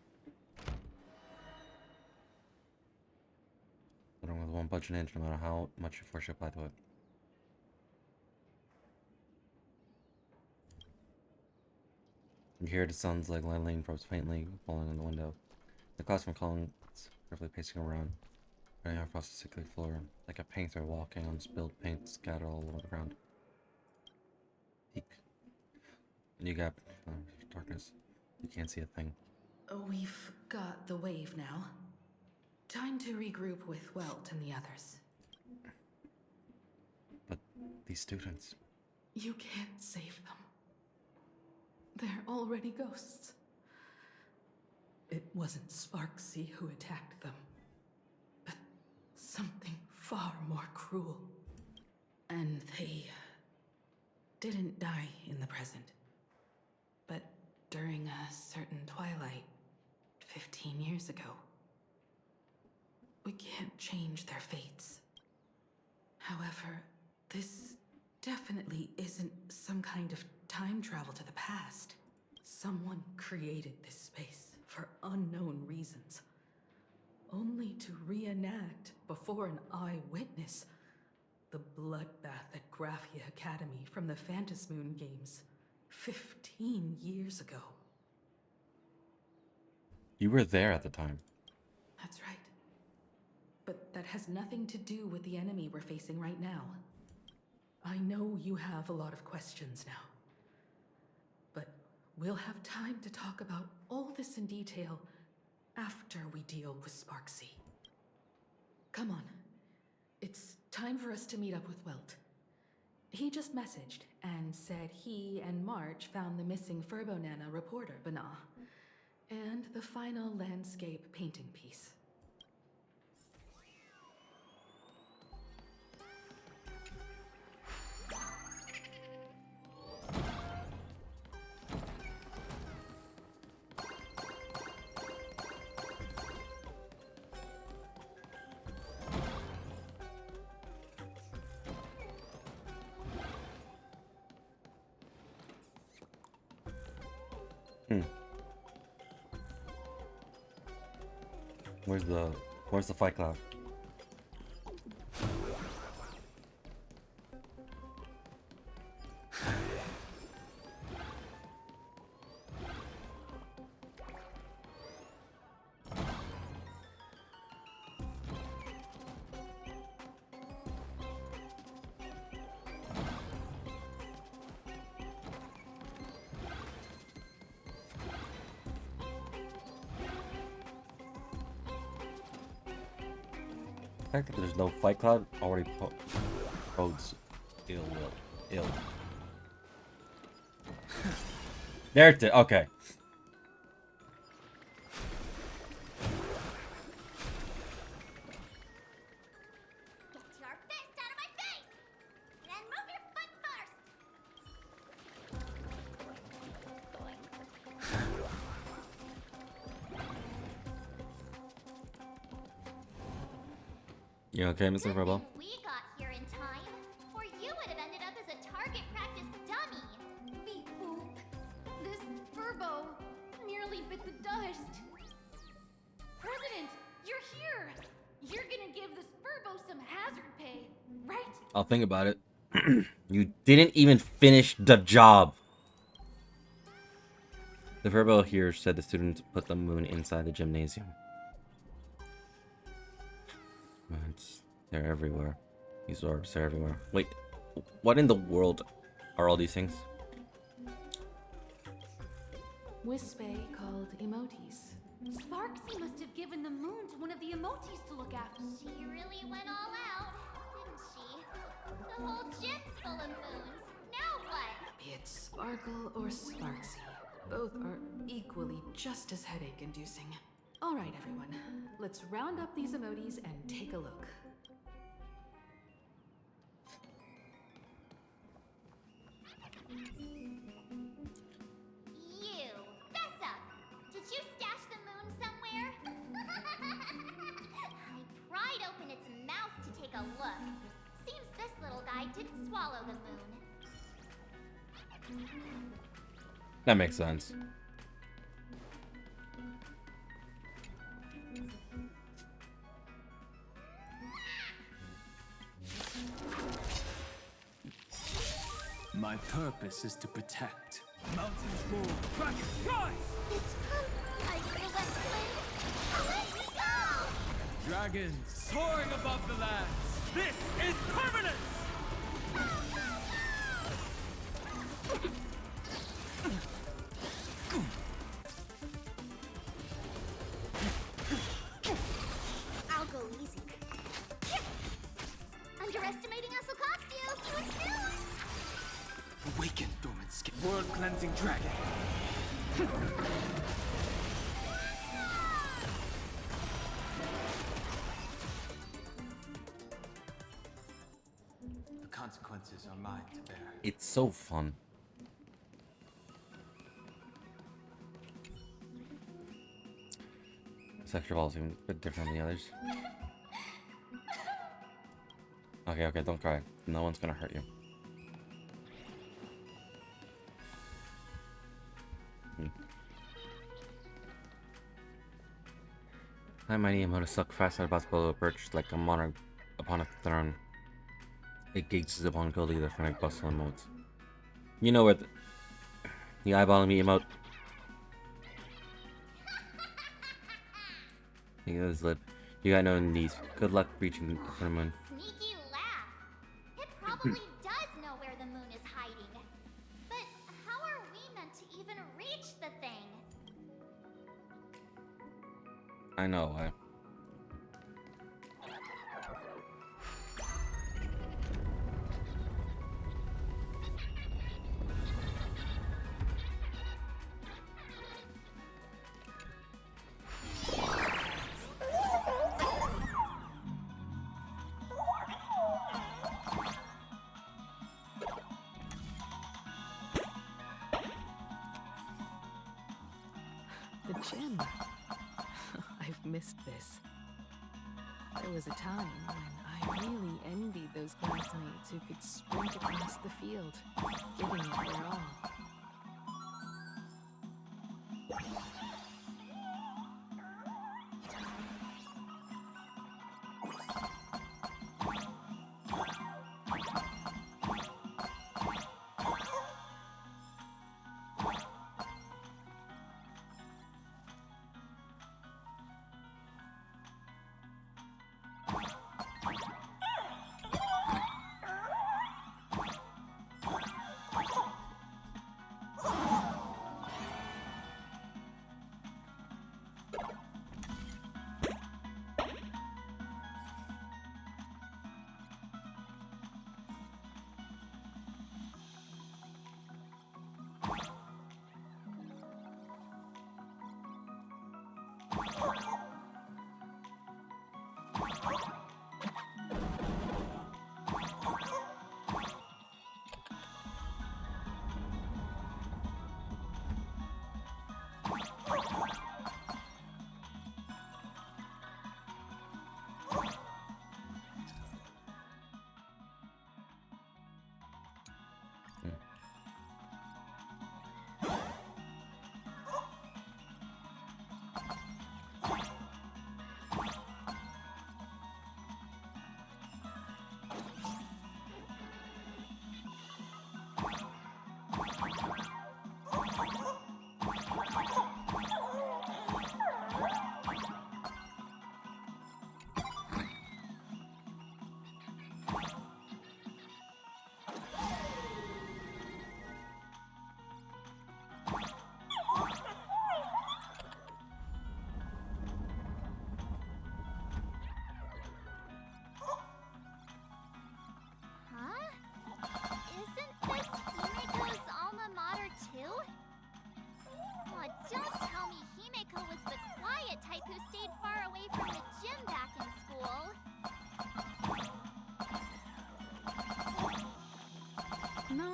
A: Put on with one punch an inch, no matter how much force you apply to it. You hear the sounds like lightning probes faintly falling on the window. The classroom columns carefully pacing around, running across the sickly floor, like a painter walking on spilled paint scattered all over the ground. Peek. You got darkness. You can't see a thing.
F: We've got the wave now. Time to regroup with Welt and the others.
A: But these students...
F: You can't save them. They're already ghosts. It wasn't Sparksy who attacked them, but something far more cruel. And they didn't die in the present, but during a certain twilight 15 years ago. We can't change their fates. However, this definitely isn't some kind of time travel to the past. Someone created this space for unknown reasons, only to reenact before an eyewitness the bloodbath at Graphia Academy from the Phantasmoon games 15 years ago.
A: You were there at the time.
F: That's right. But that has nothing to do with the enemy we're facing right now. I know you have a lot of questions now, but we'll have time to talk about all this in detail after we deal with Sparksy. Come on. It's time for us to meet up with Welt. He just messaged and said he and March found the missing Furbonana reporter, Bana, and the final landscape painting piece.
A: Where's the fight cloud? The fact that there's no fight cloud already bodes ill will. Ill. There it is. Okay.
O: Get your fist out of my face! Then move your foot
A: You okay, Mr. Rebel?
O: We got here in time, or you would have ended up as a target practice dummy.
I: Beep boop. This Furbo nearly bit the dust. President, you're here! You're gonna give this Furbo some hazard pay, right?
A: I'll think about it. You didn't even finish the job. The verbal here said the students put the moon inside the gymnasium. They're everywhere. These orbs are everywhere. Wait, what in the world are all these things?
F: Wispe called emotes.
I: Sparksy must have given the moon to one of the emotes to look after.
O: She really went all out, didn't she? The whole gym's full of moons. Now what?
F: Be it Sparkle or Sparksy, both are equally just as headache-inducing. All right, everyone, let's round up these emotes and take a look.
O: You, Fessa! Did you stash the moon somewhere? I pried open its mouth to take a look. Seems this little guy didn't swallow the moon.
A: That makes sense.
J: My purpose is to protect. Mountains roar, dragons rise!
O: It's come! I feel that flame! Let me go!
J: Dragons soaring above the lands! This is permanent!
O: I'll go easy. Underestimating us will cost you! You snooze!
J: Awaken, dormant skin. World-cleansing dragon. The consequences are mine to bear.
A: It's so fun. Sexual ball seems a bit different than the others. Okay, don't cry. No one's gonna hurt you. Hi, mighty emote is stuck fast at a basketball perched like a monarch upon a throne. It gazes upon coldly the frantic bustle emotes. You know where the eyeballing me emote. He his lip. You got no knees. Good luck reaching the moon.
O: Sneaky laugh. It probably does know where the moon is hiding. But how are we meant to even reach the thing?
A: I know.
F: The gym. I've missed this. There was a time when I really envied those classmates who could sprint across the field, giving it their all.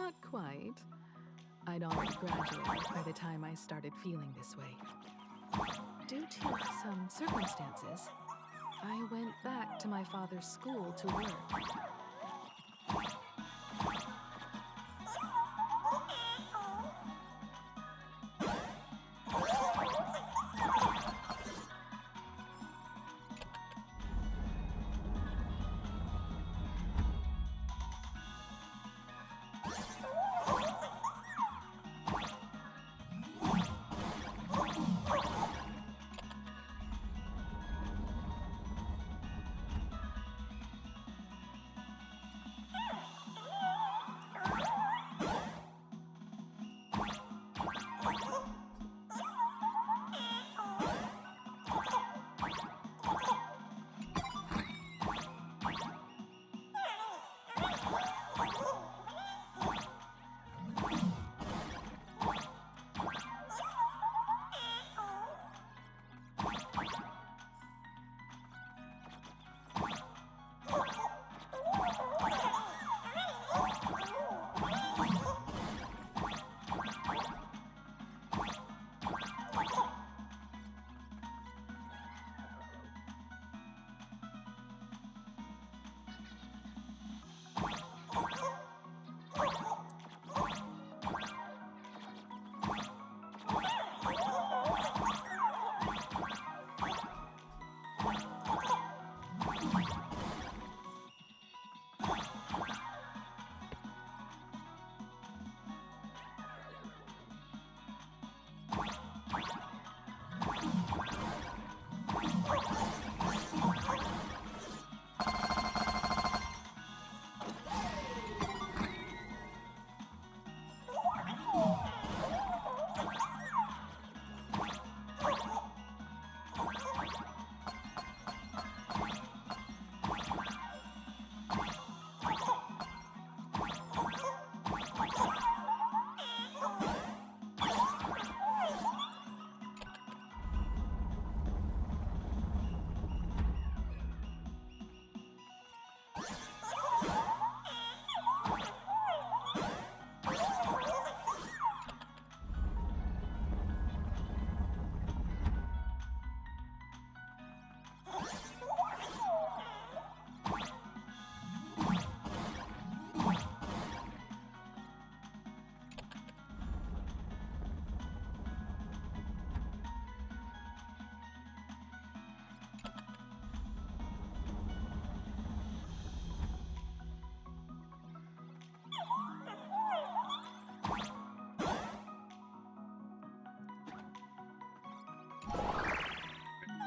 F: Not quite. I'd already graduated by the time I started feeling this way. Due to some circumstances, I went back to my father's school to work.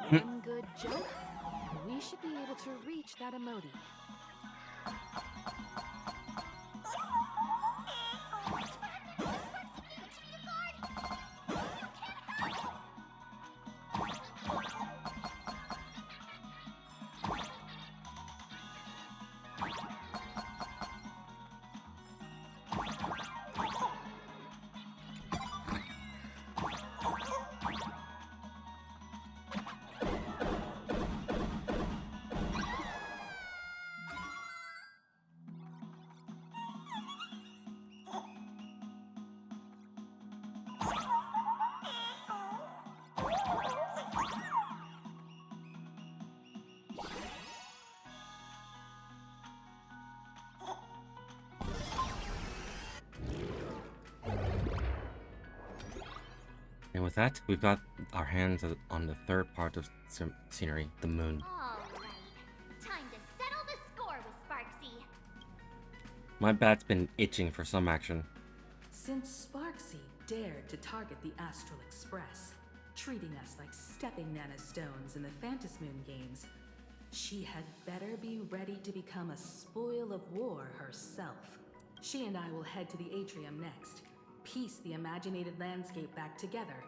F: One good jump, we should be able to reach that emoji.
A: And with that, we've got our hands on the third part of scenery, the moon.
O: All right. Time to settle the score with Sparksy.
A: My bat's been itching for some action.
F: Since Sparksy dared to target the Astral Express, treating us like stepping Nana stones in the Phantasmoon games, she had better be ready to become a spoil of war herself. She and I will head to the atrium next, piece the imaginated landscape back together,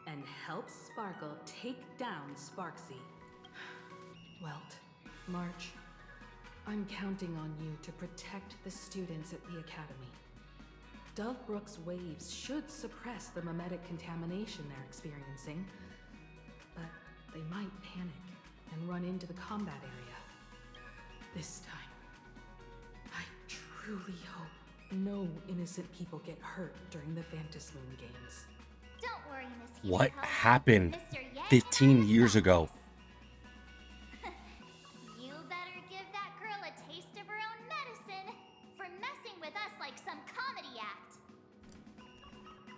F: and help Sparkle take down Sparksy. Welt, March, I'm counting on you to protect the students at the Academy. Dovebrook's waves should suppress the mimetic contamination they're experiencing, but they might panic and run into the combat area. This time, I truly hope No innocent people get hurt during the Fantasy Moon games.
O: Don't worry, Miss
A: What
O: Himiko.
A: happened
O: Mr. Yang
A: 15 years ago?
O: You better give that girl a taste of her own medicine for messing with us like some comedy act.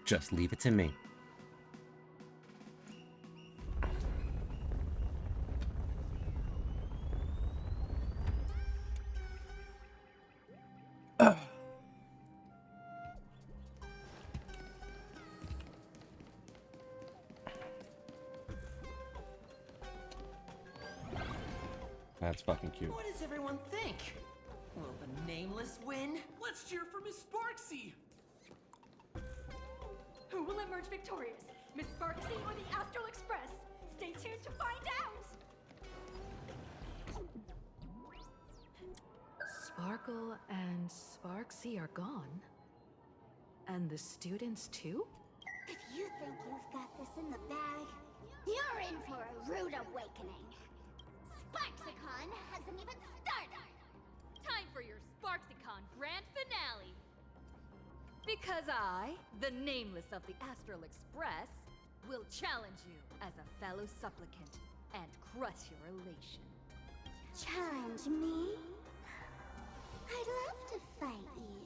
A: Just leave it to me. That's fucking cute.
P: What does everyone think? Will the Nameless win?
J: Let's cheer for Miss Sparksy!
I: Who will emerge victorious? Miss Sparksy or the Astral Express? Stay tuned to find out!
F: Sparkle and Sparksy are gone. And the students too?
O: If you think you've got this in the bag, you're in for a rude awakening. Sparksicon hasn't even started!
E: Time for your Sparksicon grand finale! Because I, the Nameless of the Astral Express, will challenge you as a fellow supplicant and crush your elation.
O: Challenge me? I'd love to fight you.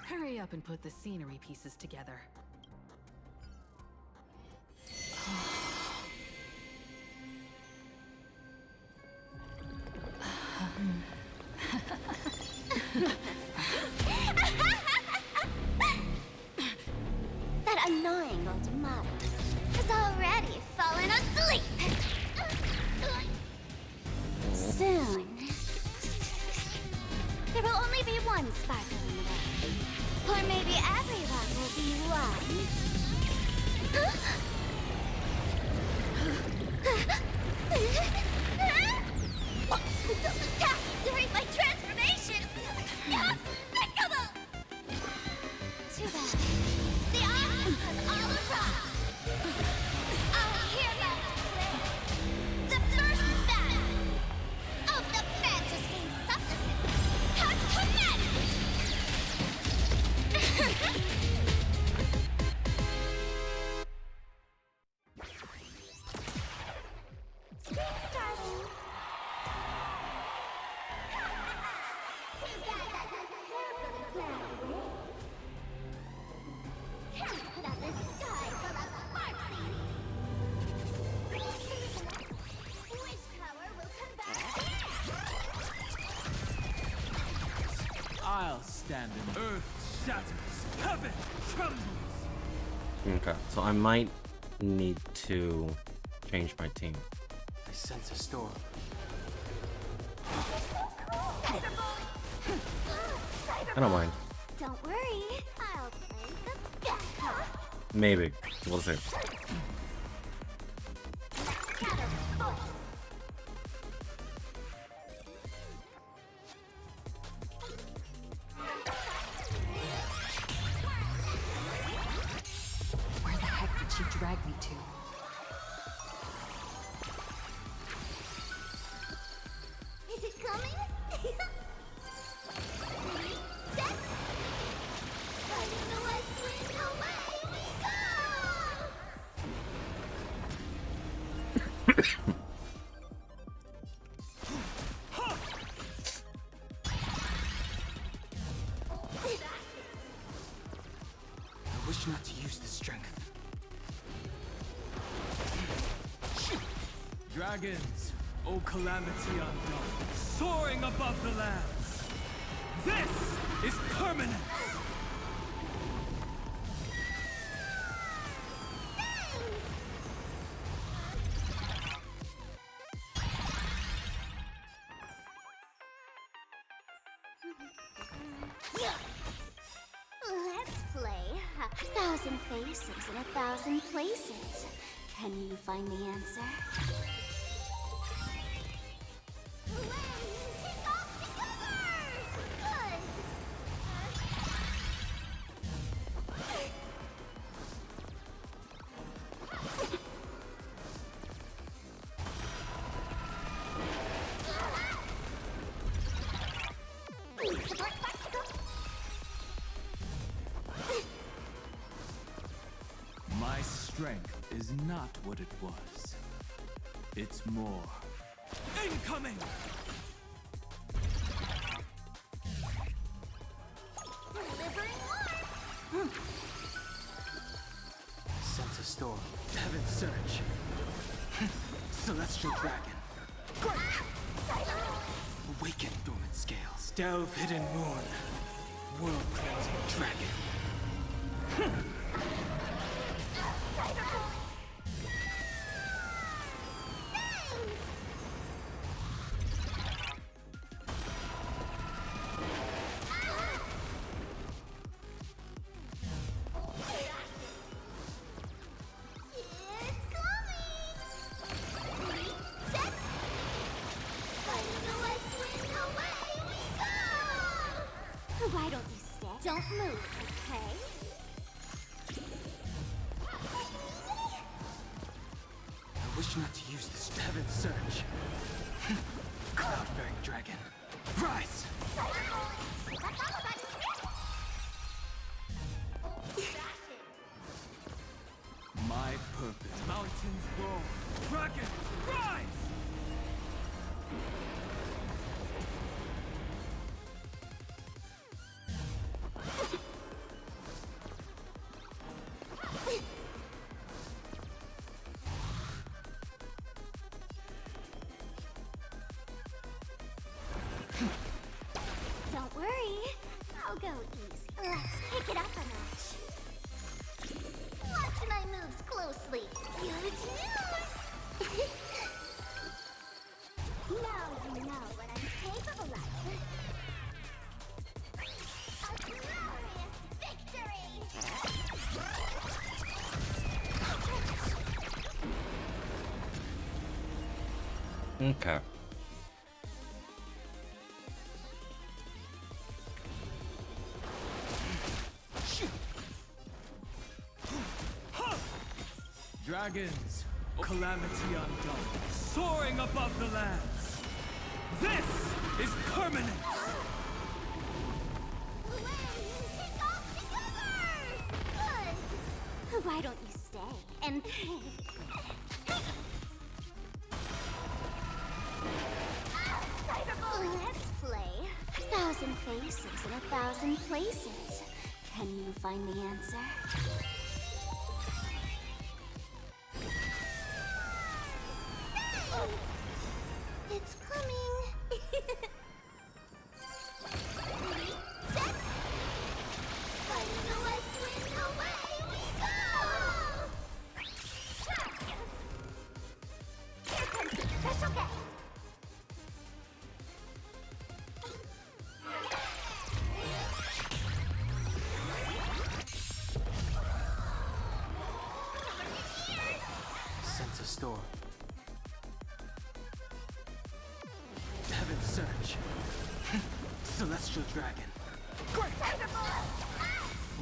F: Hurry up and put the scenery pieces together.
O: That annoying old model has already fallen asleep. Soon, there will only be one sparkle in the world. Or maybe everyone will be one. Don't attack during my transformation! Despicable! Too bad. The audience has all arrived! Our heroes declare the first battle of the Fantasy Supplicant has commenced! Starting! Put out this sky full of sparksies! Which power will come back here?
J: I'll stand in earth shatters, heaven trembles.
A: Okay, so I might need to change my team.
M: I sense a storm.
A: I don't mind.
O: Don't worry, I'll play the backup.
A: Maybe. We'll see.
F: Where the heck did she drag me to?
O: Is it coming? Ready, set. Riding the west wind, away we
M: I wish not to use this strength.
J: Dragons, O calamity undone, soaring above the lands. This is permanence.
O: Let's play 1,000 faces in 1,000 places. Can you find the answer? Hooray! Take off together! Good!
J: strength is not what it was. It's more. Incoming!
O: Delivering more!
J: Sense of storm. Heaven surge. Celestial dragon. Break! Awaken dormant scales. Delve hidden moon. World cleansing dragon.
O: Why don't you stay? Don't move, okay?
J: I wish not to use this heaven surge. Cloud-bearing dragon. Rise! My purpose. Mountains roar. Dragons rise!
O: Don't worry, I'll go easy. Let's pick it up a notch. Watch my moves closely. Huge news! Now you know what I'm capable of. A glorious victory!
A: Okay.
J: Dragons, calamity undone, soaring above the lands. This is permanent.
O: Good. Why don't you stay and pray? Let's play. 1,000 faces in 1,000 places. Can you find the answer? It's coming. Set. Fighting the west wind, away we go! Here comes the special guest.
J: Sense a storm. Heaven surge. Celestial dragon.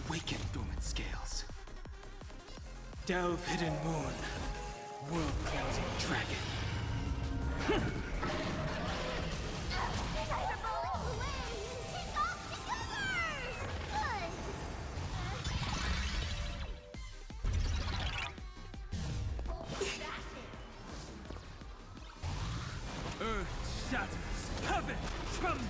J: Awaken dormant scales. Delve hidden moon. World cleansing dragon. Earth shatters. Heaven trembles.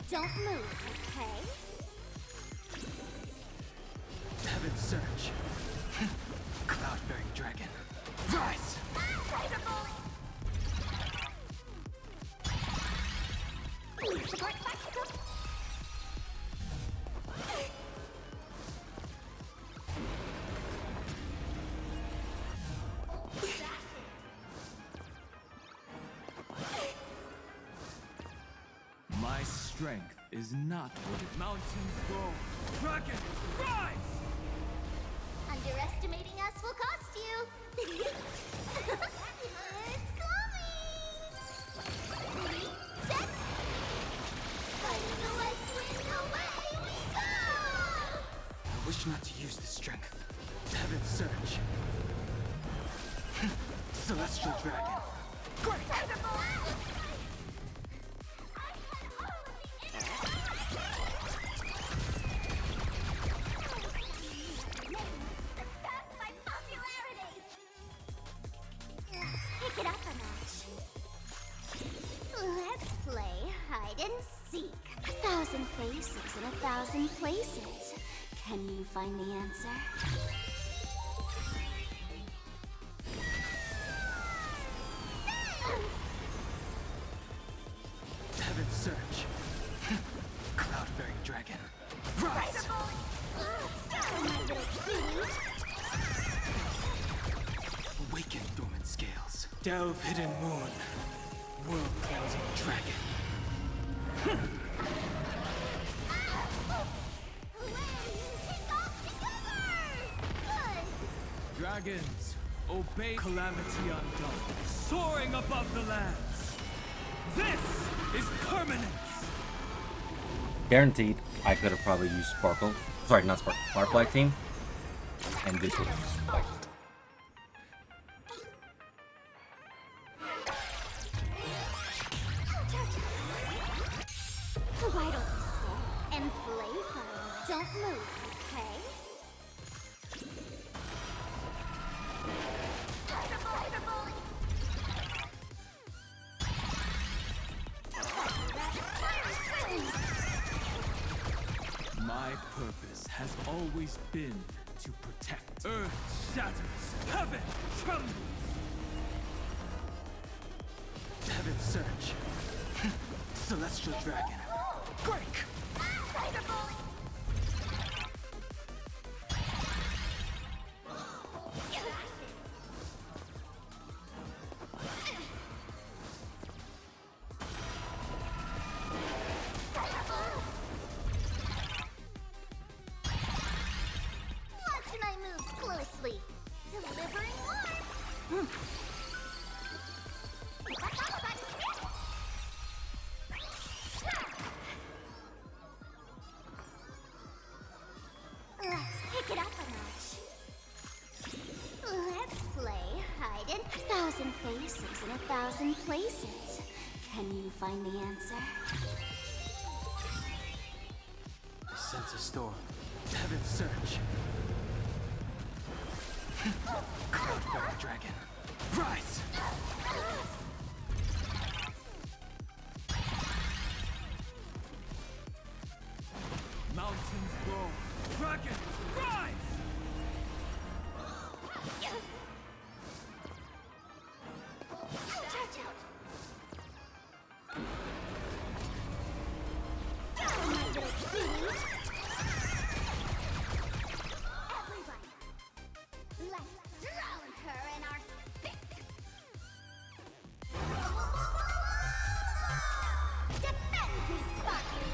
O: Don't move, okay?
J: Heaven surge. Cloud-bearing dragon. Rise! My strength is not what it mountains roar. Dragons rise!
O: Underestimating us will cost you. It's coming. Set. Fighting the west wind, away we go.
J: I wish not to use this strength. Heaven's Surge. Celestial Dragon.
O: Pick it up a notch. Let's play hide and seek. 1,000 faces in 1,000 places. Can you find the answer?
J: Heaven's Surge. Cloud-bearing Dragon. Rise! Awaken dormant scales. Delve hidden moon. World-cleansing dragon. Dragons, obey Calamity Undone. Soaring above the lands. This is permanence.
A: Guaranteed, I could have probably used Sparkle. Sorry, not Sparkle. Firefly team. And this was like.
O: Why don't you sit and play fun? Don't move, okay?
J: My purpose has always been to protect. Earth shatters, heaven trembles. Heaven's Surge. Celestial Dragon. Break!
O: Watch my moves closely. Delivering warmth. Let's pick it up a notch. Let's play hide and 1,000 faces in 1,000 places. Can you find the answer?
J: Sense a storm. Heaven's Surge. Cloud-bearing Dragon. Rise! Mountains roar. Dragons rise!
O: Charge out. Everyone, let's drown her in our spit. Defend me, Sparky.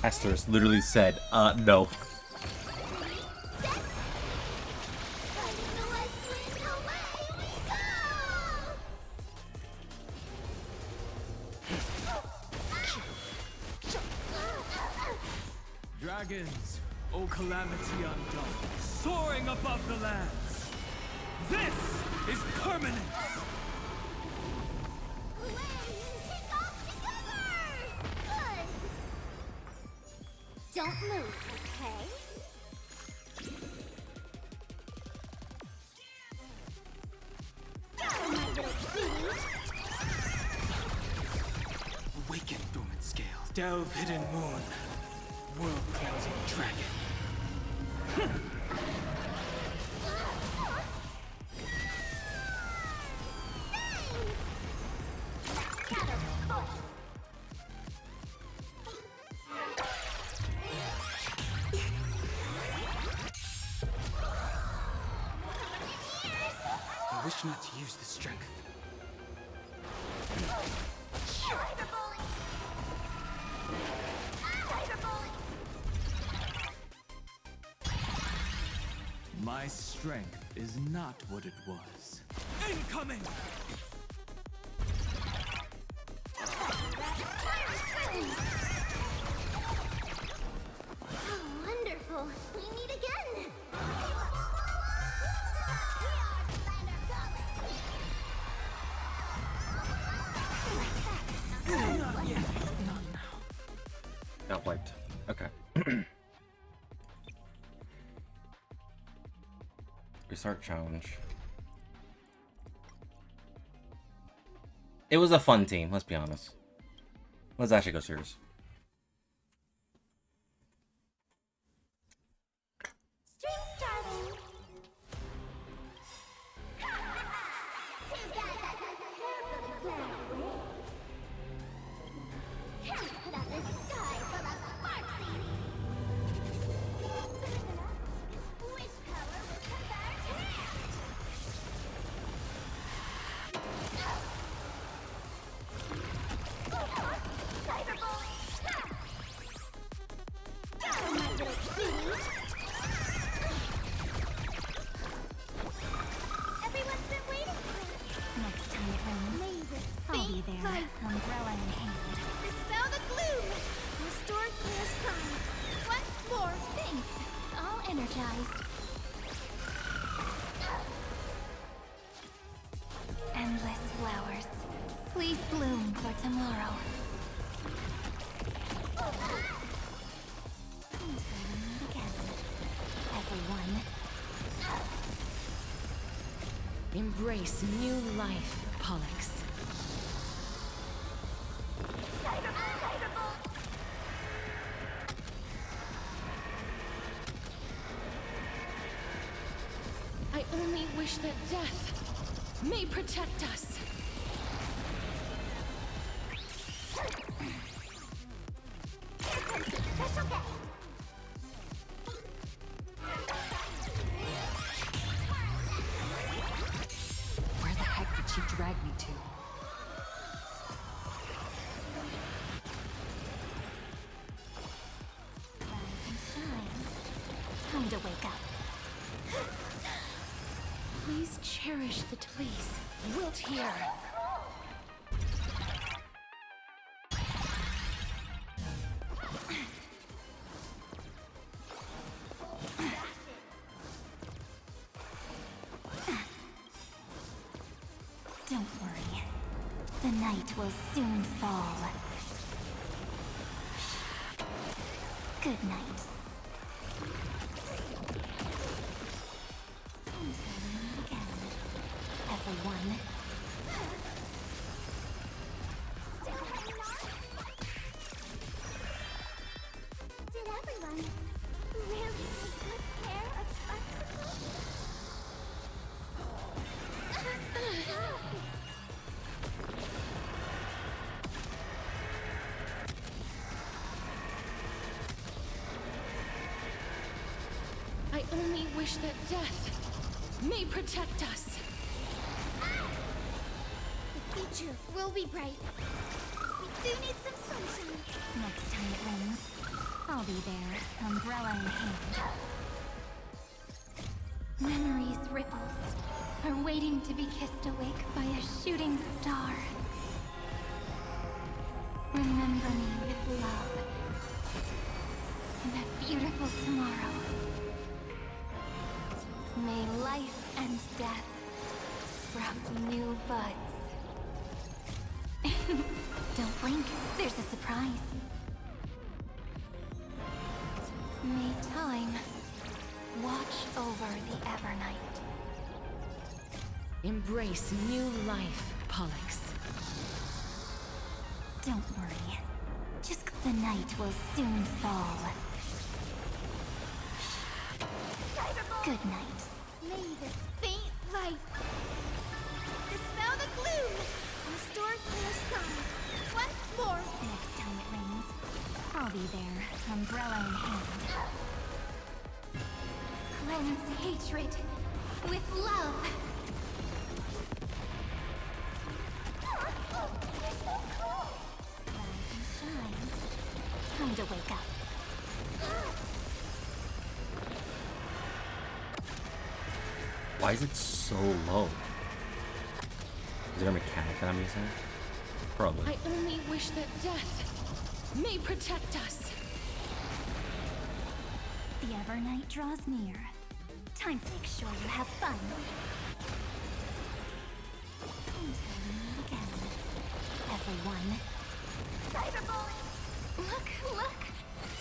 A: Asterisk literally said, no.
J: Dragons, O Calamity Undone, soaring above the lands. This is permanence.
O: Don't move, okay? My little cutie.
J: Awaken dormant scales. Delve hidden moon. World-cleansing dragon. I wish not to use the strength. My strength is not what it was. Incoming!
O: Oh, wonderful. We meet again.
J: Not yet. Not now.
A: Got wiped. Okay. Restart challenge. It was a fun team, let's be honest. Let's actually go serious.
O: Stream starting. Carefully planned way. Can't put out this sky full of sparksies. Which power will convert here? Cyberball! Oh, my little cutie! Everyone's been waiting for it. Next time it rains, I'll be there, umbrella in hand. Dispel the gloom! Restore clear skies. Once more, thanks. All energized.
B: Endless flowers. Please bloom for tomorrow.
O: Again. Everyone.
F: Embrace new life, Pollux. I only wish that death may protect us.
O: Special guest.
F: Where the heck did she drag me to?
O: Rise and shine. Time to wake up.
F: Please cherish the trees. Wilt here.
O: Don't worry. The night will soon fall. Good night. Again. Everyone. Still hanging on? Did everyone really take good care of Sparksicle?
F: I only wish that death may protect us.
O: The future will be bright. We do need some sunshine. Next time it rains, I'll be there, umbrella in hand.
B: Memories' ripples are waiting to be kissed awake by a shooting star. Remember me with love in a beautiful tomorrow. May life and death sprout new buds. Don't blink, there's a surprise. May time watch over the Evernight.
F: Embrace new life, Pollux.
O: Don't worry. Just the night will soon fall. Good night. May this faint light dispel the gloom. Restore clear skies. Once more. Next time it rains, I'll be there, umbrella in hand.
B: Cleanse hatred with love.
O: You're so cool. Rise and shine. Time to wake up.
A: Why is it so low? Is there a mechanic that I'm missing? Probably.
E: I only wish that death may protect us.
O: The Evernight draws near. Time to make sure you have fun. Again. Everyone. Cyberbully! Look!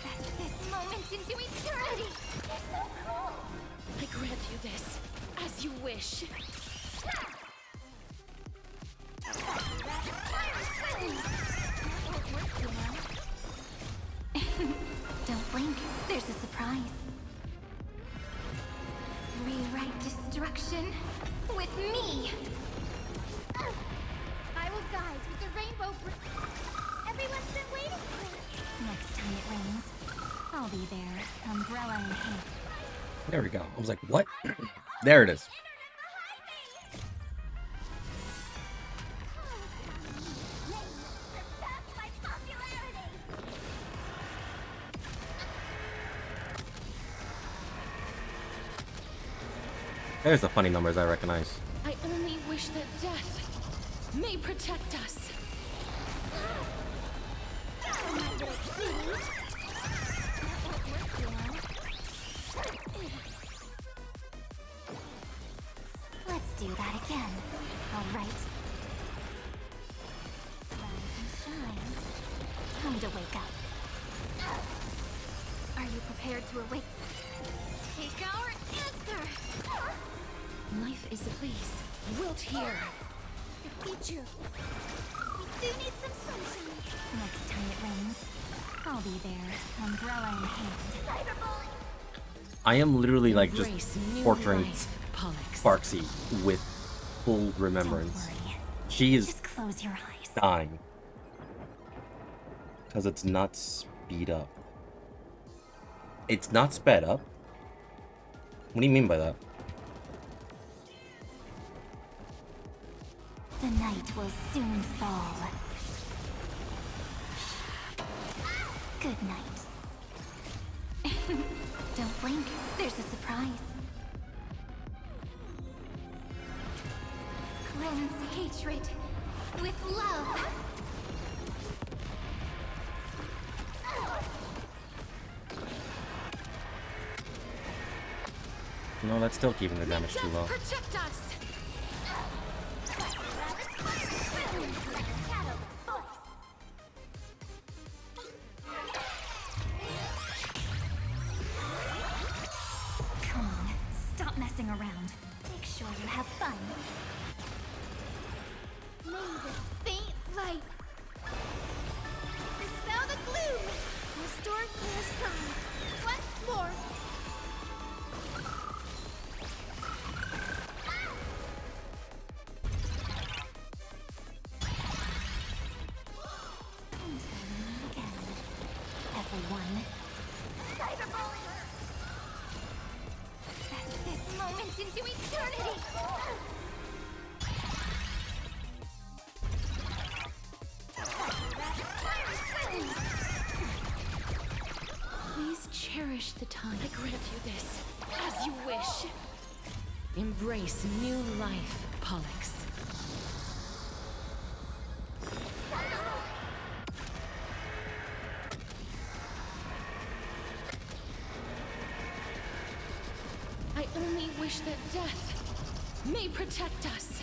O: That's this moment into eternity! You're so cool!
E: I grant you this, as you wish.
O: Don't blink, there's a surprise.
B: Rewrite destruction with me. I will guide with the rainbow.
O: Everyone's been waiting for it. Next time it rains, I'll be there, umbrella in hand.
A: There we go. I was like, what? There it is. There's the funny numbers I recognize.
E: I only wish that death may protect us.
O: Let's do that again. All right. Rise and shine. Time to wake up.
B: Are you prepared to awake? Take our answer!
E: Life is a place. Wilt here.
O: The future. We do need some sunshine. Next time it rains, I'll be there, umbrella in hand.
A: I am literally like just
E: Embrace new
A: torturing
E: life, Pollux.
A: Sparksy with full remembrance. She is
O: Just close your eyes.
A: dying. Because it's not speed up. It's not sped up? What do you mean by that?
O: The night will soon fall. Good night. Don't blink, there's a surprise.
B: Cleanse hatred with love.
A: No, that's still keeping the damage too low.
E: Protect us.
O: Come on, stop messing around. Make sure you have fun.
B: May this faint light dispel the gloom. Restore clear skies once more.
O: Again. Everyone.
B: That's this moment into eternity.
E: Please cherish the time. I grant you this, as you wish. Embrace new life, Pollux. I only wish that death may protect us.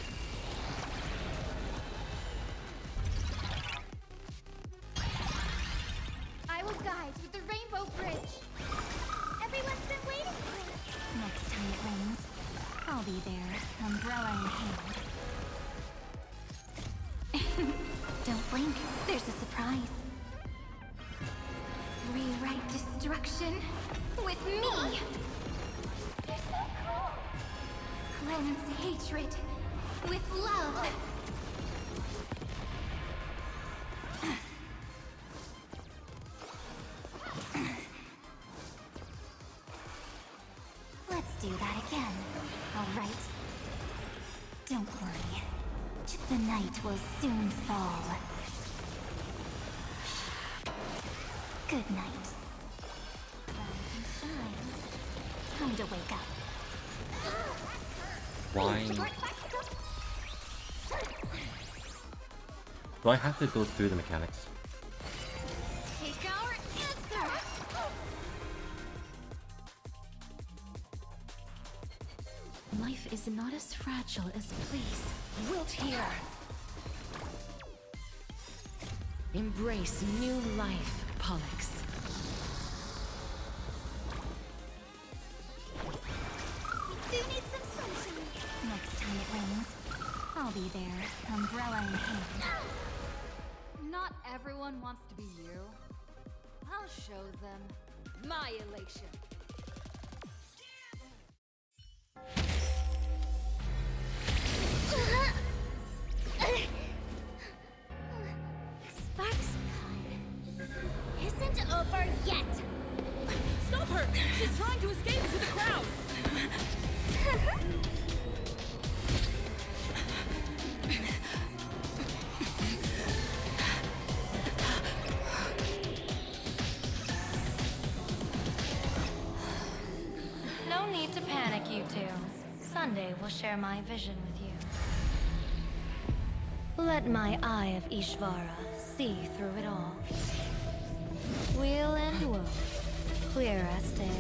B: I will guide with the rainbow bridge.
O: Everyone's been waiting for it. Next time it rains, I'll be there, umbrella in hand. Don't blink, there's a surprise.
B: Rewrite destruction with me. You're so cool. Cleanse hatred with love.
O: Let's do that again. All right. Don't worry. The night will soon fall. Good night. Rise and shine. Time to wake up.
A: Why? Do I have to go through the mechanics?
I: Take our answer! Life is not as fragile as please. Wilt here. Embrace new life, Pollux.
O: Do need some sunshine. Next time it rains, I'll be there, umbrella in hand.
I: Not everyone wants to be you. I'll show them my elation.
O: Sparks isn't over yet.
E: Stop her! She's trying to escape into the crowd! No need to panic, you two. Sunday will share my vision with you. Let my eye of Ishvara see through it all. Weal and woe, clear as day.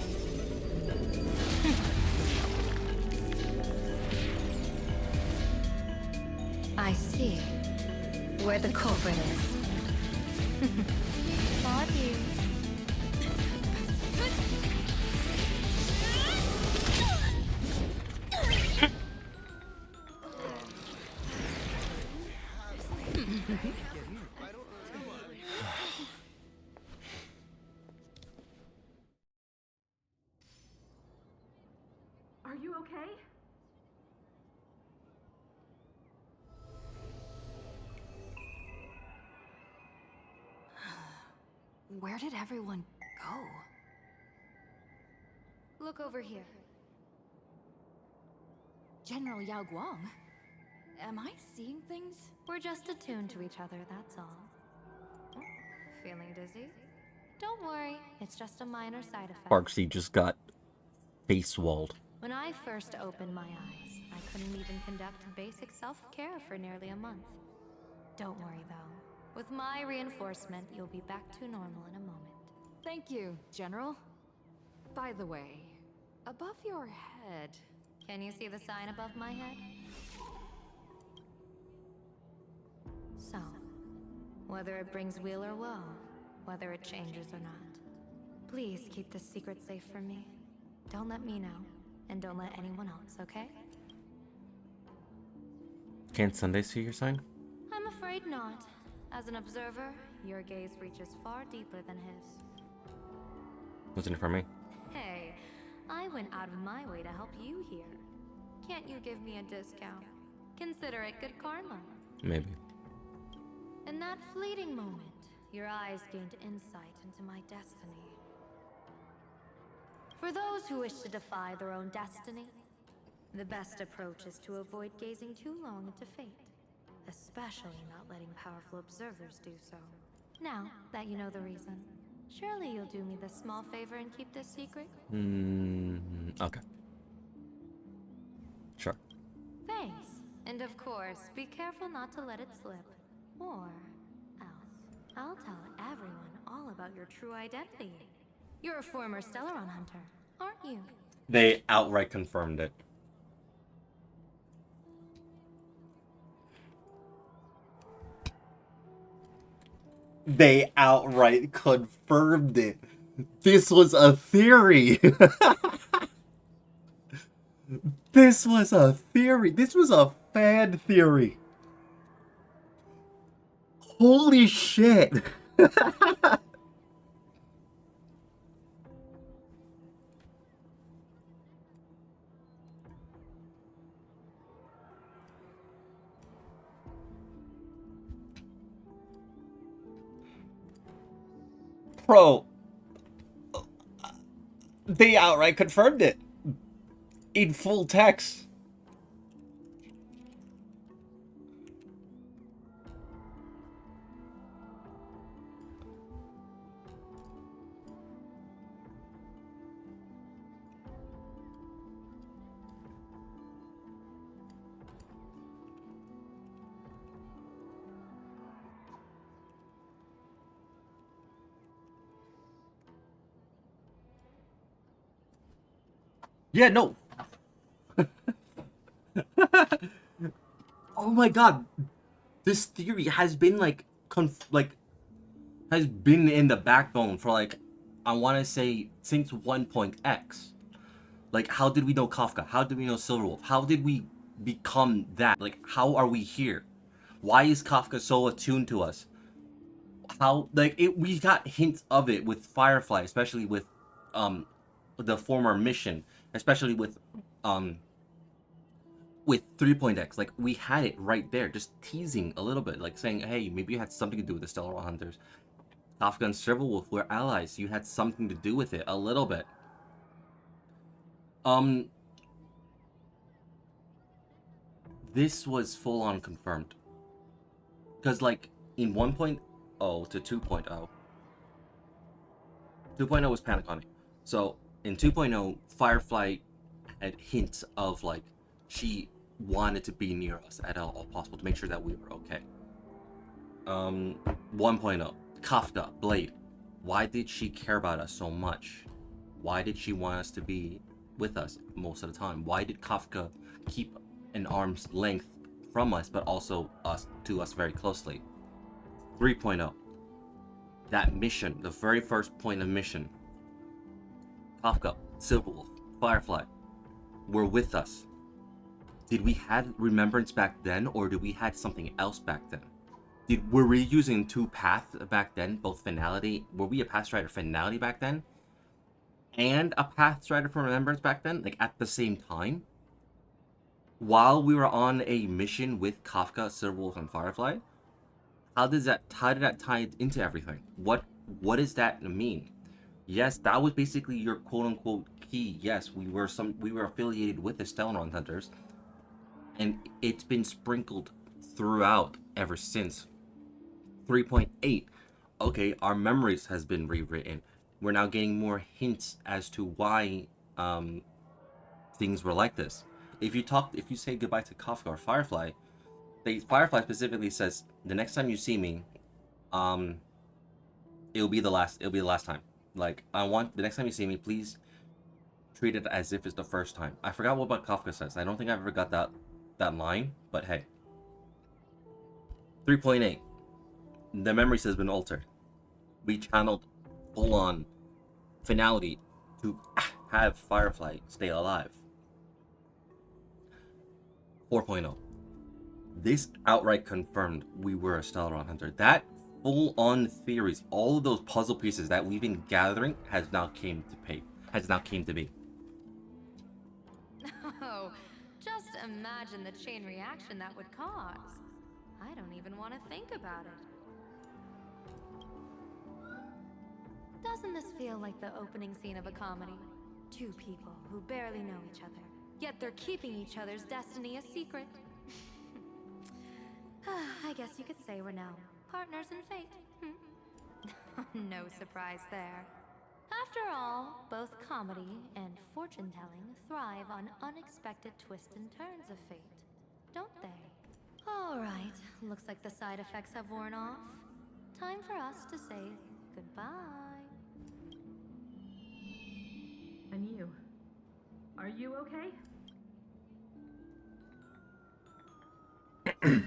E: I see where the culprit is. Fought you.
I: Are you okay?
E: Where did everyone go? Look over here.
I: General Yao Guang? Am I seeing things?
E: We're just attuned to each other, that's all. Feeling dizzy? Don't worry, it's just a minor side effect.
A: Sparksy just got face walled.
E: When I first opened my eyes, I couldn't even conduct basic self-care for nearly a month. Don't worry though. With my reinforcement, you'll be back to normal in a moment.
I: Thank you, General. By the way, above your head...
E: Can you see the sign above my head? So, whether it brings weal or woe, whether it changes or not, please keep this secret safe from me. Don't let me know, and don't let anyone else, okay?
A: Can't Sunday see your sign?
E: I'm afraid not. As an observer, your gaze reaches far deeper than his.
A: Wasn't it for me?
E: Hey, I went out of my way to help you here. Can't you give me a discount? Consider it good karma.
A: Maybe.
E: In that fleeting moment, your eyes gained insight into my destiny. For those who wish to defy their own destiny, the best approach is to avoid gazing too long into fate, especially not letting powerful observers do so. Now that you know the reason, surely you'll do me this small favor and keep this secret?
A: Okay. Sure.
E: Thanks. And of course, be careful not to let it slip. Or else, I'll tell everyone all about your true identity. You're a former Stellaron hunter, aren't you?
A: They outright confirmed it. They outright confirmed it. This was a theory. This was a theory. This was a fan theory. Holy shit. Bro, they outright confirmed it in full text. Yeah, no. Oh my god. This theory has been like has been in the backbone for like I want to say since 1.x. Like how did we know Kafka? How did we know Silverwolf? How did we become that? Like how are we here? Why is Kafka so attuned to us? How like it we got hints of it with Firefly, especially with the former mission, especially with 3.x. Like we had it right there, just teasing a little bit, like saying, hey, maybe you had something to do with the Stellar Hunters. Kafka and Silverwolf were allies. You had something to do with it a little bit. This was full on confirmed. Because like in 1.0 to 2.0, 2.0 was Panic on it. So in 2.0, Firefly had hints of like she wanted to be near us at all possible to make sure that we were okay. 1.0, Kafka, Blade. Why did she care about us so much? Why did she want us to be with us most of the time? Why did Kafka keep an arm's length from us, but also to us very closely? 3.0, that mission, the very first point of mission, Kafka, Silverwolf, Firefly were with us. Did we have remembrance back then, or did we had something else back then? Were we using two paths back then, both finality? Were we a Path Strider finality back then? And a Path Strider for remembrance back then? Like at the same time? While we were on a mission with Kafka, Silverwolf, and Firefly? How did that tie into everything? What does that mean? Yes, that was basically your quote unquote key. Yes, we were affiliated with the Stellar Hunters. And it's been sprinkled throughout ever since. 3.8, okay, our memories has been rewritten. We're now getting more hints as to why things were like this. If you say goodbye to Kafka or Firefly, Firefly specifically says the next time you see me, it'll be the last time. Like I want the next time you see me, please treat it as if it's the first time. I forgot what about Kafka says. I don't think I've ever got that line, but hey. 3.8, the memories has been altered. We channeled full on finality to have Firefly stay alive. 4.0, this outright confirmed we were a Stellar Hunter. That full on theories, all of those puzzle pieces that we've been gathering has now came to be.
E: Oh, just imagine the chain reaction that would cause. I don't even want to think about it. Doesn't this feel like the opening scene of a comedy? Two people who barely know each other, yet they're keeping each other's destiny a secret. I guess you could say we're now partners in fate. No surprise there. After all, both comedy and fortune-telling thrive on unexpected twists and turns of fate, don't they? All right, looks like the side effects have worn off. Time for us to say goodbye.
Q: And you? Are you okay?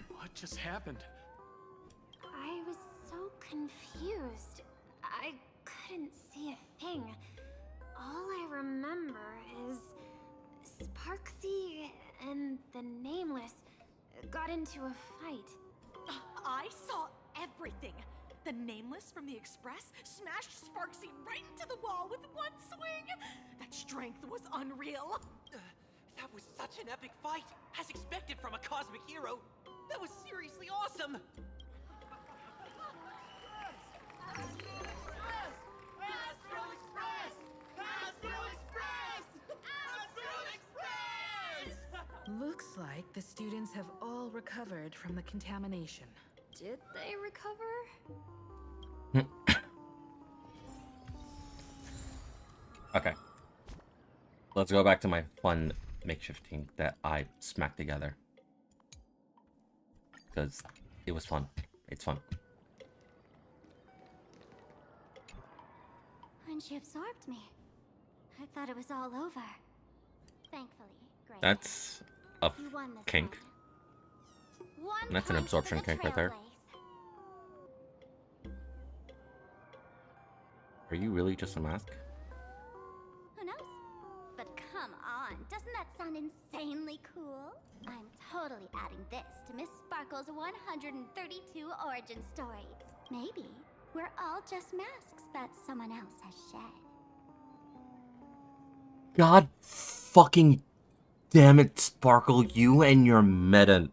J: What just happened?
I: I was so confused. I couldn't see a thing. All I remember is Sparksy and the Nameless got into a fight.
C: I saw everything. The Nameless from the Express smashed Sparksy right into the wall with one swing. That strength was unreal.
P: That was such an epic fight, as expected from a cosmic hero. That was seriously awesome.
F: Looks like the students have all recovered from the contamination.
E: Did they recover?
A: Okay. Let's go back to my fun makeshift team that I smacked together. Because it was fun. It's fun.
O: When she absorbed me, I thought it was all over. Thankfully, great.
A: That's a
O: You won this
A: kink.
O: one.
A: That's an
O: Point for
A: absorption
O: the
A: kink right there.
O: Trailblaze.
A: Are you really just a mask?
O: Who knows? But come on, doesn't that sound insanely cool? I'm totally adding this to Miss Sparkle's 132 origin stories. Maybe we're all just masks that someone else has shed.
A: God fucking damn it, Sparkle, you and your meta.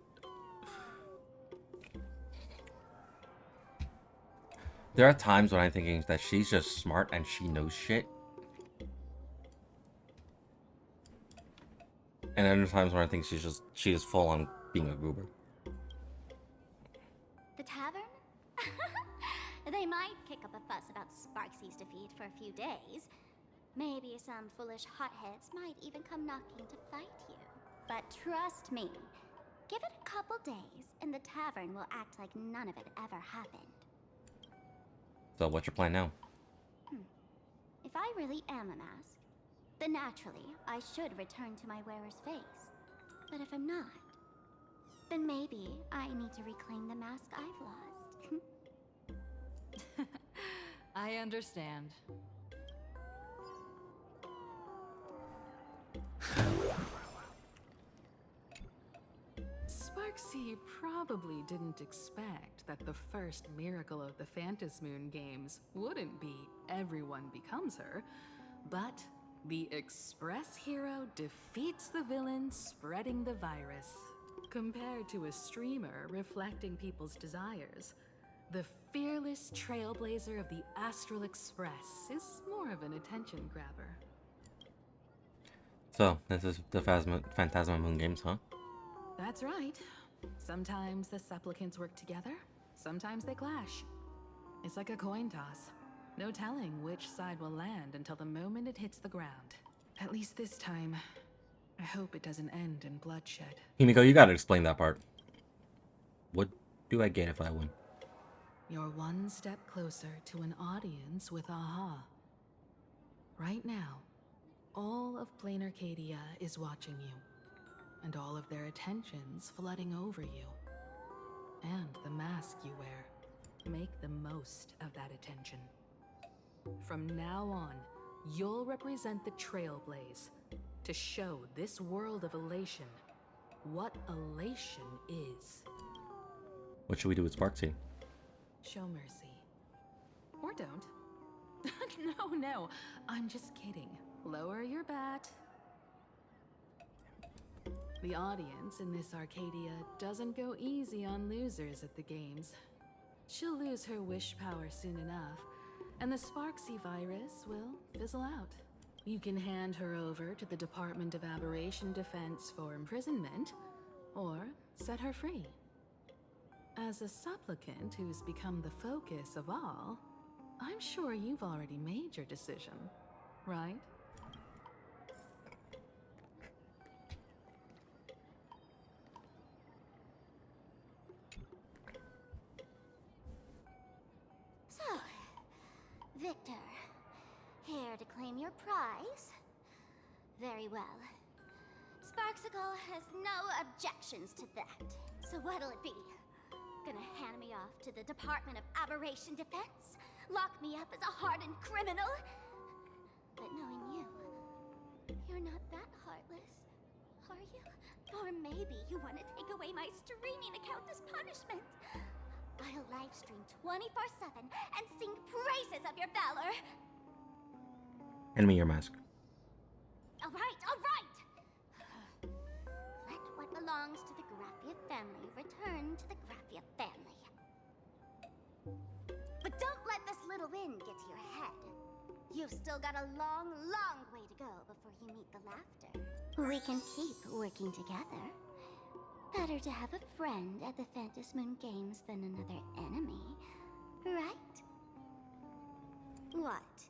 A: There are times when I'm thinking that she's just smart and she knows shit. And other times when I think she is full on being a goober.
O: The tavern? They might kick up a fuss about Sparksy's defeat for a few days. Maybe some foolish hotheads might even come knocking to fight you. But trust me, give it a couple days and the tavern will act like none of it ever happened.
A: So what's your plan now?
O: If I really am a mask, then naturally I should return to my wearer's face. But if I'm not, then maybe I need to reclaim the mask I've lost.
E: I understand.
F: Sparksy probably didn't expect that the first miracle of the Phantasmoon Moon games wouldn't be everyone becomes her, but the Express hero defeats the villain spreading the virus. Compared to a streamer reflecting people's desires, the fearless trailblazer of the Astral Express is more of an attention grabber.
A: So, this is the Phantasma Moon games, huh?
F: That's right. Sometimes the supplicants work together, sometimes they clash. It's like a coin toss. No telling which side will land until the moment it hits the ground. At least this time, I hope it doesn't end in bloodshed.
A: Himiko, you gotta explain that part. What do I get if I win?
F: You're one step closer to an audience with Aha. Right now, all of Planarcadia is watching you, and all of their attention's flooding over you. And the mask you wear. Make the most of that attention. From now on, you'll represent the Trailblaze to show this world of elation what elation is.
A: What should we do with Sparksy?
F: Show mercy. Or don't. No, I'm just kidding. Lower your bat. The audience in this Arcadia doesn't go easy on losers at the games. She'll lose her wish power soon enough, and the Sparksy virus will fizzle out. You can hand her over to the Department of Aberration Defense for imprisonment, or set her free. As a supplicant who's become the focus of all, I'm sure you've already made your decision, right?
O: So, Victor, here to claim your prize? Very well. Sparksicle has no objections to that. So what'll it be? Gonna hand me off to the Department of Aberration Defense? Lock me up as a hardened criminal? But knowing you're not that heartless, are you? Or maybe you want to take away my streaming account as punishment? I'll livestream 24/7 and sing praises of your valor.
A: Hand me your mask.
O: All right. Let what belongs to the Graffia family return to the Graffia family. But don't let this little win get to your head. You've still got a long, long way to go before you meet the laughter. We can keep working together. Better to have a friend at the Phantasmoon Games than another enemy, right? What?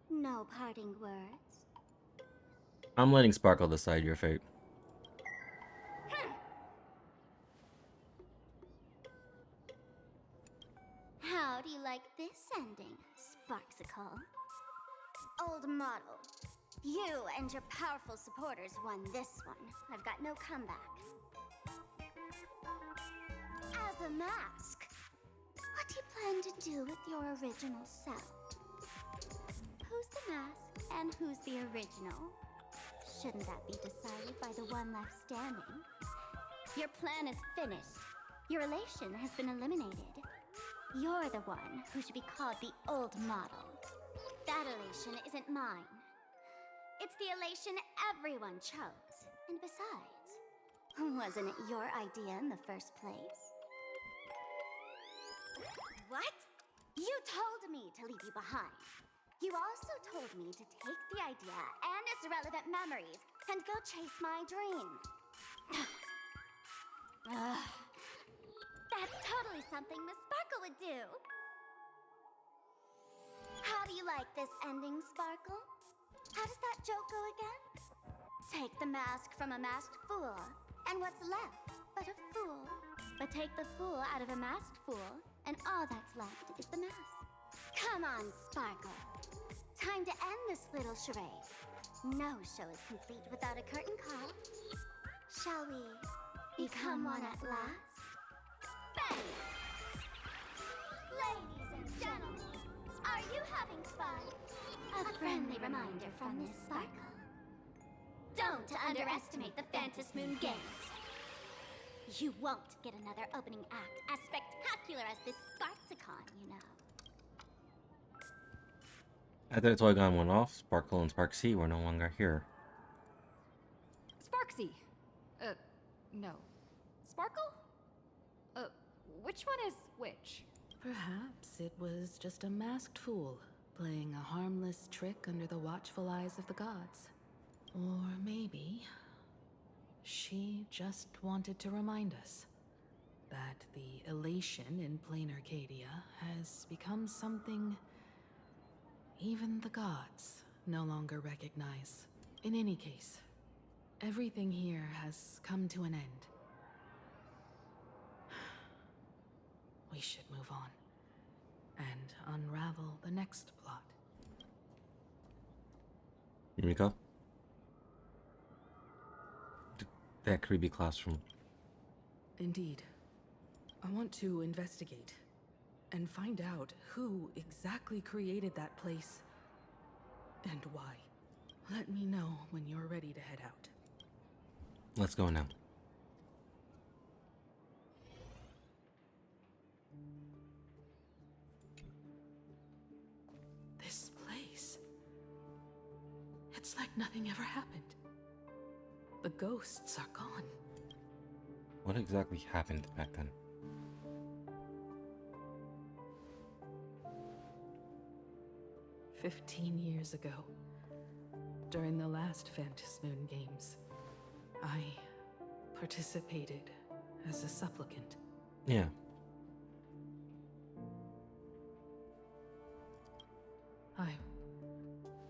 O: No parting words?
A: I'm letting Sparkle decide your fate.
O: How do you like this ending, Sparksicle? Old model, you and your powerful supporters won this one. I've got no comeback. As a mask, what do you plan to do with your original self? Who's the mask and who's the original? Shouldn't that be decided by the one left standing? Your plan is finished. Your relation has been eliminated. You're the one who should be called the old model. That elation isn't mine. It's the elation everyone chose. And besides, wasn't it your idea in the first place? What? You told me to leave you behind. You also told me to take the idea and its relevant memories and go chase my dream. Ugh. That's totally something Miss Sparkle would do. How do you like this ending, Sparkle? How does that joke go again? Take the mask from a masked fool, and what's left but a fool? But take the fool out of a masked fool, and all that's left is the mask. Come on, Sparkle. Time to end this little charade. No show is complete without a curtain call. Shall we become one at last? Bang! Ladies and gentlemen, are you having fun? A friendly reminder from Miss Sparkle. Don't underestimate the Phantasmoon Games. You won't get another opening act as spectacular as this Sparksicon, you know.
A: After the toy gun went off, Sparkle and Sparksy were no longer here.
E: Sparksy! No. Sparkle? Which one is which?
F: Perhaps it was just a masked fool, playing a harmless trick under the watchful eyes of the gods. Or maybe she just wanted to remind us that the elation in Planarcadia has become something even the gods no longer recognize. In any case, everything here has come to an end. We should move on and unravel the next plot.
A: Yumiko? That creepy classroom.
F: Indeed. I want to investigate and find out who exactly created that place and why. Let me know when you're ready to head out.
A: Let's go now.
F: This place. It's like nothing ever happened. The ghosts are gone.
A: What exactly happened back then?
F: "15 years ago, during the last Phantasmoon Games, I participated as a supplicant.
A: Yeah.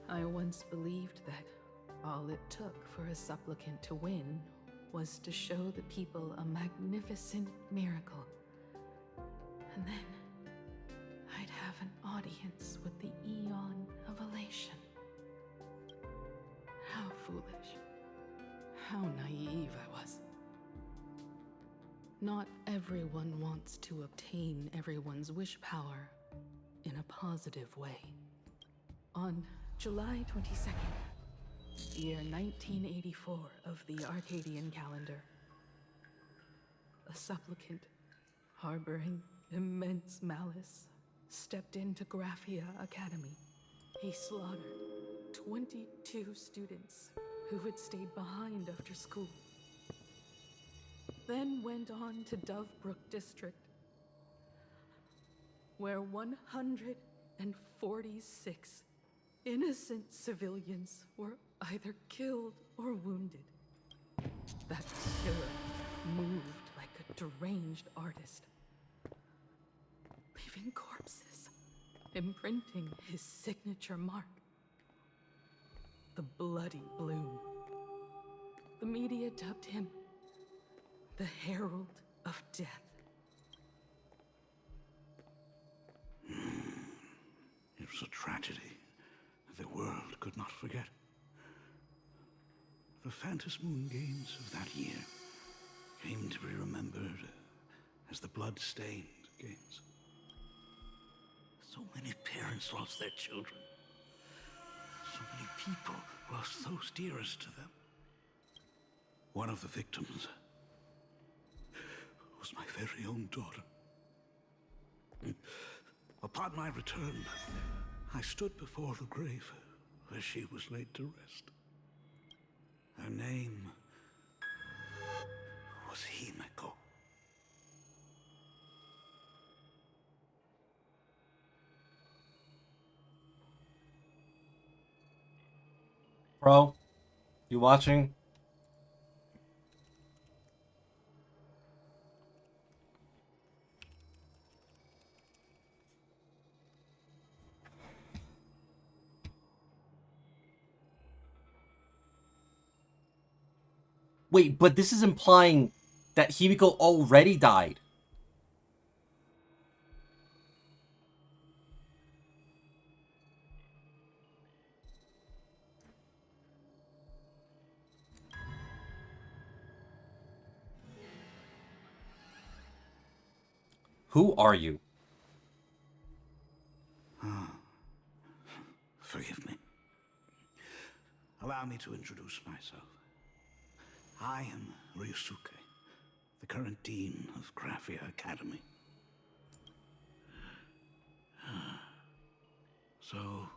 F: I once believed that all it took for a supplicant to win was to show the people a magnificent miracle. And then I'd have an audience with the Eon of Elation. How foolish. How naive I was. Not everyone wants to obtain everyone's wish power in a positive way. On July 22nd, year 1984 of the Arcadian calendar, a supplicant harboring immense malice stepped into Graphia Academy. He slaughtered 22 students who had stayed behind after school. Then went on to Dovebrook District, where 146 innocent civilians were either killed or wounded. That killer moved like a deranged artist, leaving corpses, imprinting his signature mark. The Bloody Bloom. The media dubbed him the Herald of Death.
R: It was a tragedy the world could not forget. The Phantom Moon Games of that year came to be remembered as the Blood-Stained Games. So many parents lost their children. So many people lost those dearest to them. One of the victims was my very own daughter. Upon my return, I stood before the grave where she was laid to rest. Her name was Himeko.
A: Bro, you watching? Wait, but this is implying that Himiko already died. Who are you?
R: Forgive me. Allow me to introduce myself. I am Ryusuke, the current dean of Graphia Academy. So,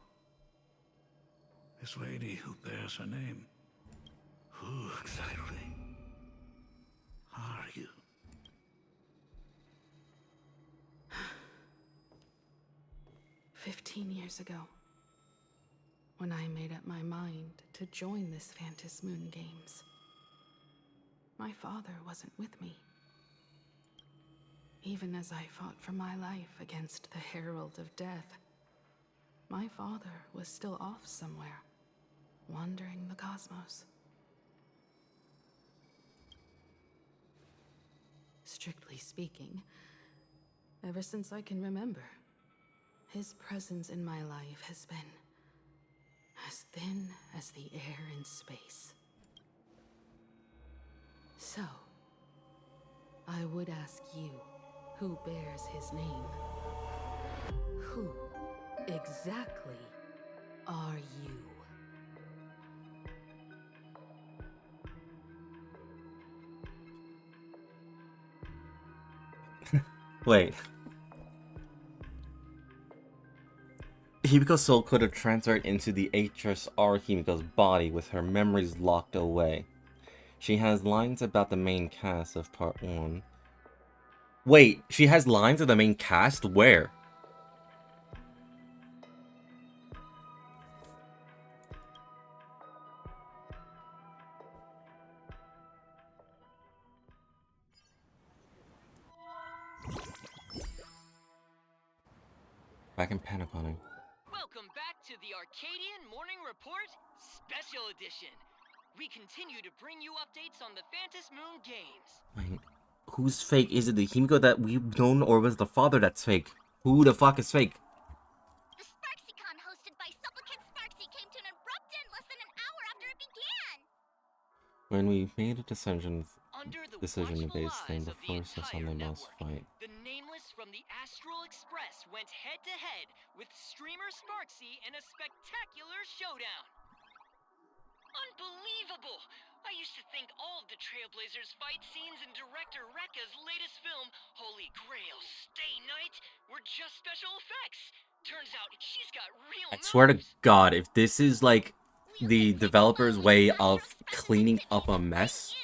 R: this lady who bears her name, who exactly are you?
F: "15 years ago, when I made up my mind to join this Phantom Moon Games, my father wasn't with me. Even as I fought for my life against the Herald of Death, my father was still off somewhere, wandering the cosmos. Strictly speaking, ever since I can remember, his presence in my life has been as thin as the air in space. So, I would ask you, who bears his name? Who exactly are you?
A: Wait. Himiko's soul could have transferred into the HSR Himiko's body with her memories locked away. She has lines about the main cast of Part 1. Wait, she has lines of the main cast? Where? Back in Panaconing.
N: Welcome back to the Arcadian Morning Report Special Edition. We continue to bring you updates on the Phantom Moon Games.
A: Wait, who's fake? Is it the Himiko that we've known, or was the father that's fake? Who the fuck is fake?
O: The SparksyCon hosted by Supplicant Sparksy came to an abrupt end less than an hour after it began.
A: When we made a decision
N: Under the
A: to base thing
N: eyes of the
A: before the Sunday boss fight.
N: the Nameless from the Astral Express went head-to-head with streamer Sparksy in a spectacular showdown. Unbelievable! I used to think all of the Trailblazers fight scenes in director Rekka's latest film, Holy Grail Stay Night, were just special effects. Turns out she's got real
A: I swear to
N: moves.
A: God, if this is like the developer's way of cleaning up a mess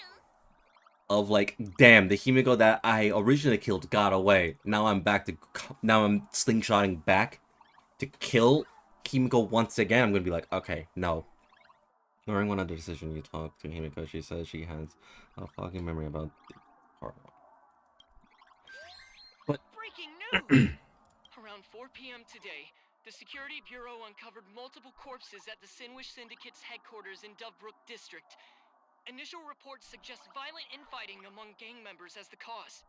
A: of like, damn, the Himiko that I originally killed got away. Now I'm slingshotting back to kill Himiko once again. I'm gonna be like, okay, no. During one of the decisions you talked to Himiko, she says she has a fucking memory about part 1. But
N: breaking news! Around 4 p.m. today, the Security Bureau uncovered multiple corpses at the Sinwish Syndicate's headquarters in Dovebrook District. Initial reports suggest violent infighting among gang members as the cause.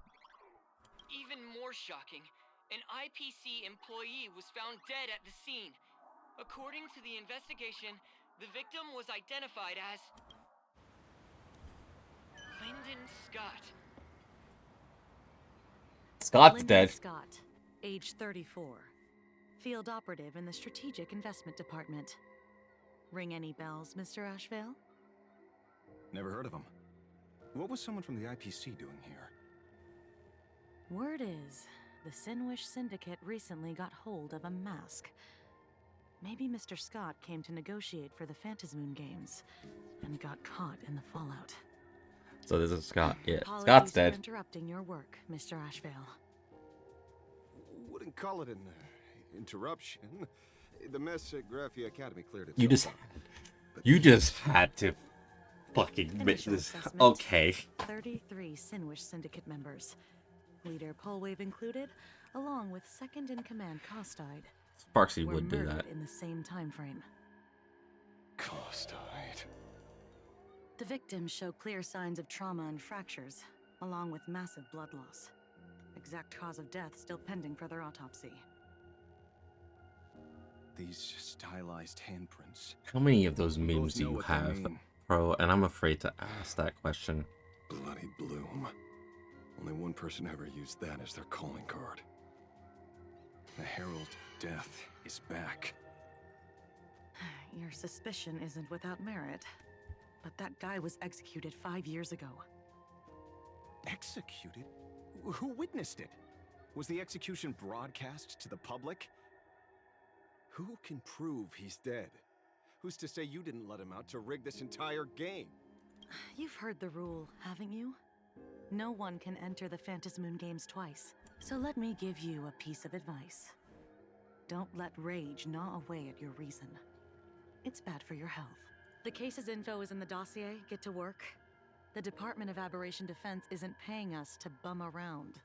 N: Even more shocking, an IPC employee was found dead at the scene. According to the investigation, the victim was identified as Lyndon Scott.
A: Scott's
S: Lyndon
A: dead.
S: Scott, age 34. Field operative in the Strategic Investment Department. Ring any bells, Mr. Ashvale?
K: Never heard of him. What was someone from the IPC doing here?
S: Word is, the Sinwish Syndicate recently got hold of a mask. Maybe Mr. Scott came to negotiate for the Phantasmoon Games and got caught in the fallout.
A: So this is Scott. Yeah,
S: Apologies
A: Scott's
S: for
A: dead.
S: interrupting your work, Mr. Ashvale.
K: Wouldn't call it an interruption. The mess at Graphia Academy cleared it.
A: You just had to fucking admit
S: Initial
A: this.
S: assessment,
A: Okay.
S: 33 Sinwish Syndicate members. Leader Polwave included, along with second-in-command Costide.
A: Sparksy
S: were
A: would do
S: murdered
A: that.
S: in the same time frame.
K: Costide.
S: The victims show clear signs of trauma and fractures, along with massive blood loss. Exact cause of death still pending further autopsy.
K: These stylized handprints.
A: How many of those
K: We both
A: memes do
K: know
A: you
K: what they
A: have,
K: mean.
A: bro? And I'm afraid to ask that question.
K: Bloody Bloom. Only one person ever used that as their calling card. The Herald of Death is back.
S: Your suspicion isn't without merit, but that guy was executed 5 years ago.
K: Executed? Who witnessed it? Was the execution broadcast to the public? Who can prove he's dead? Who's to say you didn't let him out to rig this entire game?
S: You've heard the rule, haven't you? No one can enter the Phantasmoon Games twice. So let me give you a piece of advice. Don't let rage gnaw away at your reason. It's bad for your health. The case's info is in the dossier. Get to work. The Department of Aberration Defense isn't paying us to bum around,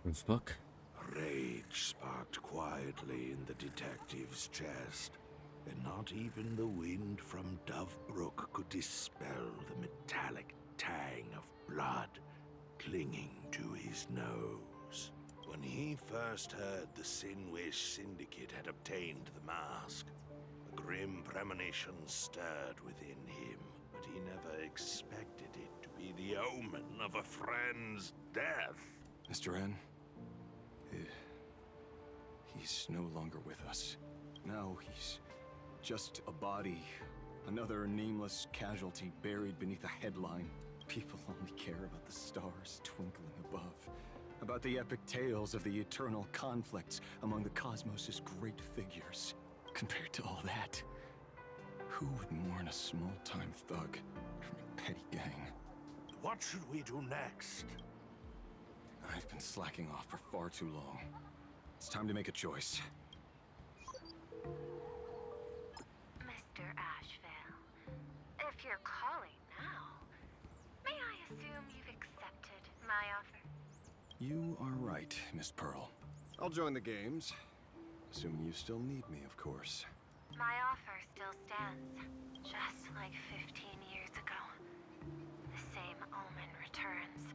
A: This book.
R: Rage sparked quietly in the detective's chest, and not even the wind from Dove Brook could dispel the metallic tang of blood clinging to his nose. When he first heard the Sinwish Syndicate had obtained the mask, a grim premonition stirred within him, but he never expected it to be the omen of a friend's death.
K: Mr. N, he's no longer with us. Now he's just a body, another nameless casualty buried beneath a headline. People only care about the stars twinkling above, about the epic tales of the eternal conflicts among the cosmos' great figures. Compared to all that, who would mourn a small-time thug from a petty gang?
R: What should we do next?
K: I've been slacking off for far too long. It's time to make a choice.
O: Mr. Ashvale, if you're calling now, may I assume you've accepted my offer?
K: You are right, Miss Pearl. I'll join the games. Assuming you still need me, of course.
O: My offer still stands, just like 15 years ago. The same omen returns.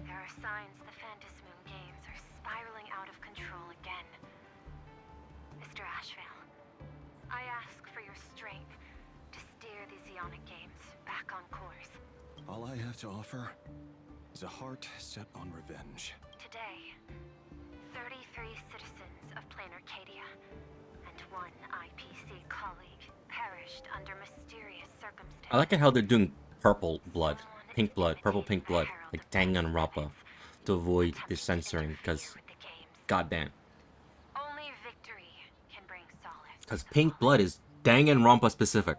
O: There are signs the Phantasmoon Games are spiraling out of control again. Mr. Ashvale, I ask for your strength to steer the Zeonic Games back on course.
K: All I have to offer is a heart set on revenge.
O: Today, 33 citizens of Planarcadia and one IPC colleague perished under mysterious circumstances.
A: I like it how they're doing purple blood, pink blood, purple pink blood, like Danganronpa, to avoid the censoring, because goddamn.
O: Only victory can bring solace.
A: Because pink blood is Danganronpa specific.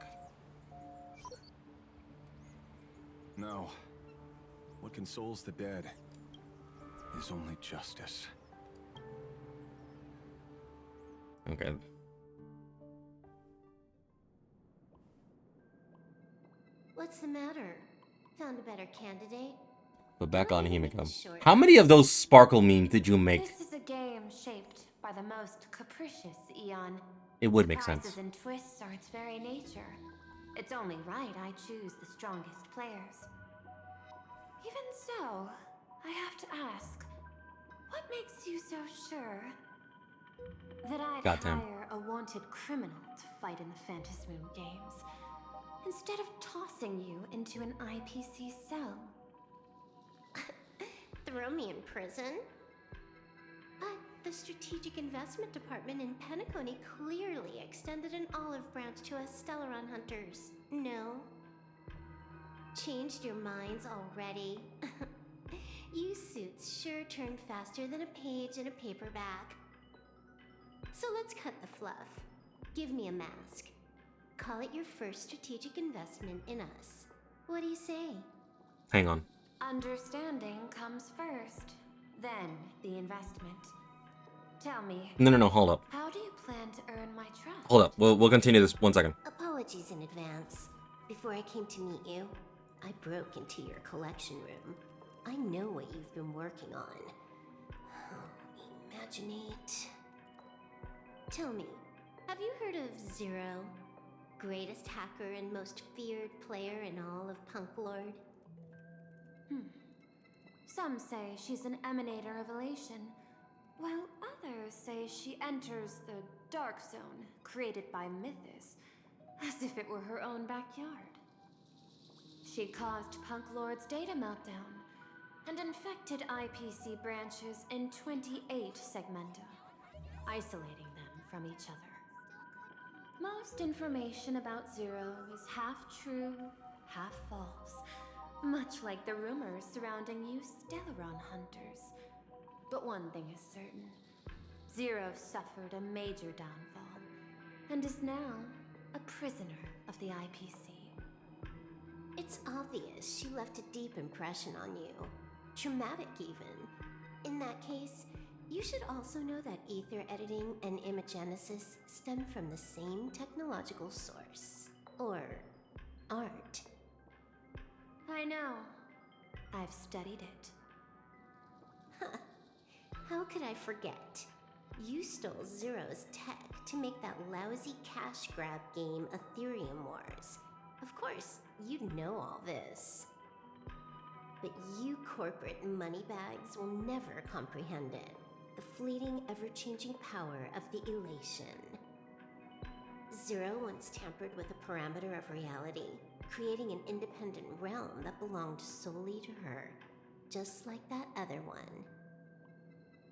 K: No. What consoles the dead is only justice.
A: Okay.
T: What's the matter? Found a better candidate?
A: But back on Himiko. How many of those sparkle memes did you make?
B: This is a game shaped by the most capricious Eon.
A: It would make
B: Surprises
A: sense.
B: and twists are its very nature. It's only right I choose the strongest players. Even so, I have to ask, what makes you so sure that I'd
A: Goddamn.
B: hire a
E: wanted criminal to fight in the Phantasmoon games, instead of tossing you into an IPC cell.
T: Throw me in prison? But the Strategic Investment Department in Penacony clearly extended an olive branch to us Stellaron hunters. No? Changed your minds already? You suits sure turn faster than a page in a paperback. So let's cut the fluff. Give me a mask. Call it your first strategic investment in us. What do you say?
A: Hang on.
E: Understanding comes first, then the investment. Tell me.
A: No, hold up.
E: How do you plan to earn my trust?
A: Hold up. We'll continue this 1 second.
T: Apologies in advance. Before I came to meet you, I broke into your collection room. I know what you've been working on. Imaginate. Tell me, have you heard of Zero? Greatest hacker and most feared player in all of Punk Lord?
E: Some say she's an emanator of elation, while others say she enters the Dark Zone, created by Mythos, as if it were her own backyard. She caused Punk Lord's data meltdown, and infected IPC branches in 28 segmenta, isolating them from each other. Most information about Zero is half true, half false, much like the rumors surrounding you Stellaron hunters. But one thing is certain. Zero suffered a major downfall, and is now a prisoner of the IPC.
T: It's obvious she left a deep impression on you. Traumatic, even. In that case, you should also know that ether editing and imagenesis stem from the same technological source. Or art.
E: I know. I've studied it.
T: Huh. How could I forget? You stole Zero's tech to make that lousy cash grab game Ethereum Wars. Of course, you'd know all this. But you corporate moneybags will never comprehend it. The fleeting, ever-changing power of the elation. Zero once tampered with a parameter of reality, creating an independent realm that belonged solely to her, just like that other one.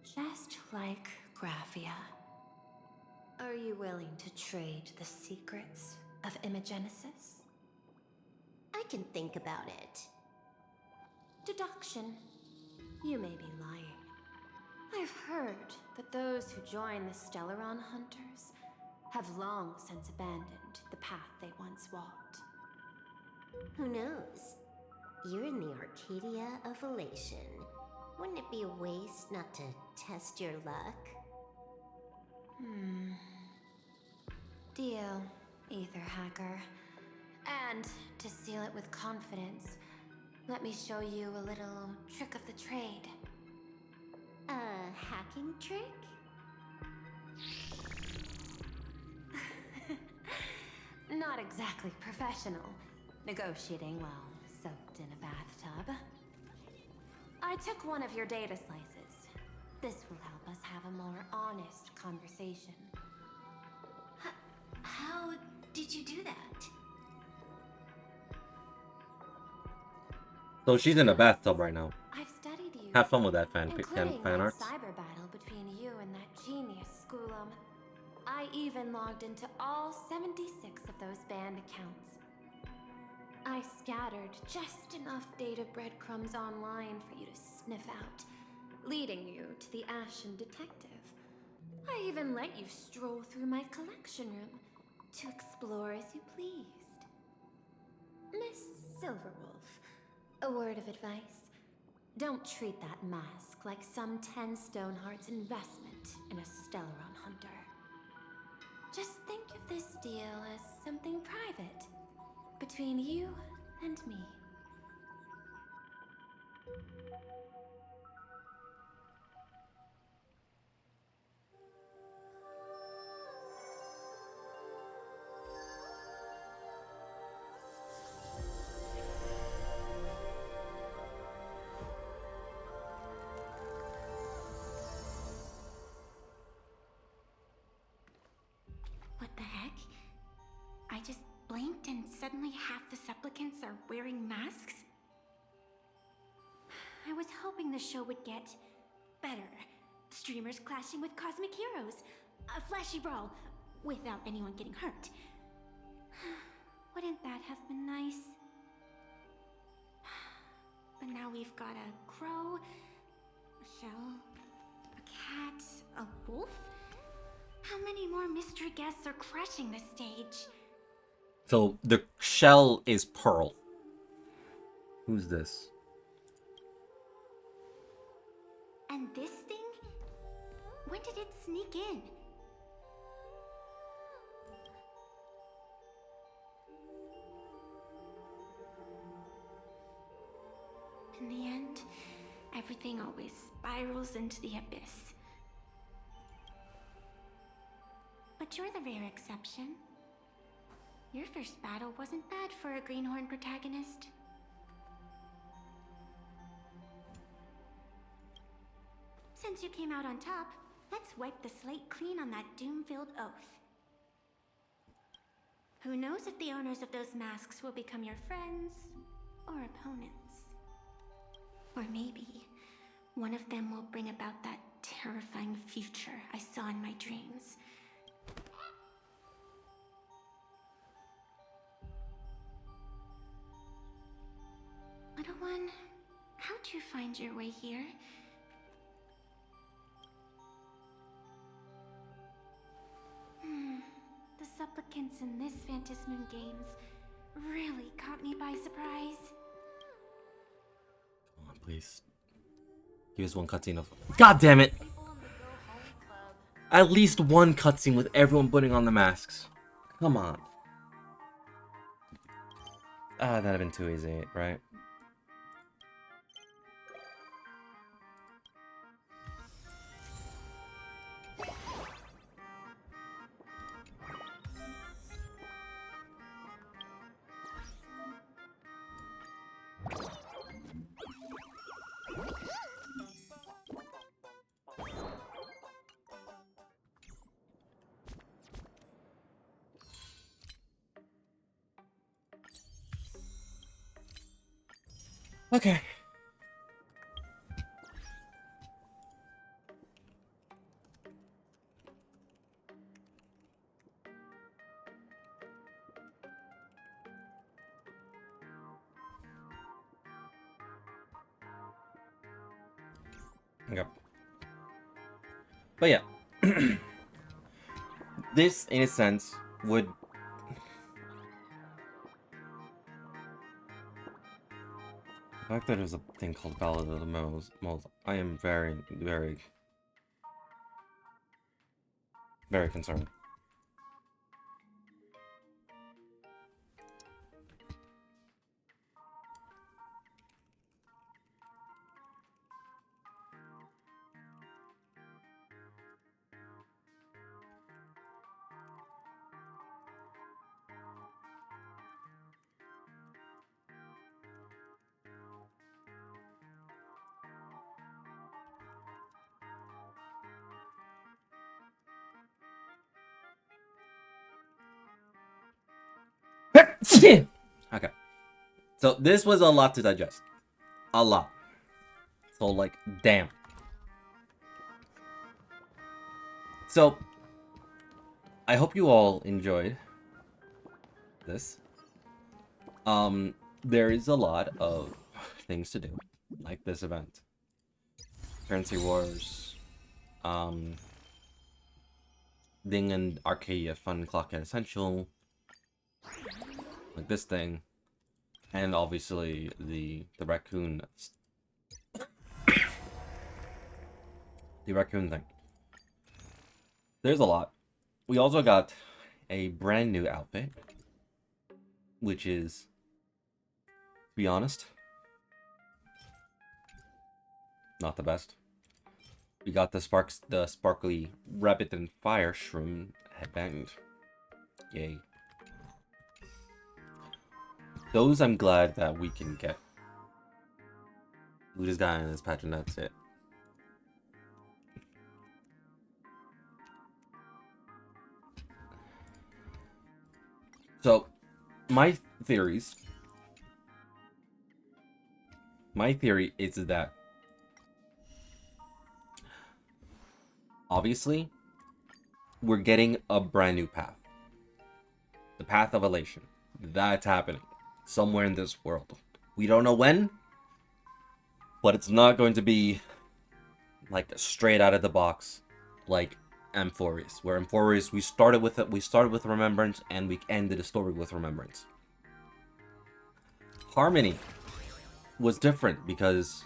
E: Just like Graphia. Are you willing to trade the secrets of imagenesis?
T: I can think about it.
E: Deduction. You may be lying. I've heard that those who join the Stellaron Hunters have long since abandoned the path they once walked.
T: Who knows? You're in the Arcadia of Elation. Wouldn't it be a waste not to test your luck?
E: Deal, Ether Hacker. And to seal it with confidence, let me show you a little trick of the trade.
T: A hacking trick?
E: Not exactly professional. Negotiating while soaked in a bathtub. I took one of your data slices. This will help us have a more honest conversation.
T: How did you do that?
A: So she's in a bathtub right now.
E: I've studied you.
A: Have fun with that fan
E: including
A: fan
E: that
A: arts.
E: cyber battle between you and that genius Schoolum. I even logged into all 76 of those banned accounts. I scattered just enough data breadcrumbs online for you to sniff out, leading you to the Ashen Detective. I even let you stroll through my collection room to explore as you pleased. Miss Silverwolf, a word of advice. Don't treat that mask like some 10 Stonehearts investment in a Stellaron hunter. Just think of this deal as something private, between you and me.
B: blinked and suddenly half the supplicants are wearing masks? I was hoping the show would get better. Streamers clashing with cosmic heroes. A flashy brawl without anyone getting hurt. Wouldn't that have been nice? But now we've got a crow, a shell, a cat, a wolf? How many more mystery guests are crashing this stage?
A: So the shell is Pearl. Who's this?
B: And this thing? When did it sneak in? In the end, everything always spirals into the abyss. But you're the rare exception. Your first battle wasn't bad for a greenhorn protagonist. Since you came out on top, let's wipe the slate clean on that doom-filled oath. Who knows if the owners of those masks will become your friends or opponents? Or maybe one of them will bring about that terrifying future I saw in my dreams. Little one, how'd you find your way here? The supplicants in this Phantasmoon Games really caught me by surprise.
A: Come on, please. Give us one cutscene of... God damn it! At least one cutscene with everyone putting on the masks. Come on. That'd have been too easy, right? Okay. Okay. But yeah. This, in a sense, would... The fact that there's a thing called Ballad of the Moles, I am very, very, very concerned. Okay. So this was a lot to digest. A lot. So like, damn. So, I hope you all enjoyed this. There is a lot of things to do, like this event. Currency Wars, Ding and Arcadia Fun Clock and Essential, like this thing, and obviously the raccoon, the raccoon thing. There's a lot. We also got a brand new outfit, which is, to be honest, not the best. We got the sparkly rabbit and fire shroom headband. Yay. Those I'm glad that we can get. We just got in this patch and that's it. So, my theories. My theory is that obviously we're getting a brand new path. The path of elation. That's happening somewhere in this world. We don't know when, but it's not going to be like straight out of the box like Amphorius. Where Amphorius, we started with Remembrance and we ended the story with Remembrance. Harmony was different because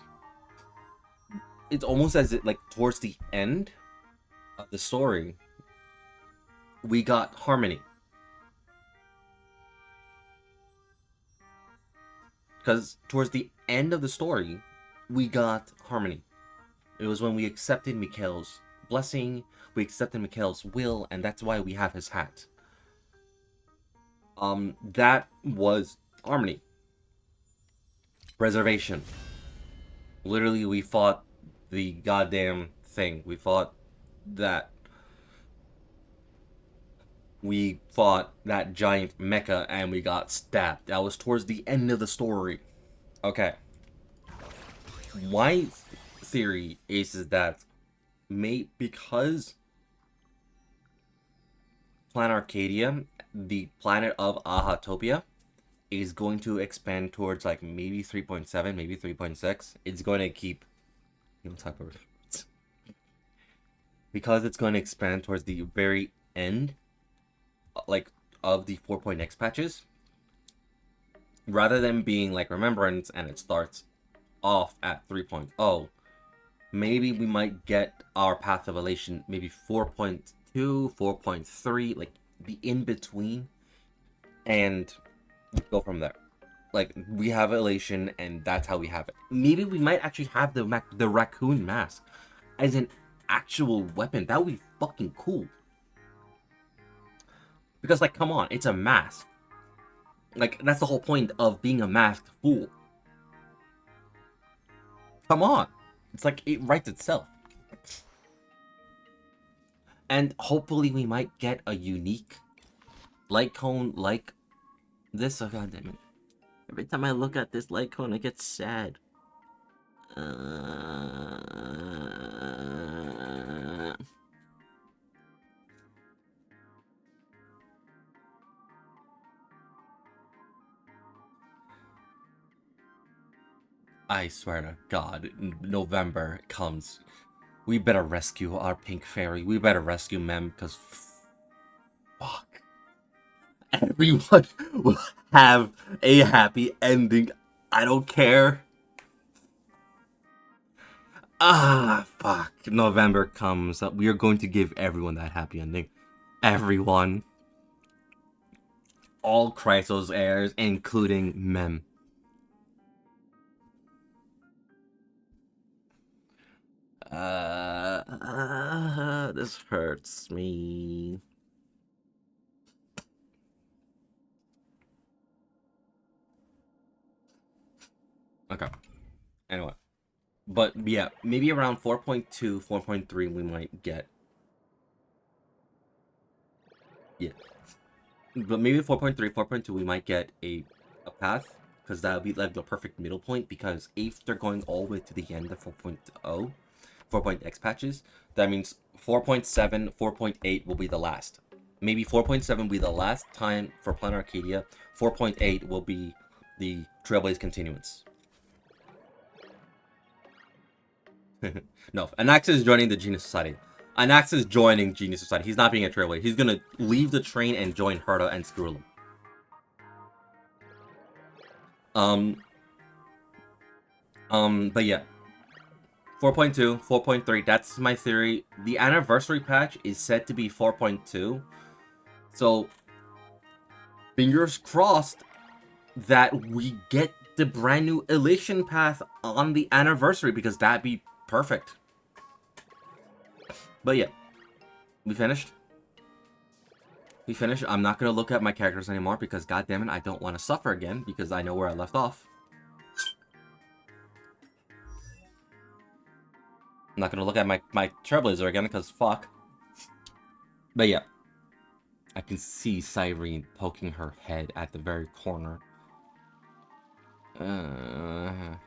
A: it's almost as it like towards the end of the story we got Harmony. Because towards the end of the story, we got Harmony. It was when we accepted Mikhail's blessing, we accepted Mikhail's will, and that's why we have his hat. That was Harmony. Preservation. Literally, we fought the goddamn thing. We fought that giant mecha and we got stabbed. That was towards the end of the story. Okay. My theory is that because Planarcadia, the planet of Ahatopia, is going to expand towards like maybe 3.7, maybe 3.6. It's going to keep type of because it's going to expand towards the very end like of the 4.x patches, rather than being like Remembrance and it starts off at 3.0, maybe we might get our Path of Elation maybe 4.2, 4.3, like the in between, and go from there. Like we have Elation and that's how we have it. Maybe we might actually have the raccoon mask as an actual weapon. That would be fucking cool. Because like, come on, it's a mask. Like that's the whole point of being a masked fool. Come on. It's like it writes itself. And hopefully we might get a unique light cone like this. Oh god damn it. Every time I look at this light cone I get sad. I swear to God, November comes. We better rescue our pink fairy. We better rescue Mem, because fuck. Everyone will have a happy ending. I don't care. Ah, fuck. November comes. We are going to give everyone that happy ending. Everyone. All Chrysos heirs, including Mem. This hurts me. Okay. Anyway. But yeah, maybe around 4.2, 4.3 we might get. Yeah. But maybe 4.3, 4.2 we might get a path. Because that would be like the perfect middle point. Because if they're going all the way to the end of 4.0, 4.x patches, that means 4.7, 4.8 will be the last. Maybe 4.7 will be the last time for Planarcadia. 4.8 will be the Trailblaze continuance. No, Anax is joining the Genius Society. Anax is joining Genius Society. He's not being a Trailblazer. He's gonna leave the train and join Herta and Skrull. But yeah. 4.2, 4.3, that's my theory. The anniversary patch is said to be 4.2. So, fingers crossed that we get the brand new Elation path on the anniversary, because that'd be perfect. But yeah. We finished? We finished. I'm not going to look at my characters anymore because, goddammit, I don't want to suffer again because I know where I left off. I'm not going to look at my Trailblazer again because fuck. But yeah. I can see Cyrene poking her head at the very corner.
M: Old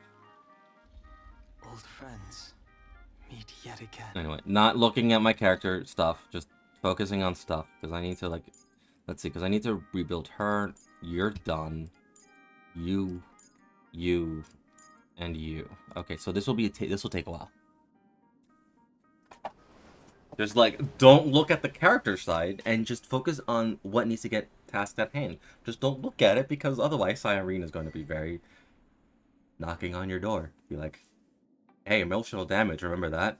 M: friends meet yet again.
A: Anyway, not looking at my character stuff, just focusing on stuff, because I need to, like, let's see, because I need to rebuild her. You're done. You, and you. Okay, so this will be this will take a while. Just like, don't look at the character side and just focus on what needs to get tasked at hand. Just don't look at it, because otherwise Cyrene is going to be very knocking on your door. Be like, hey, emotional damage, remember that?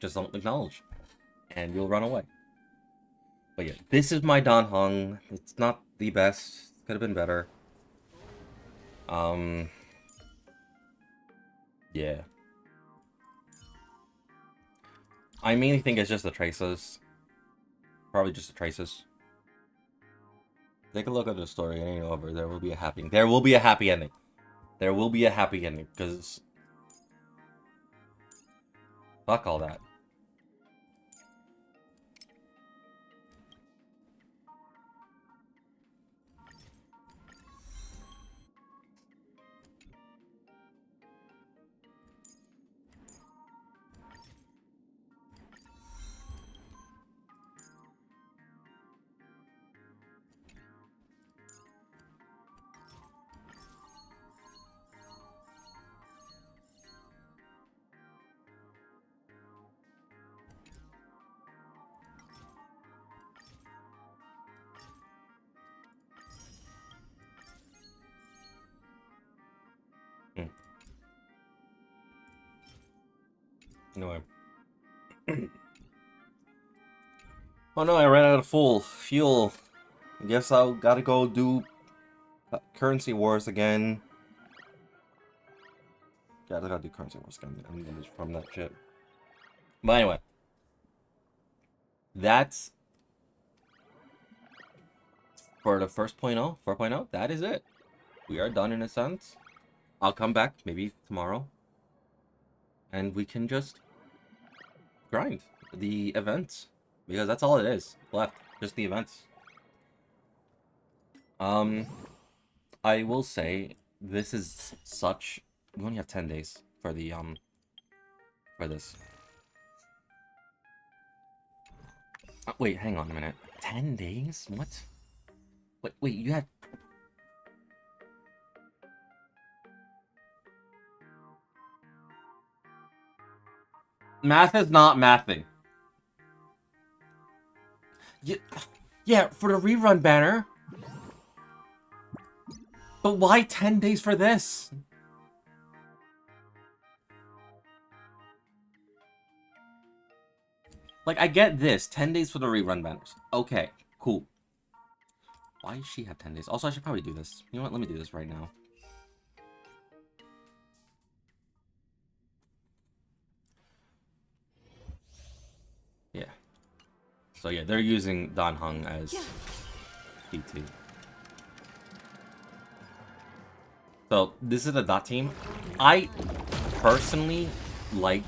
A: Just don't acknowledge. And you'll run away. But yeah, this is my Dan Heng. It's not the best. Could have been better. Yeah. I mainly think it's just the traces. Probably just the traces. Take a look at the story. It ain't over. There will be a happy ending. There will be a happy ending. There will be a happy ending, because... fuck all that. Anyway. Oh no, I ran out of fuel. I guess I'll gotta go do currency wars again. Yeah, I gotta do currency wars again. I'm gonna just from that shit. But anyway. That's for the first 4.0. That is it. We are done in a sense. I'll come back maybe tomorrow. And we can just grind the events, because that's all it is left, just the events. I will say this is such, we only have 10 days for the for this. Wait, hang on a minute. 10 days? What? Wait, you had... Math is not mathing. Yeah, for the rerun banner. But why 10 days for this? Like, I get this. 10 days for the rerun banners. Okay, cool. Why does she have 10 days? Also, I should probably do this. You know what? Let me do this right now. Yeah. So yeah, they're using Dan Heng as PT. So this is the dot team. I personally like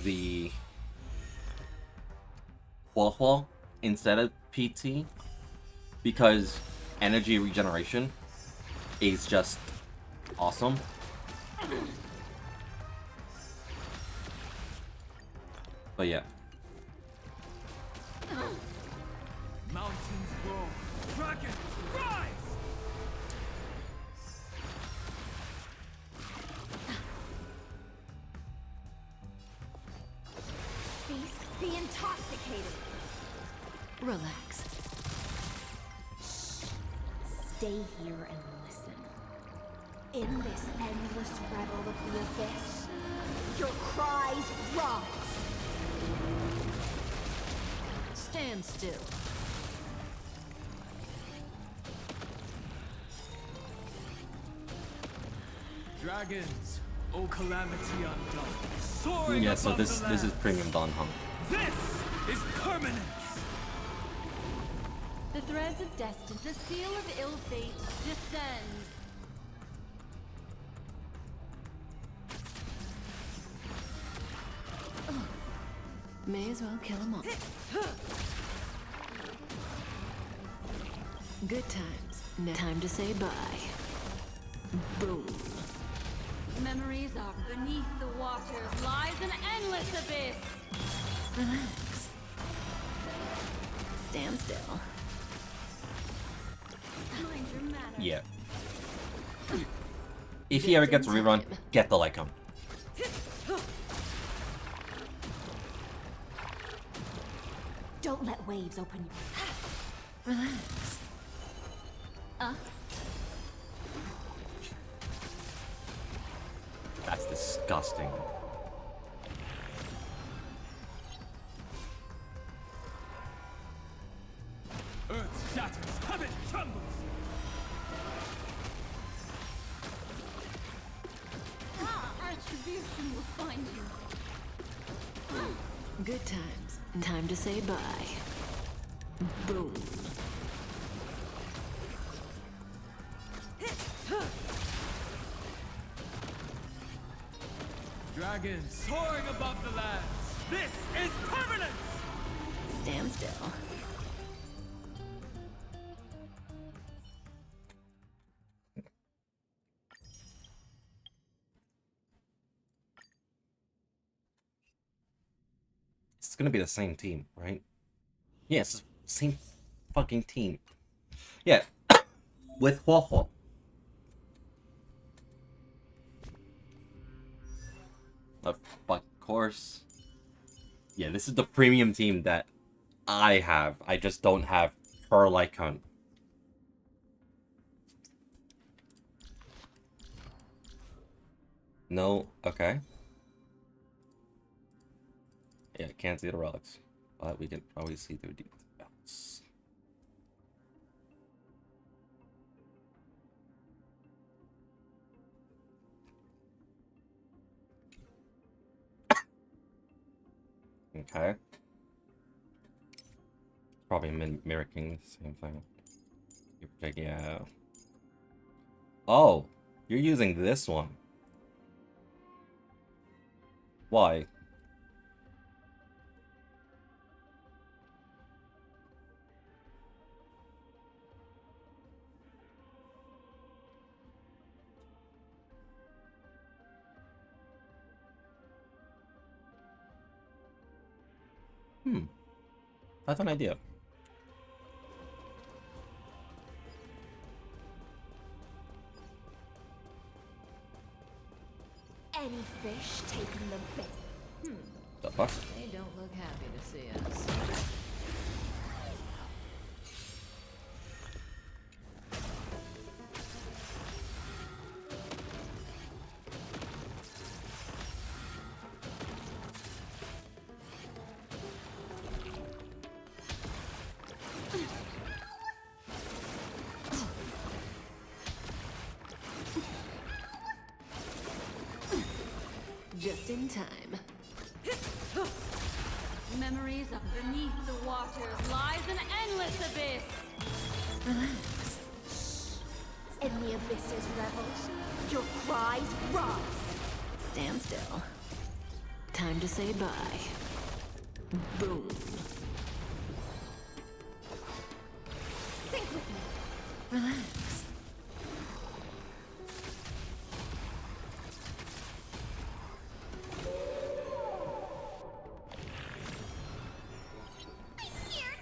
A: the Huo instead of PT because energy regeneration is just awesome. But yeah.
J: Mountains roar, dragons rise!
I: Beasts be intoxicated.
E: Relax.
I: Stay here and listen. In this endless revel of the abyss, your cries rise.
E: Stand still.
J: Dragons, O calamity undone, soaring
A: Yeah, so
J: above
A: this
J: the
A: is
J: land.
A: premium Dan Heng.
J: This is permanence.
I: The threads of destiny, the seal of ill fate descends.
E: May as well kill 'em all.
F: Good times. Time to say bye. Boom.
E: Memories are beneath the waters lies an endless abyss.
F: Relax. Stand still.
E: Mind your manners.
A: Yeah. If he ever gets a rerun, get the Lycon.
O: Don't let waves open your...
F: Relax.
A: That's disgusting.
J: Earth shatters, heaven trembles.
I: Attribution will find you.
F: Good times. Time to say bye. Boom.
J: Dragons soaring above the lands. This is permanence!
F: Stand still.
A: It's gonna be the same team, right? Yeah, it's the same fucking team. Yeah, with Huohuo. Of course. Yeah, this is the premium team that I have. I just don't have her Lycon. No, okay. Yeah, can't see the relics, but we can probably see their details. Okay. Probably mimicking the same thing. Yeah. Oh, you're using this one. Why? That's an idea.
O: Any fish taking the bait?
A: The fuck?
U: They don't look happy to see us.
F: Just in time.
E: Memories of beneath the waters lies an endless abyss.
F: Relax.
O: In the abyss's revels, your cries rise.
F: Stand still. Time to say bye. Boom.
O: Sink with me.
F: Relax.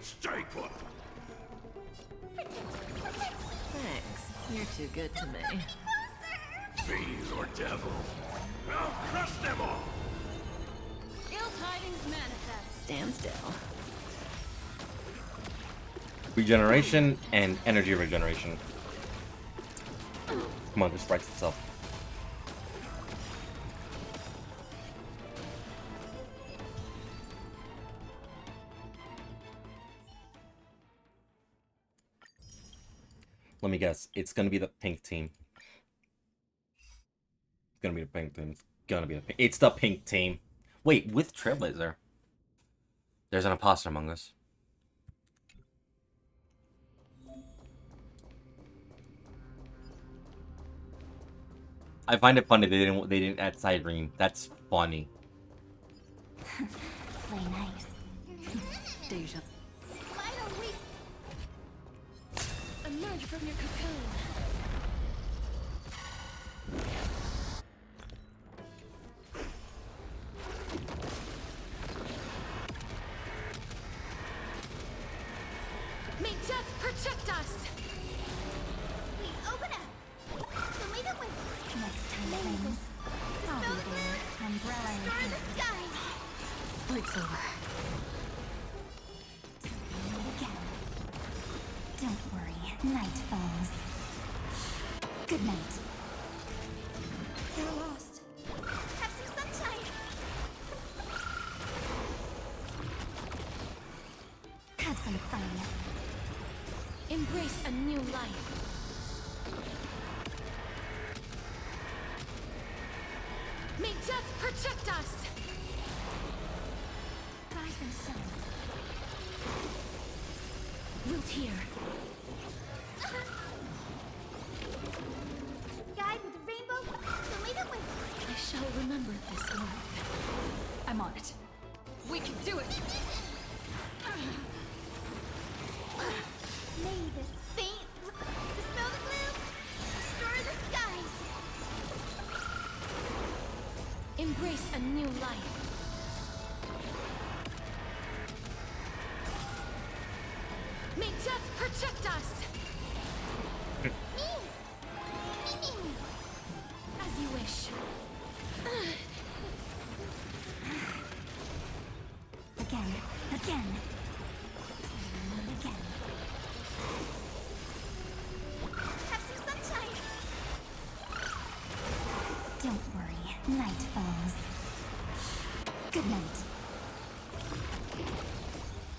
L: Stay put.
U: Thanks. You're too good to me.
L: Fiend or devil, I'll crush them all.
E: Ill tidings manifest.
F: Stand still.
A: Regeneration and energy regeneration. Come on, this writes itself. Let me guess. It's gonna be the pink team. It's gonna be the pink team. It's gonna be the pink. It's the pink team. Wait, with Trailblazer. There's an imposter among us. I find it funny they didn't add Siren. That's funny.
O: Play nice.
F: Deja.
I: Why don't we... emerge from your cocoon.
B: May death protect us!
I: Please open up! So may the wind.
O: Next time, friends. I'll be there. Umbrella in
I: Star
O: hand.
I: the skies!
O: Break's over. Again. Don't worry. Night falls. Good night.
I: They're lost. Have some sunshine!
O: Have some fun.
B: Embrace a new life. May death protect us!
O: Rise and shine.
B: Root here.
I: Guide with the rainbow, so may the wind.
B: I shall remember this life. I'm on it. We can do it!
I: May this faint dispel the gloom, restore the skies.
B: Embrace a new life. May death protect us! As you wish.
O: Again. Again. Again.
I: Have some sunshine!
O: Don't worry. Night falls. Good night.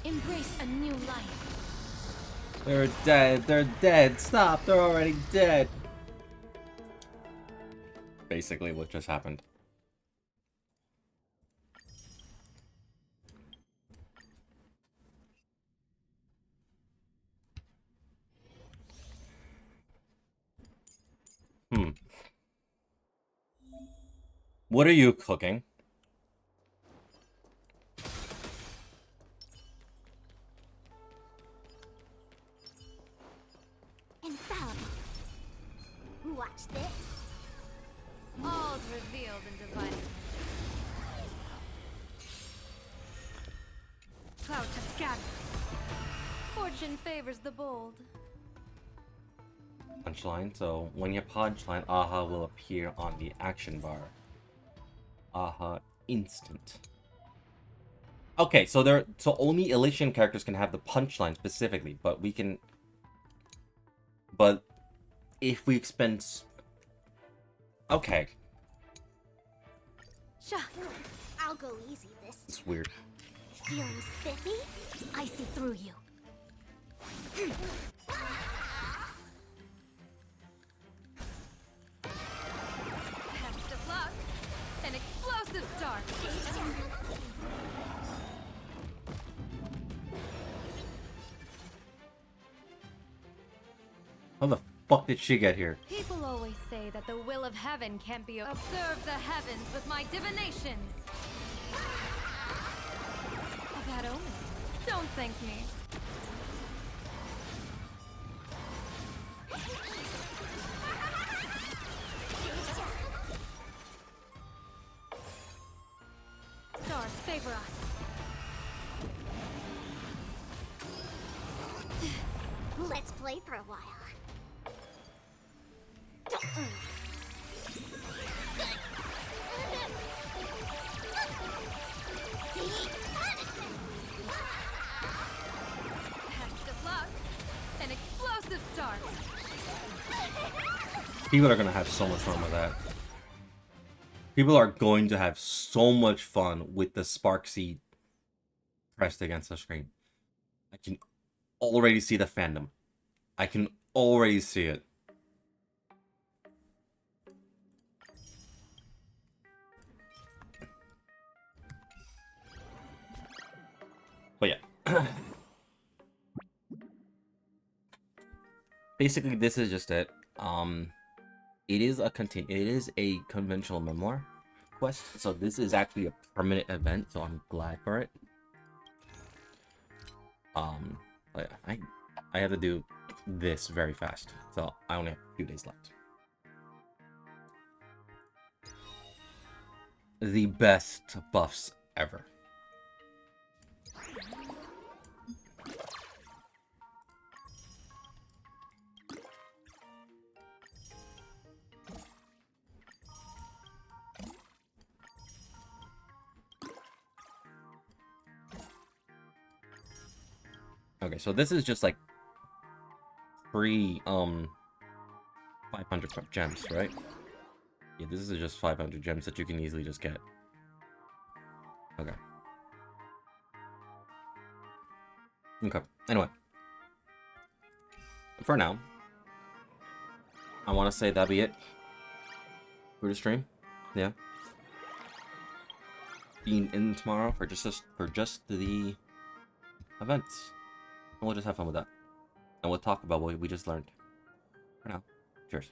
B: Embrace a new life.
A: They're dead. They're dead. Stop. They're already dead. Basically what just happened. What are you cooking?
I: Infallible. Watch this.
E: All's revealed in divine. Clouds have scattered. Fortune favors the bold.
A: Punchline. So when you punchline, aha will appear on the action bar. Aha instant. Okay, so only Elysian characters can have the punchline specifically, but we can. But if we expend. Okay.
I: Sure. I'll go easy this.
A: It's weird.
I: Feeling spiffy? I see through you.
E: Best of luck. An explosive start.
A: How the fuck did she get here?
E: People always say that the will of heaven can't be observe the heavens with my divinations. A bad omen. Don't thank me. Stars favor us.
I: Let's play for a while.
E: Best of luck. An explosive start.
A: People are gonna have so much fun with that. People are going to have so much fun with the Sparksy pressed against the screen. I can already see the fandom. I can already see it. But yeah. Basically, this is just it. It is a conventional memoir quest, so this is actually a permanent event, so I'm glad for it. But yeah, I have to do this very fast. So I only have a few days left. The best buffs ever. Okay, so this is just like free 500 gems, right? Yeah, this is just 500 gems that you can easily just get. Okay. Okay. Anyway. For now, I want to say that'll be it for the stream. Yeah. Being in tomorrow for just the events. And we'll just have fun with that. And we'll talk about what we just learned. For now, cheers.